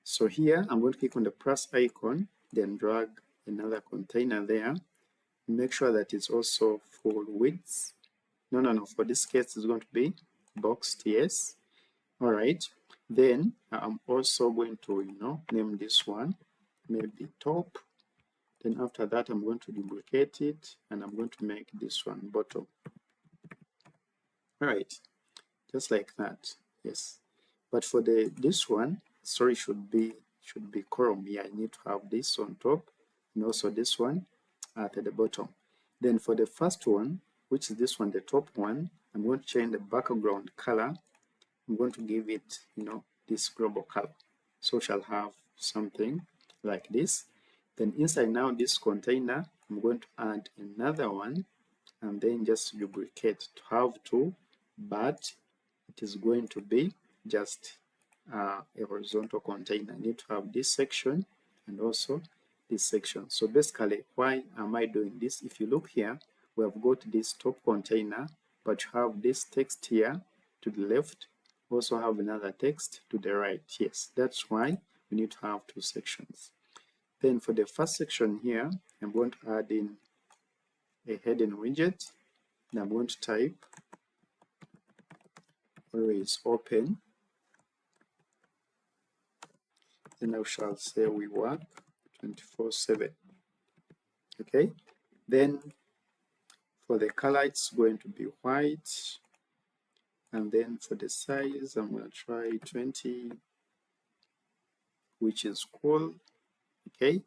So here I'm going to click on the plus icon, then drag another container there. Make sure that it's also full width. No, for this case it's going to be boxed, yes. All right, then I'm also going to name this one maybe top. Then after that I'm going to duplicate it and I'm going to make this one bottom. All right, just like that, yes. But for this one, should be column. Yeah, I need to have this on top and also this one at the bottom. Then for the first one, which is this one, the top one, I'm going to change the background color. I'm going to give it, this global color. So shall have something like this. Then inside now this container, I'm going to add another one and then just duplicate to have two, but it is going to be just a horizontal container. I need to have this section and also this section. So basically, why am I doing this? If you look here, we have got this top container, but you have this text here to the left, also have another text to the right. Yes, that's why we need to have two sections. Then for the first section here, I'm going to add in a heading widget, and I'm going to type always open. Then I shall say we work 24/7. Okay, then for the color it's going to be white, and then for the size I'm going to try 20, which is cool. Okay,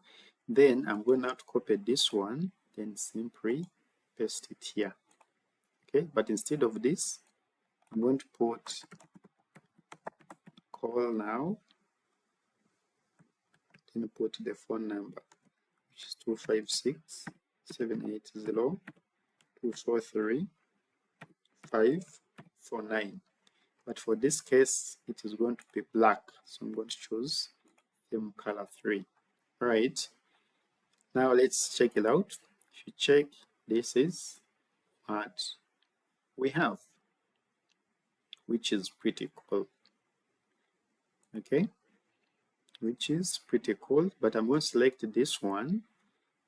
then I'm going to copy this one, then simply paste it here. Okay, but instead of this, I'm going to put call now, then put the phone number, which is 256-780-243-549. But for this case, it is going to be black. So I'm going to choose theme color 3. All right. Now let's check it out. If you check, this is what we have, which is pretty cool. Okay, which is pretty cool. But I'm going to select this one.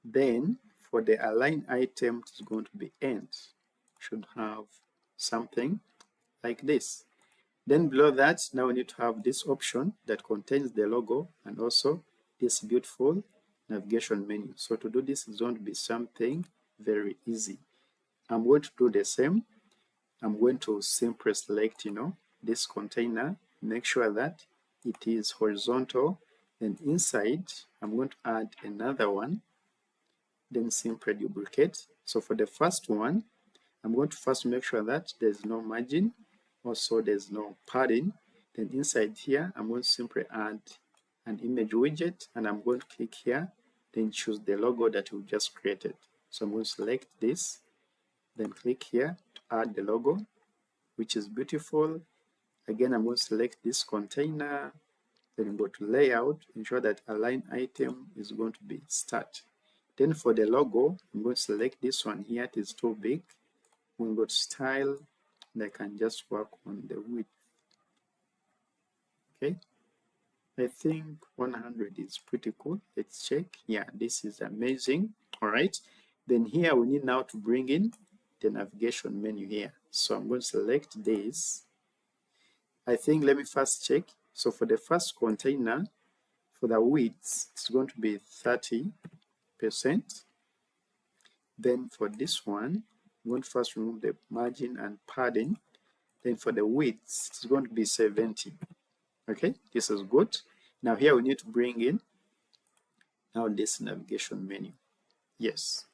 Then for the align item, it's going to be end. Should have something like this. Then below that, now we need to have this option that contains the logo and also this beautiful navigation menu. So to do this, it's going to be something very easy. I'm going to do the same. I'm going to simply select, this container, make sure that it is horizontal. Then inside, I'm going to add another one, then simply duplicate. So for the first one, I'm going to first make sure that there's no margin, also there's no padding. Then inside here, I'm going to simply add an image widget, and I'm going to click here, then choose the logo that we just created. So I'm going to select this, then click here to add the logo, which is beautiful. Again, I'm going to select this container, then go to layout, ensure that align item is going to be start. Then for the logo, I'm going to select this one here, it is too big. We'll go to style, and I can just work on the width. Okay, I think 100 is pretty cool. Let's check. Yeah, this is amazing. All right, then here we need now to bring in the navigation menu here. So I'm going to select this. I think let me first check. So for the first container, for the width, it's going to be 30%. Then for this one, I'm going to first remove the margin and padding. Then for the width, it's going to be 70. Okay, this is good. Now here we need to bring in now this navigation menu. Yes.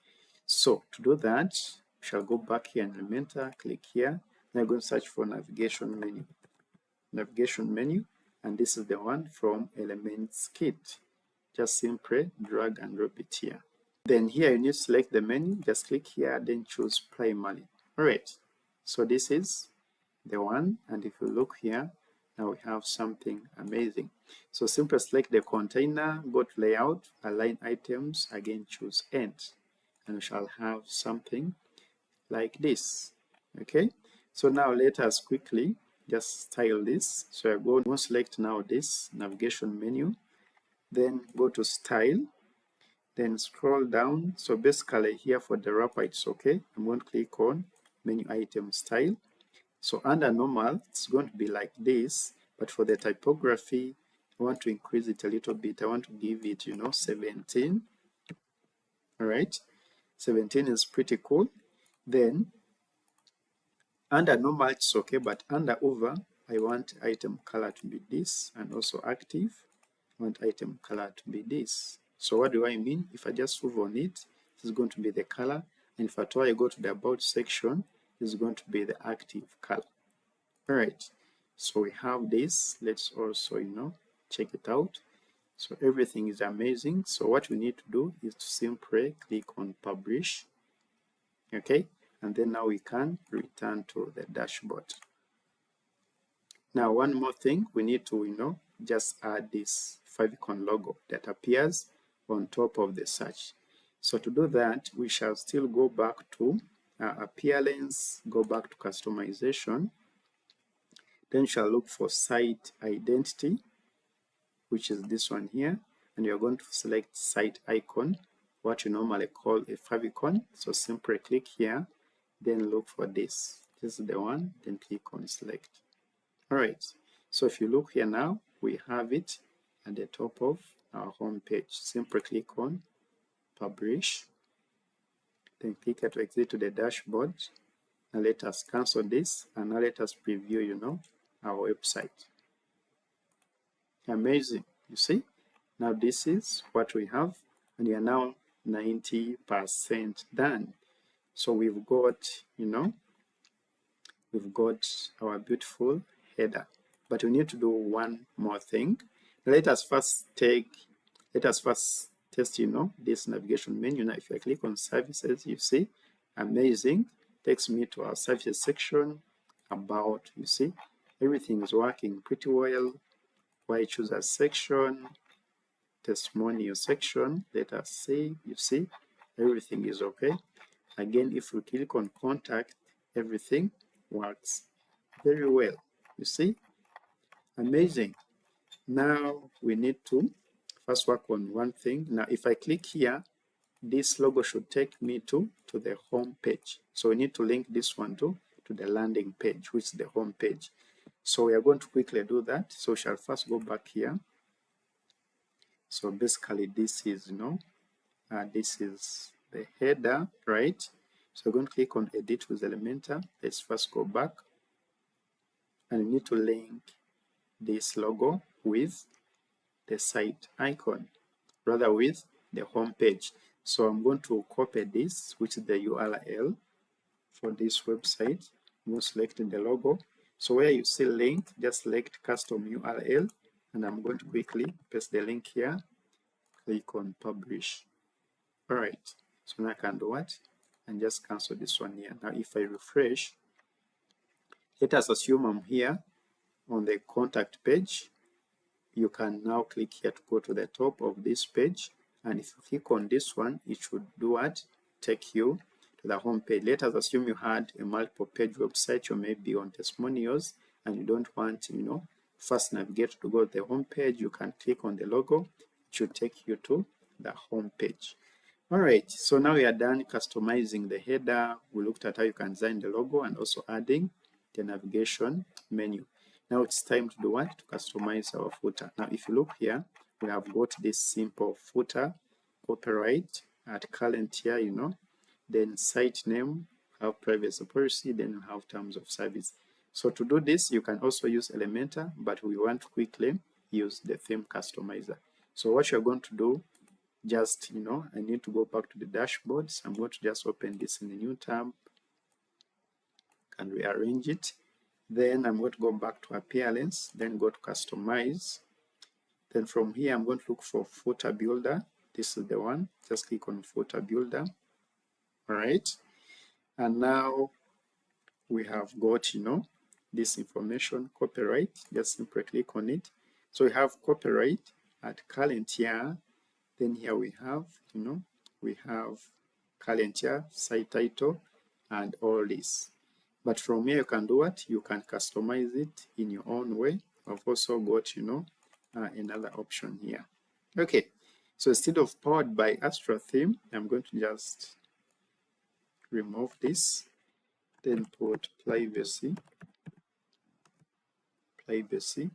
So to do that, we shall go back here in Elementor, click here. Now I'm going to search for navigation menu. Navigation menu, and this is the one from Elements Kit. Just simply drag and drop it here. Then here you need to select the menu, just click here, then choose primary. All right, so this is the one, and if you look here, now we have something amazing. So simply select the container, go to layout, align items, again choose end, and we shall have something like this. Okay, so now let us quickly just style this. So I go and select now this navigation menu, then go to style, then scroll down. So basically here for the wrapper, it's okay. I'm going to click on menu item style. So under normal, it's going to be like this, but for the typography, I want to increase it a little bit. I want to give it, 17. All right, 17 is pretty cool. Then under normal, it's okay, but under over, I want item color to be this, and also active, I want item color to be this. So what do I mean? If I just move on it, it's going to be the color, and if I go to the about section, it's going to be the active color. All right, so we have this. Let's also, check it out. So everything is amazing. So what we need to do is to simply click on publish. Okay, and then now we can return to the dashboard. Now one more thing, we need to just add this favicon logo that appears on top of the search. So to do that, we shall still go back to appearance, go back to customization, then shall look for site identity, which is this one here, and you're going to select site icon, what you normally call a favicon. So simply click here, then look for this. This is the one, then click on select. All right, so if you look here now, we have it at the top of our home page. Simply click on publish, then click here to exit to the dashboard. Now let us cancel this, and now let us preview, our website. Amazing, you see? Now this is what we have, and we are now 90% done. So we've got, we've got our beautiful header. But we need to do one more thing. Let us first test, this navigation menu. Now, if I click on services, you see, amazing, takes me to our services section. About, you see, everything is working pretty well. Why choose a section, testimonial section, let us see, you see, everything is okay. Again, if we click on contact, everything works very well. You see, amazing. Now we need to first work on one thing. Now, if I click here, this logo should take me to the home page. So we need to link this one to the landing page, which is the home page. So we are going to quickly do that. So we shall first go back here. So basically, this is, this is the header, right? So we're going to click on Edit with Elementor. Let's first go back. And we need to link this logo with the site icon, rather with the home page. So I'm going to copy this, which is the URL for this website. I'm going to select the logo. So where you see link, just select custom URL, and I'm going to quickly paste the link here. Click on publish. All right. So now I can do what? And just cancel this one here. Now if I refresh, let us assume I'm here on the contact page. You can now click here to go to the top of this page, and if you click on this one, it should do what? Take you to the home page. Let us assume you had a multiple page website, you may be on testimonials, and you don't want, first navigate to go to the home page. You can click on the logo, it should take you to the home page. All right, so now we are done customizing the header. We looked at how you can design the logo and also adding the navigation menu. Now it's time to do what? To customize our footer. Now, if you look here, we have got this simple footer, copyright at current year, then site name, have privacy policy, then you have terms of service. So to do this, you can also use Elementor, but we want to quickly use the theme customizer. So what you're going to do, just, I need to go back to the dashboard. So I'm going to just open this in a new tab and rearrange it. Then I'm going to go back to appearance, then go to customize. Then from here, I'm going to look for footer builder. This is the one. Just click on footer builder. All right. And now we have got, this information, copyright. Just simply click on it. So we have copyright at current year. Then here we have, we have current year, site title, and all this. But from here, you can do what? You can customize it in your own way. I've also got, another option here. Okay, so instead of powered by Astra theme, I'm going to just remove this, then put privacy, privacy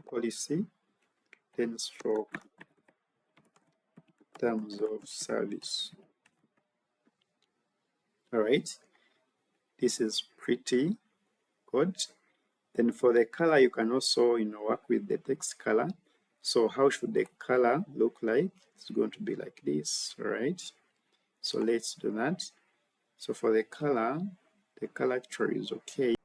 policy, then stroke terms of service. All right, this is pretty good. Then for the color, you can also work with the text color. So how should the color look like? It's going to be like this. All right, so let's do that. So for the color actually is okay.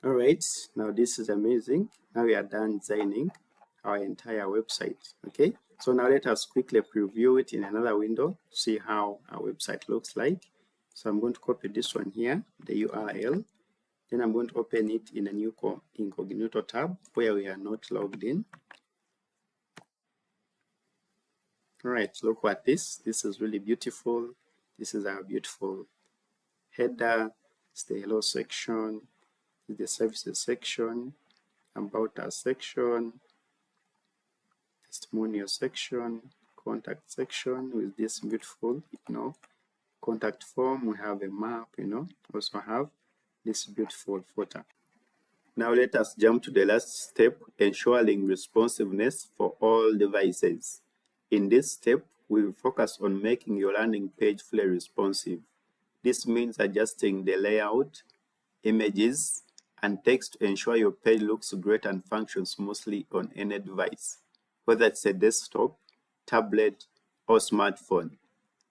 All right, now this is amazing. Now we are done designing our entire website. Okay, so now let us quickly preview it in another window, see how our website looks like. So I'm going to copy this one here, the URL. Then I'm going to open it in a new incognito tab where we are not logged in. All right, look at this. This is really beautiful. This is our beautiful header. It's the hello section, the services section, about us section, testimonial section, contact section with this beautiful, contact form. We have a map, also have this beautiful footer. Now let us jump to the last step, ensuring responsiveness for all devices. In this step, we will focus on making your landing page fully responsive. This means adjusting the layout, images, and text to ensure your page looks great and functions smoothly on any device, whether it's a desktop, tablet, or smartphone.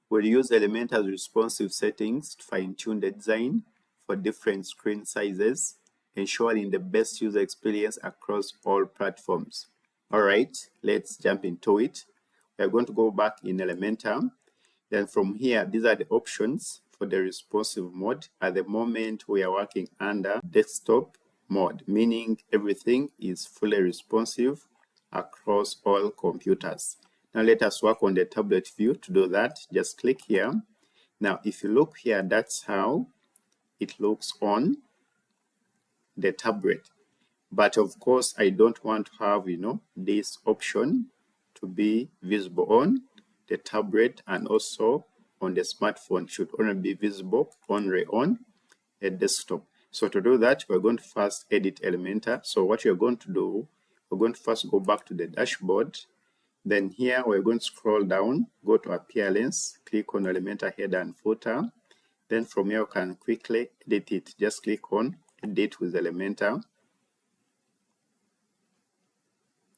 We'll use Elementor's responsive settings to fine-tune the design for different screen sizes, ensuring the best user experience across all platforms. All right, let's jump into it. We're going to go back in Elementor. Then from here, these are the options for the responsive mode. At the moment, we are working under desktop mode, meaning everything is fully responsive across all computers. Now let us work on the tablet view. To do that, just click here. Now, if you look here, that's how it looks on the tablet. But of course, I don't want to have, this option to be visible on the tablet, and also on the smartphone should only be visible only on a desktop. So to do that, we're going to first edit Elementor. So what you're going to do, we're going to first go back to the dashboard. Then here we're going to scroll down, go to Appearance, click on Elementor Header and Footer. Then from here you can quickly edit it. Just click on Edit with Elementor.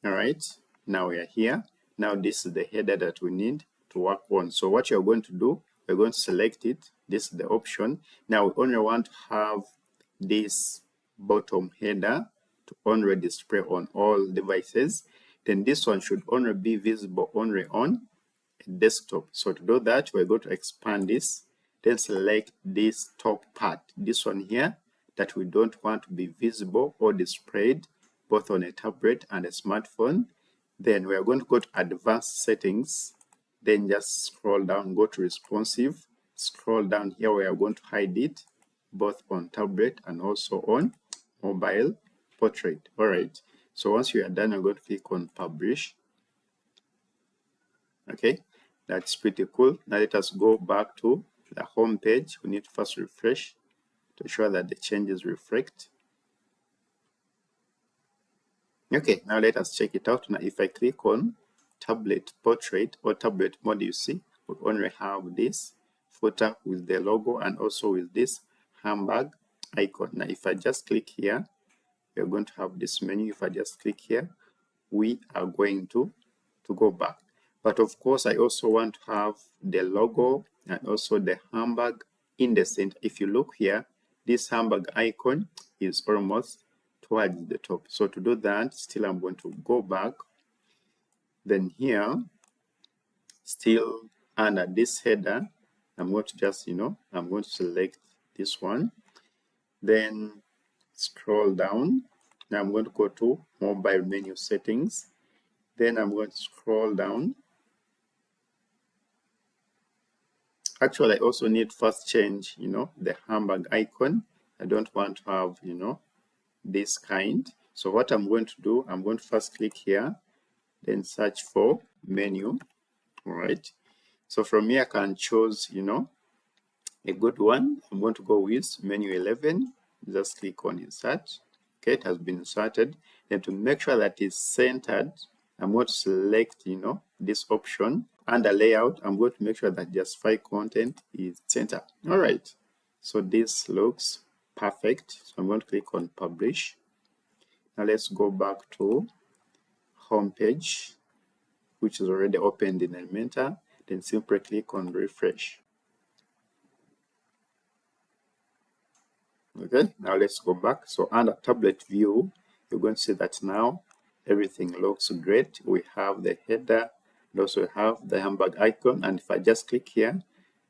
All right, now we are here. Now this is the header that we need to work on. So what you're going to do, we're going to select it. This is the option. Now we only want to have this bottom header to only display on all devices. Then this one should only be visible only on a desktop. So to do that, we're going to expand this. Then select this top part, this one here, that we don't want to be visible or displayed both on a tablet and a smartphone. Then we are going to go to Advanced Settings. Then just scroll down, go to Responsive. Scroll down here, we are going to hide it both on tablet and also on mobile portrait. All right. So once you are done, I'm going to click on Publish. Okay, that's pretty cool. Now let us go back to the home page. We need to first refresh to ensure that the changes reflect. Okay, now let us check it out. Now if I click on tablet portrait or tablet mode, you see we only have this footer with the logo and also with this handbag icon. Now if I just click here, we're going to have this menu. If I just click here, we are going to go back. But of course, I also want to have the logo and also the handbag in the center. If you look here, this handbag icon is almost towards the top. So to do that, still I'm going to go back. Then here, still under this header, I'm going to just, I'm going to select this one. Then scroll down. Now I'm going to go to mobile menu settings. Then I'm going to scroll down. Actually, I also need first change, the handbag icon. I don't want to have, this kind. So what I'm going to do, I'm going to first click here, then search for menu. All right. So from here, I can choose, a good one. I'm going to go with menu 11. Just click on Insert. Okay, it has been inserted. Then to make sure that it's centered, I'm going to select, this option. Under layout, I'm going to make sure that Justify Content is centered. All right. So this looks perfect. So I'm going to click on Publish. Now let's go back to home page, which is already opened in Elementor. Then simply click on Refresh. Okay, now let's go back. So under tablet view, you're going to see that now everything looks great. We have the header, and also have the handbag icon. And if I just click here,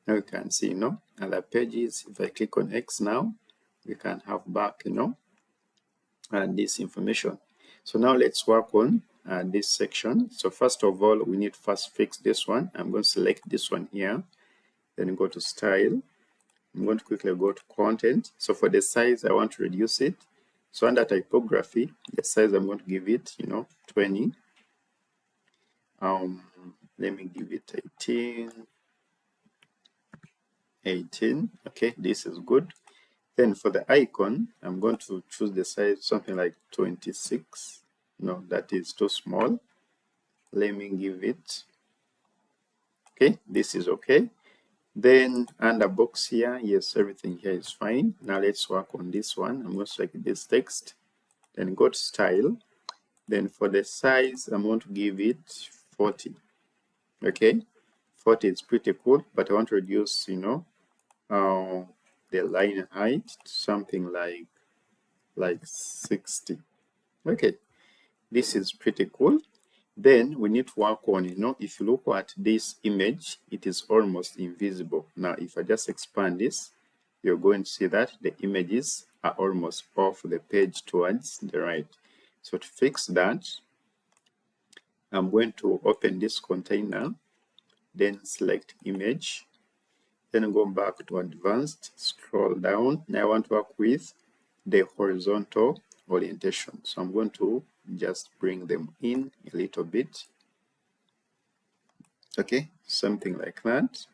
now you can see, other pages. If I click on X now, we can have back, and this information. So now let's work on this section. So first of all, we need to first fix this one. I'm going to select this one here, then go to Style. I'm going to quickly go to Content. So for the size, I want to reduce it. So under Typography, the size I'm going to give it, 20. Let me give it 18. Okay, this is good. Then for the icon, I'm going to choose the size something like 26. No, that is too small. Let me give it. Okay, this is okay. Then under box here, yes, everything here is fine. Now let's work on this one. I'm going to select this text, then go to Style. Then for the size, I'm going to give it 40. Okay, 40 is pretty cool, but I want to reduce, the line height to something like 60. Okay, this is pretty cool. Then we need to work on, if you look at this image, it is almost invisible. Now, if I just expand this, you're going to see that the images are almost off the page towards the right. So to fix that, I'm going to open this container, then select image, then go back to advanced, scroll down. Now I want to work with the horizontal orientation. So I'm going to just bring them in a little bit. Okay, something like that.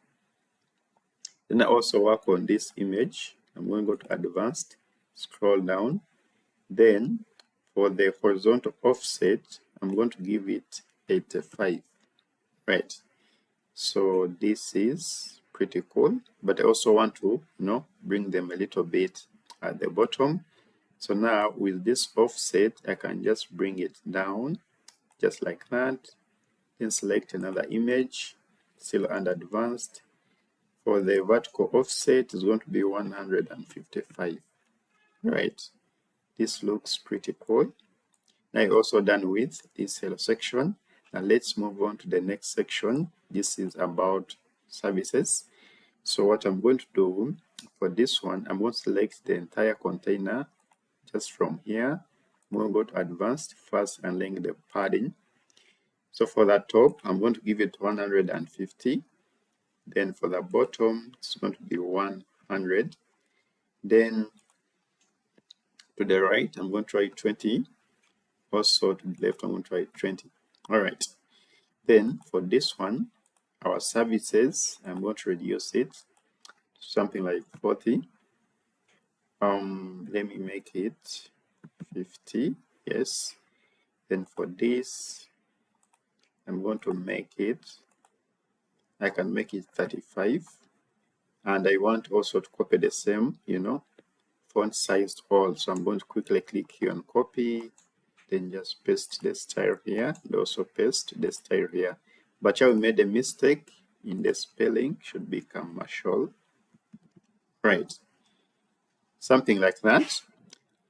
Then I also work on this image. I'm going to go to advanced, scroll down. Then for the horizontal offset, I'm going to give it 85. Right. So this is pretty cool, but I also want to, bring them a little bit at the bottom. So now with this offset, I can just bring it down just like that. Then select another image, still under advanced. For the vertical offset is going to be 155. Right. This looks pretty cool. Now you're also done with this hello section. Now let's move on to the next section. This is about services. So what I'm going to do for this one, I'm going to select the entire container just from here. I'm going to go to advanced first and link the padding. So for the top, I'm going to give it 150. Then for the bottom, it's going to be 100. Then to the right, I'm going to try 20. Also to the left, I'm going to try 20. All right. Then for this one, our services, I'm going to reduce it to something like 40. Let me make it 50. Yes. Then for this, I'm going to make it, I can make it 35. And I want also to copy the same, font size to all. So I'm going to quickly click here on copy, then just paste the style here, and also paste the style here. But here we made a mistake in the spelling, should be commercial. Right. Something like that.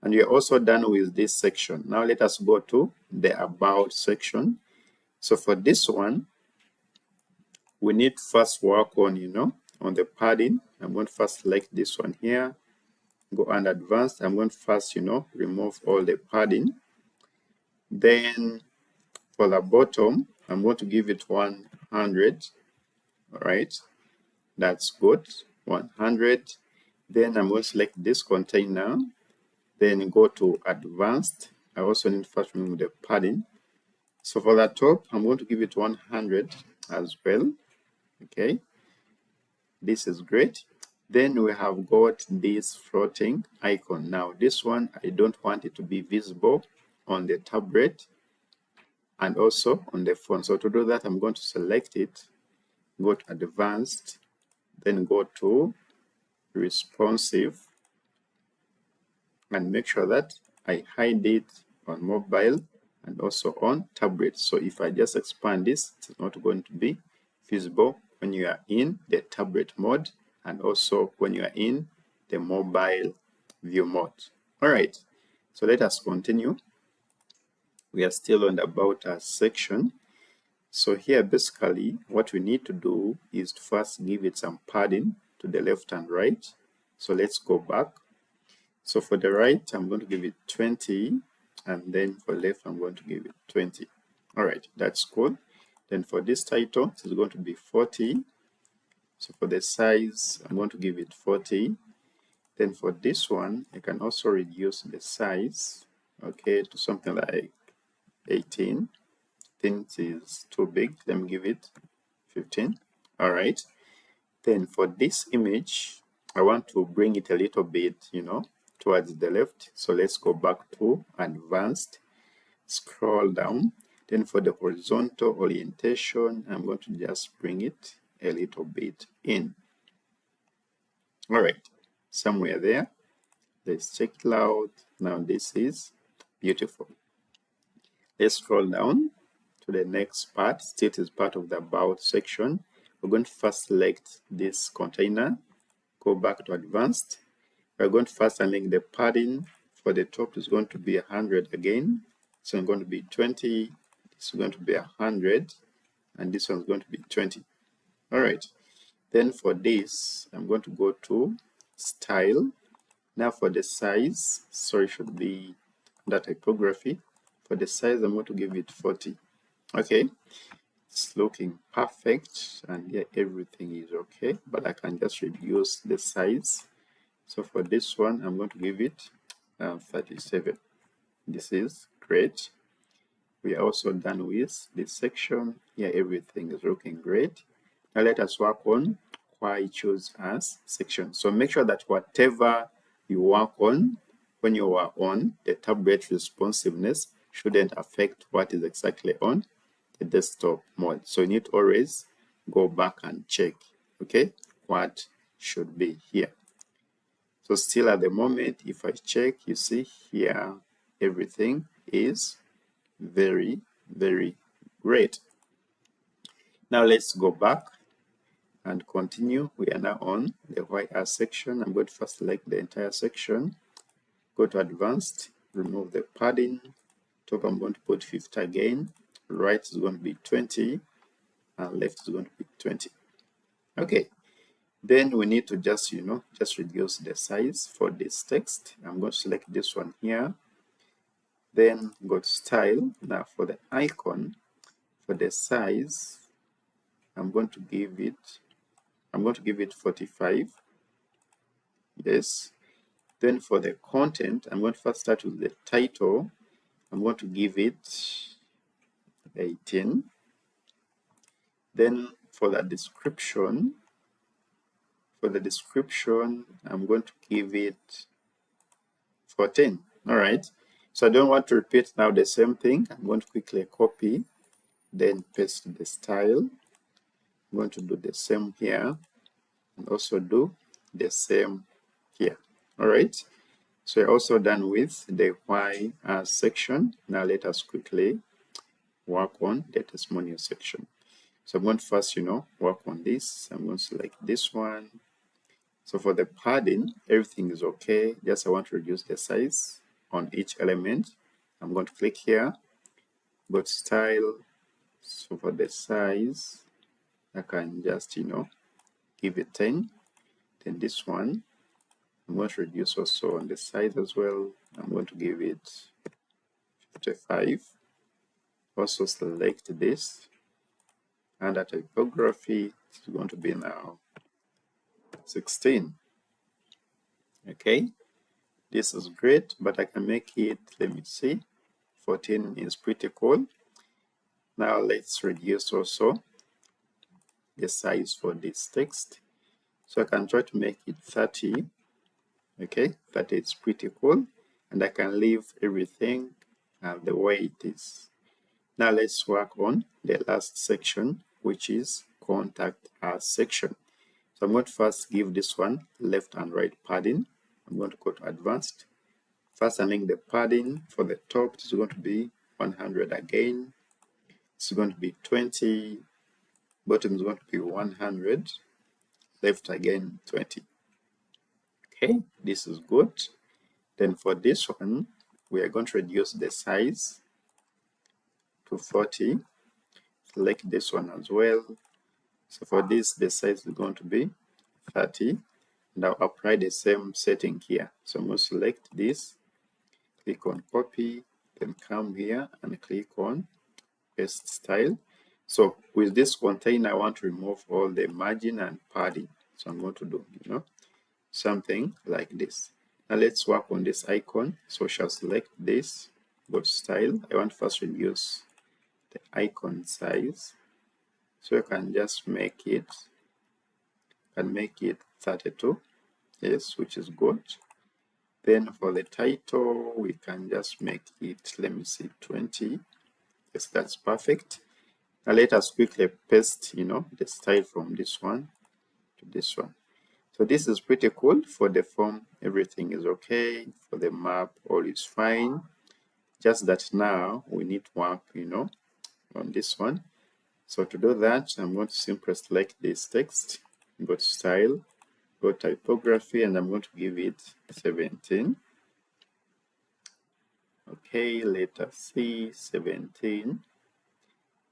And we're also done with this section. Now let us go to the about section. So for this one, we need to first work on, on the padding. I'm going to first select this one here, go under advanced. I'm going to first, remove all the padding. Then for the bottom, I'm going to give it 100. All right, that's good. 100. Then I'm going to select this container. Then go to advanced. I also need to first remove the padding. So for the top, I'm going to give it 100 as well. Okay, this is great. Then we have got this floating icon. Now this one, I don't want it to be visible on the tablet and also on the phone. So to do that, I'm going to select it, go to advanced, then go to responsive, and make sure that I hide it on mobile and also on tablet. So if I just expand this, it's not going to be visible when you are in the tablet mode and also when you are in the mobile view mode. All right, so let us continue. We are still on the about us section. So here basically what we need to do is to first give it some padding to the left and right. So let's go back. So for the right, I'm going to give it 20, and then for left, I'm going to give it 20. All right, that's cool. Then for this title, it's going to be 40. So for the size, I'm going to give it 40. Then for this one, I can also reduce the size, okay, to something like 18. I think it is too big. Let me give it 15. All right. Then for this image, I want to bring it a little bit, towards the left. So let's go back to advanced, scroll down. Then for the horizontal orientation, I'm going to just bring it a little bit in. All right, somewhere there. Let's check it out. Now this is beautiful. Let's scroll down. to the next part. Still is part of the about section. We're going to first select this container, go back to advanced. We're going to first select the padding. For the top is going to be 100 again. So I'm going to be 20. This is going to be 100, and this one's going to be 20. All right. Then for this, I'm going to go to style. Now for the size, sorry, should be the typography. For the size, I'm going to give it 40. Okay, it's looking perfect, and yeah, everything is okay, but I can just reduce the size. So for this one, I'm going to give it 37. This is great. We are also done with this section. Yeah, everything is looking great. Now let us work on why choose as section. So make sure that whatever you work on when you are on the tablet responsiveness shouldn't affect what is exactly on the desktop mode. So you need to always go back and check, okay, what should be here. So still at the moment, if I check, you see here, everything is very, very great. Now let's go back and continue. We are now on the YR section. I'm going to first select the entire section, go to advanced, remove the padding. Top, I'm going to put 50 again. Right is going to be 20, and left is going to be 20. Okay, then we need to just reduce the size for this text. I'm going to select this one here, then go to style. Now for the icon, for the size, I'm going to give it 45. Yes. Then for the content, I'm going to first start with the title. I'm going to give it 18. Then for the description, I'm going to give it 14. All right. So I don't want to repeat now the same thing. I'm going to quickly copy, then paste the style. I'm going to do the same here, and also do the same here. All right. So we're also done with the why section. Now let us quickly work on the testimonial section. So I'm going to first, work on this. I'm going to select this one. So for the padding, everything is okay. Just I want to reduce the size on each element. I'm going to click here, go to style. So for the size, I can just, give it 10. Then this one, I'm going to reduce also on the size as well. I'm going to give it 55. Also select this. And the typography is going to be now 16. Okay, this is great, but I can make it, let me see, 14 is pretty cool. Now let's reduce also the size for this text. So I can try to make it 30. Okay, 30 is pretty cool, and I can leave everything the way it is. Now let's work on the last section, which is contact us section. So I'm going to first give this one left and right padding. I'm going to go to advanced. First, I link the padding for the top. It's going to be 100 again. It's going to be 20. Bottom is going to be 100. Left again 20. Okay, this is good. Then for this one, we are going to reduce the size to 40. Select this one as well. So for this, the size is going to be 30. And I'll apply the same setting here. So I'm going to select this, click on copy, then come here and click on paste style. So with this container, I want to remove all the margin and padding. So I'm going to do, something like this. Now let's work on this icon. So I shall select this, go to style. I want to first reduce the icon size. So I can just make it, 32. Yes, which is good. Then for the title, we can just make it, let me see, 20. Yes, that's perfect. Now let us quickly paste, the style from this one to this one. So this is pretty cool. For the form, everything is okay. For the map, all is fine. Just that now we need to work, on this one. So to do that, I'm going to simply select this text, go to style, go typography, and I'm going to give it 17. Okay, letter C, 17.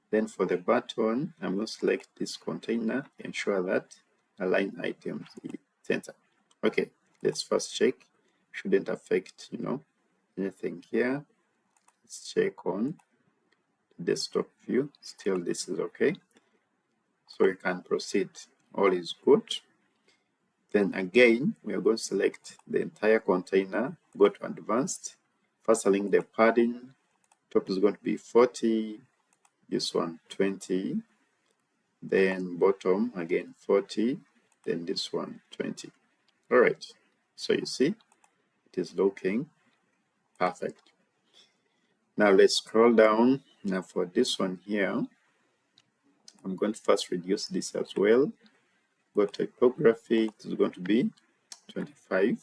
Then for the button, I'm going to select this container, ensure that align items is center. Okay, let's first check. Shouldn't affect, anything here. Let's check on desktop view. Still, this is okay. So you can proceed. All is good. Then again, we are going to select the entire container, go to advanced. First, align the padding. Top is going to be 40, this one 20, then bottom again 40, then this one 20. All right, so you see it is looking perfect. Now let's scroll down. Now for this one here, I'm going to first reduce this as well. Go to typography, it is going to be 25.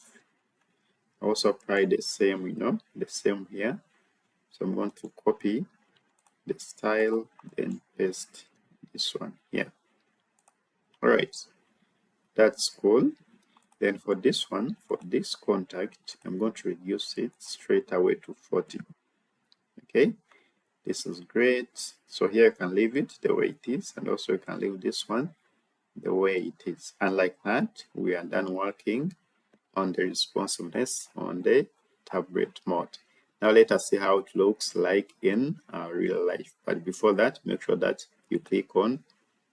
Also apply the same, the same here. So I'm going to copy the style, then paste this one here. All right, that's cool. Then for this one, for this contact, I'm going to reduce it straight away to 40. Okay, this is great. So here you can leave it the way it is, and also you can leave this one the way it is. And like that, we are done working on the responsiveness on the tablet mode. Now let us see how it looks like in real life. But before that, make sure that you click on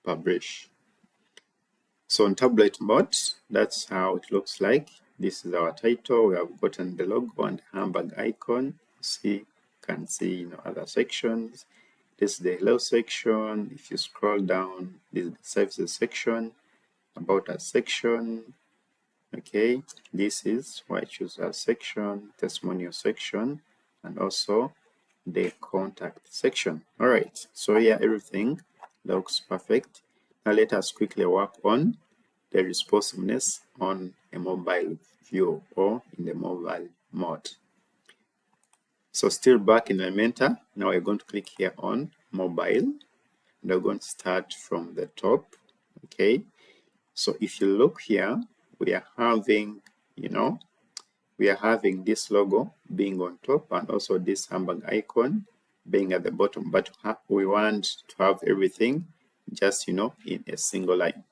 publish. So on tablet mode, that's how it looks like. This is our title. We have gotten the logo and handbag icon. Can see other sections. This is the hello section. If you scroll down, this is the services section, about us section. Okay, this is why I choose a section, testimonial section, and also the contact section. All right, so here everything looks perfect. Now let us quickly work on the responsiveness on a mobile view or in the mobile mode. So still back in Elementor, now we're going to click here on mobile. And we're going to start from the top. Okay, so if you look here, we are having, this logo being on top and also this handbag icon being at the bottom, but we want to have everything just, in a single line.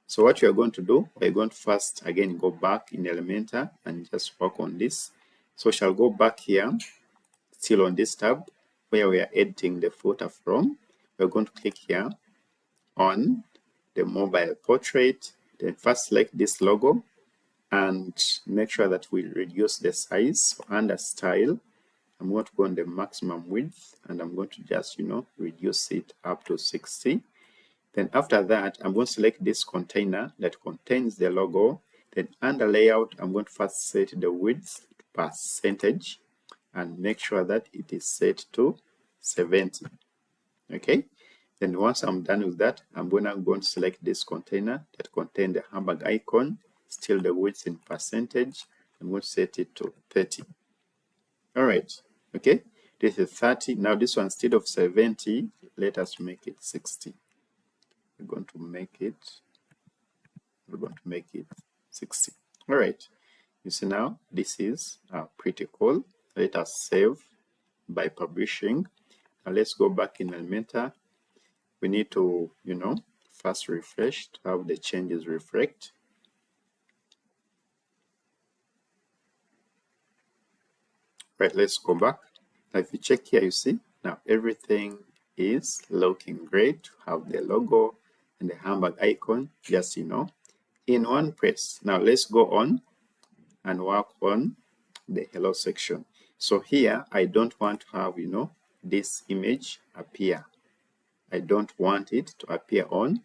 So what we are going to do, we're going to first again go back in Elementor and just work on this. So shall go back here, still on this tab where we are editing the footer from. We're going to click here on the mobile portrait, then first select this logo and make sure that we reduce the size. So under style, I'm going to go on the maximum width and I'm going to just, reduce it up to 60. Then after that, I'm going to select this container that contains the logo. Then under layout, I'm going to first set the width to percentage and make sure that it is set to 70. Okay. Then once I'm done with that, I'm going to select this container that contains the handbag icon, still the width in percentage. I'm going to set it to 30. All right. Okay. This is 30. Now this one, instead of 70, let us make it 60. We're going to make it 60. All right. You see now, this is pretty cool. Let us save by publishing. Now let's go back in Elementor. We need to, first refresh to have the changes reflect. Right, let's go back. Now if you check here, you see now everything is looking great. Have the logo and the handbag icon just, in one place. Now let's go on and work on the hello section. So here, I don't want to have, this image appear. I don't want it to appear on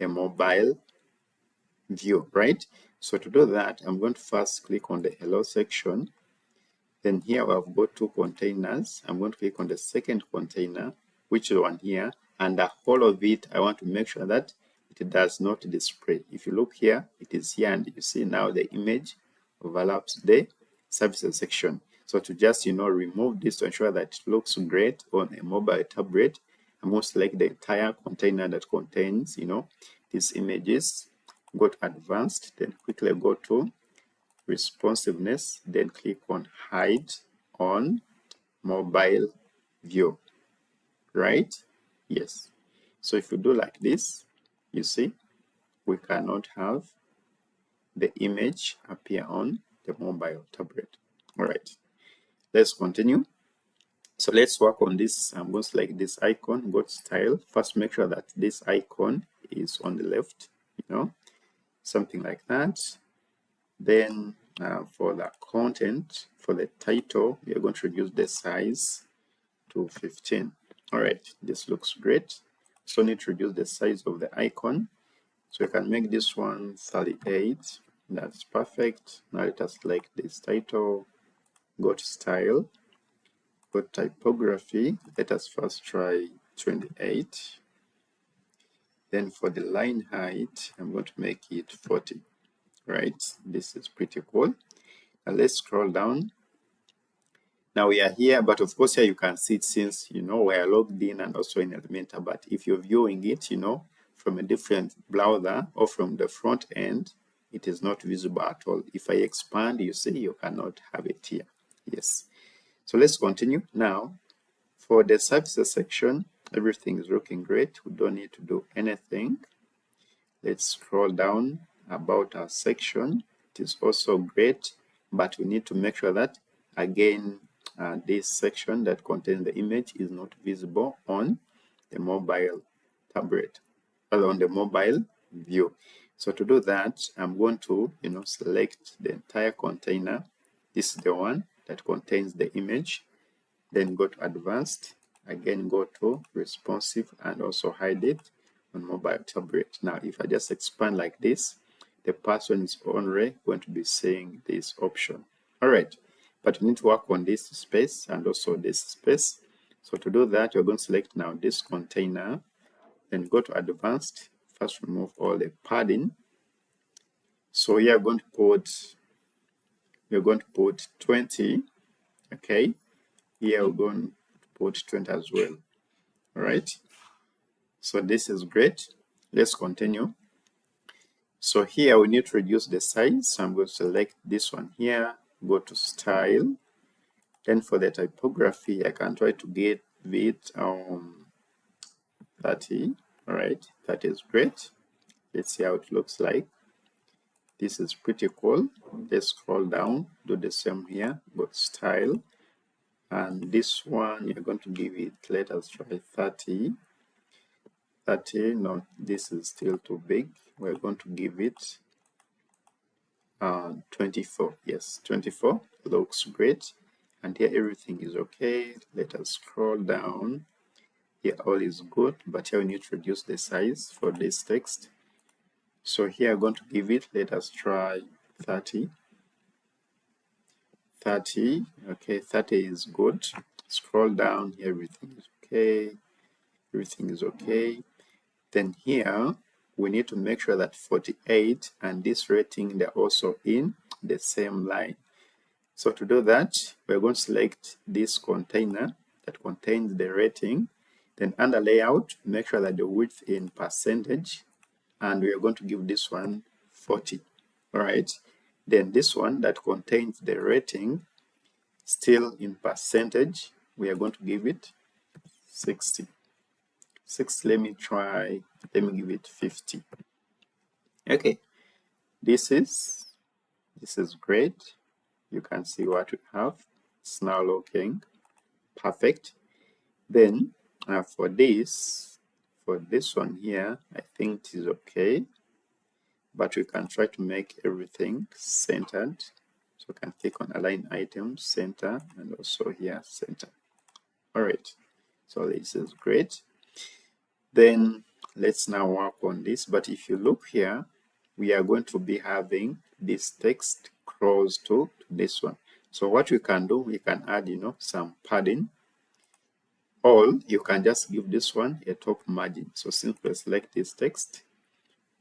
a mobile view, right? So to do that, I'm going to first click on the hello section. Then here I've got two containers. I'm going to click on the second container, which is one here, and the whole of it, I want to make sure that it does not display. If you look here, it is here, and you see now the image overlaps the services section. So to just, remove this to ensure that it looks great on a mobile tablet, I'm going to select the entire container that contains, these images. Go to advanced, then quickly go to responsiveness, then click on hide on mobile view, right? Yes. So if you do like this, you see, we cannot have the image appear on the mobile tablet. All right, let's continue. So let's work on this. I'm going to select this icon, go to style. First, make sure that this icon is on the left, something like that. Then for the content, for the title, we are going to reduce the size to 15. All right, this looks great. So need to reduce the size of the icon. So you can make this one 38. That's perfect. Now let us select this title, go to style, go to typography. Let us first try 28. Then for the line height, I'm going to make it 40. Right, this is pretty cool. Now let's scroll down. Now we are here, but of course here you can see it since, we are logged in and also in Elementor. But if you're viewing it, from a different browser or from the front end, it is not visible at all. If I expand, you see you cannot have it here. Yes. So let's continue. Now, for the services section, everything is looking great. We don't need to do anything. Let's scroll down about our section. It is also great, but we need to make sure that, again, this section that contains the image is not visible on the mobile tablet, or on the mobile view. So to do that, I'm going to, select the entire container. This is the one that contains the image. Then go to advanced. Again, go to responsive and also hide it on mobile tablet. Now, if I just expand like this, the person is only going to be seeing this option. All right, but we need to work on this space and also this space. So to do that, you're going to select now this container, then go to advanced. First, remove all the padding. So here you're going to put 20. Okay, here we're going to put 20 as well. All right, so this is great. Let's continue. So here we need to reduce the size. So I'm going to select this one here, go to style. Then for the typography, I can try to get it 30. All right, that is great. Let's see how it looks like. This is pretty cool. Let's scroll down, do the same here, go to style. And this one, you're going to give it, let us try 30. 30, no, this is still too big. We're going to give it 24. Yes, 24 looks great. And here everything is okay. Let us scroll down. Here all is good, but here we need to reduce the size for this text. So here I'm going to give it, let us try 30. 30, okay, 30 is good. Scroll down, here everything is okay. Everything is okay. Then here, we need to make sure that 48 and this rating, they're also in the same line. So to do that, we're going to select this container that contains the rating. Then under layout, make sure that the width in percentage, and we are going to give this one 40. All right. Then this one that contains the rating, still in percentage, we are going to give it 60. 60, let me give it 50. Okay, this is great. You can see what we have. It's now looking perfect. Then for this one here, I think it is okay, but we can try to make everything centered. So we can click on align items, center, and also here center. All right, so this is great. Then let's now work on this. But if you look here, we are going to be having this text close to this one. So what we can do, we can add, some padding, or you can just give this one a top margin. So simply select this text,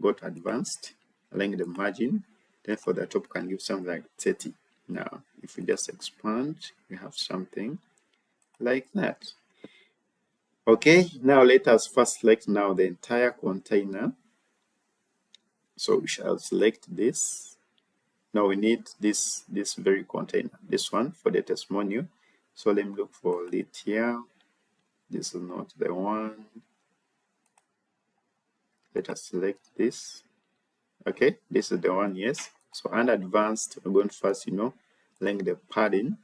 go to advanced, align the margin, then for the top, can give something like 30. Now, if we just expand, we have something like that. Okay, now let us first select now the entire container. So we shall select this. Now we need this very container, this one for the testimonial. So let me look for it here. This is not the one. Let us select this. Okay, this is the one, yes. So under advanced, we're going to first, link the padding.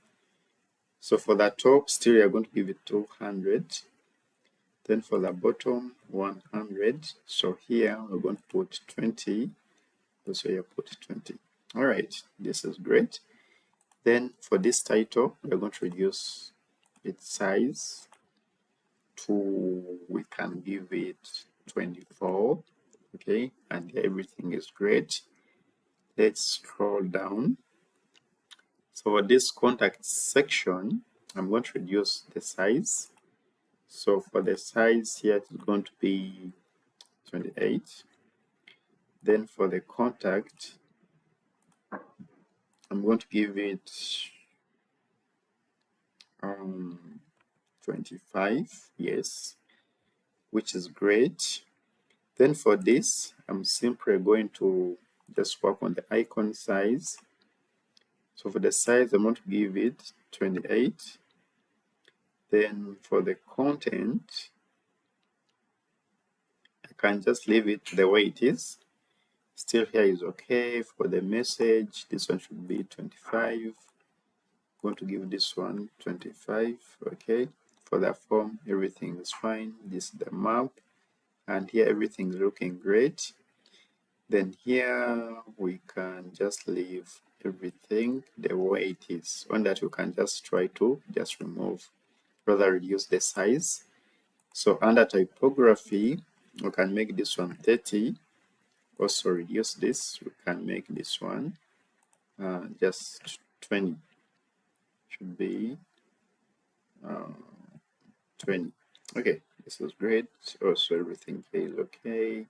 So for the top, still you're going to give it 200. Then for the bottom, 100. So here we're going to put 20. So here put 20. All right, this is great. Then for this title, we're going to reduce its size to, we can give it 24. Okay, and everything is great. Let's scroll down. So for this contact section, I'm going to reduce the size. So for the size here, it's going to be 28. Then for the contact, I'm going to give it 25, yes, which is great. Then for this, I'm simply going to just work on the icon size. So for the size, I'm going to give it 28. Then for the content, I can just leave it the way it is. Still here is okay. For the message, this one should be 25. I'm going to give this one 25, okay. For the form, everything is fine. This is the map, and here everything is looking great. Then here we can just leave everything the way it is. On that, you can just try to just remove, rather reduce the size. So under typography, we can make this one 30. Also reduce this. We can make this one just 20. Should be 20. Okay, this is great. Also everything is okay.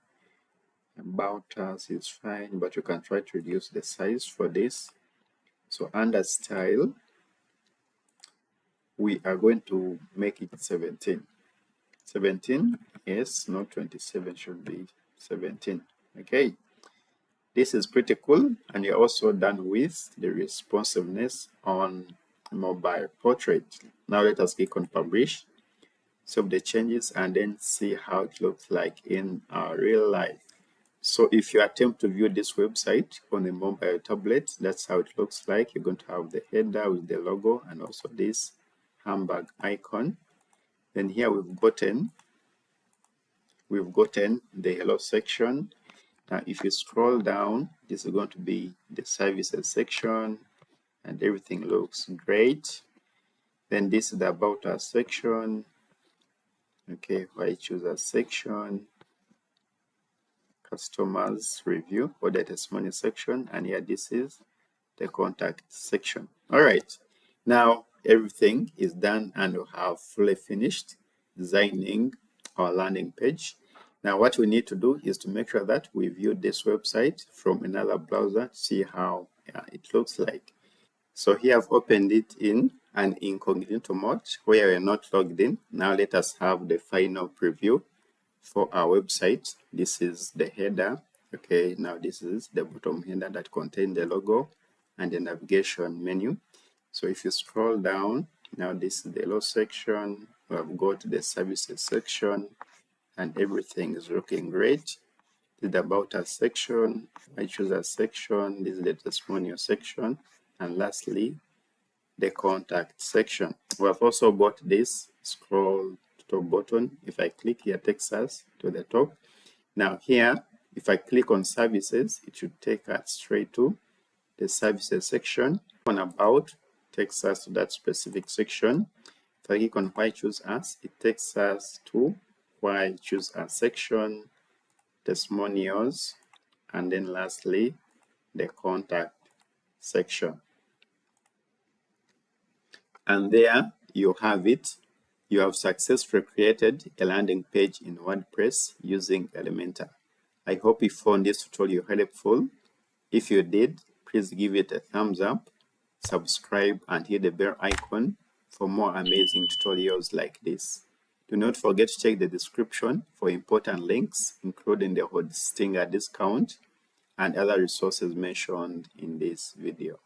About us is fine, but you can try to reduce the size for this. So under style, we are going to make it 17. 17, yes, not 27, should be 17. Okay, this is pretty cool, and you're also done with the responsiveness on mobile portrait. Now let us click on publish, save the changes, and then see how it looks like in our real life. So if you attempt to view this website on a mobile tablet, that's how it looks like. You're going to have the header with the logo and also this hamburg icon. Then here we've gotten the hello section. Now if you scroll down, this is going to be the services section, and everything looks great. Then this is the about us section. Okay, I choose a section, customers review or the testimonial section, and here this is the contact section. All right, now everything is done and we have fully finished designing our landing page. Now what we need to do is to make sure that we view this website from another browser to see how it looks like. So here I've opened it in an incognito mode where we're not logged in. Now let us have the final preview for our website. This is the header. Okay, now this is the bottom header that contains the logo and the navigation menu. So if you scroll down, now this is the low section. We have got the services section, and everything is looking great. This is the about us section. I choose a section. This is the testimonial section, and lastly, the contact section. We have also got this scroll to top button. If I click here, it takes us to the top. Now here, if I click on services, it should take us straight to the services section. On about, takes us to that specific section. If I click on why choose us, it takes us to why choose us section, testimonials, and then lastly, the contact section. And there you have it. You have successfully created a landing page in WordPress using Elementor. I hope you found this tutorial helpful. If you did, please give it a thumbs up, subscribe, and hit the bell icon for more amazing tutorials like this. Do not forget to check the description for important links, including the hosting discount and other resources mentioned in this video.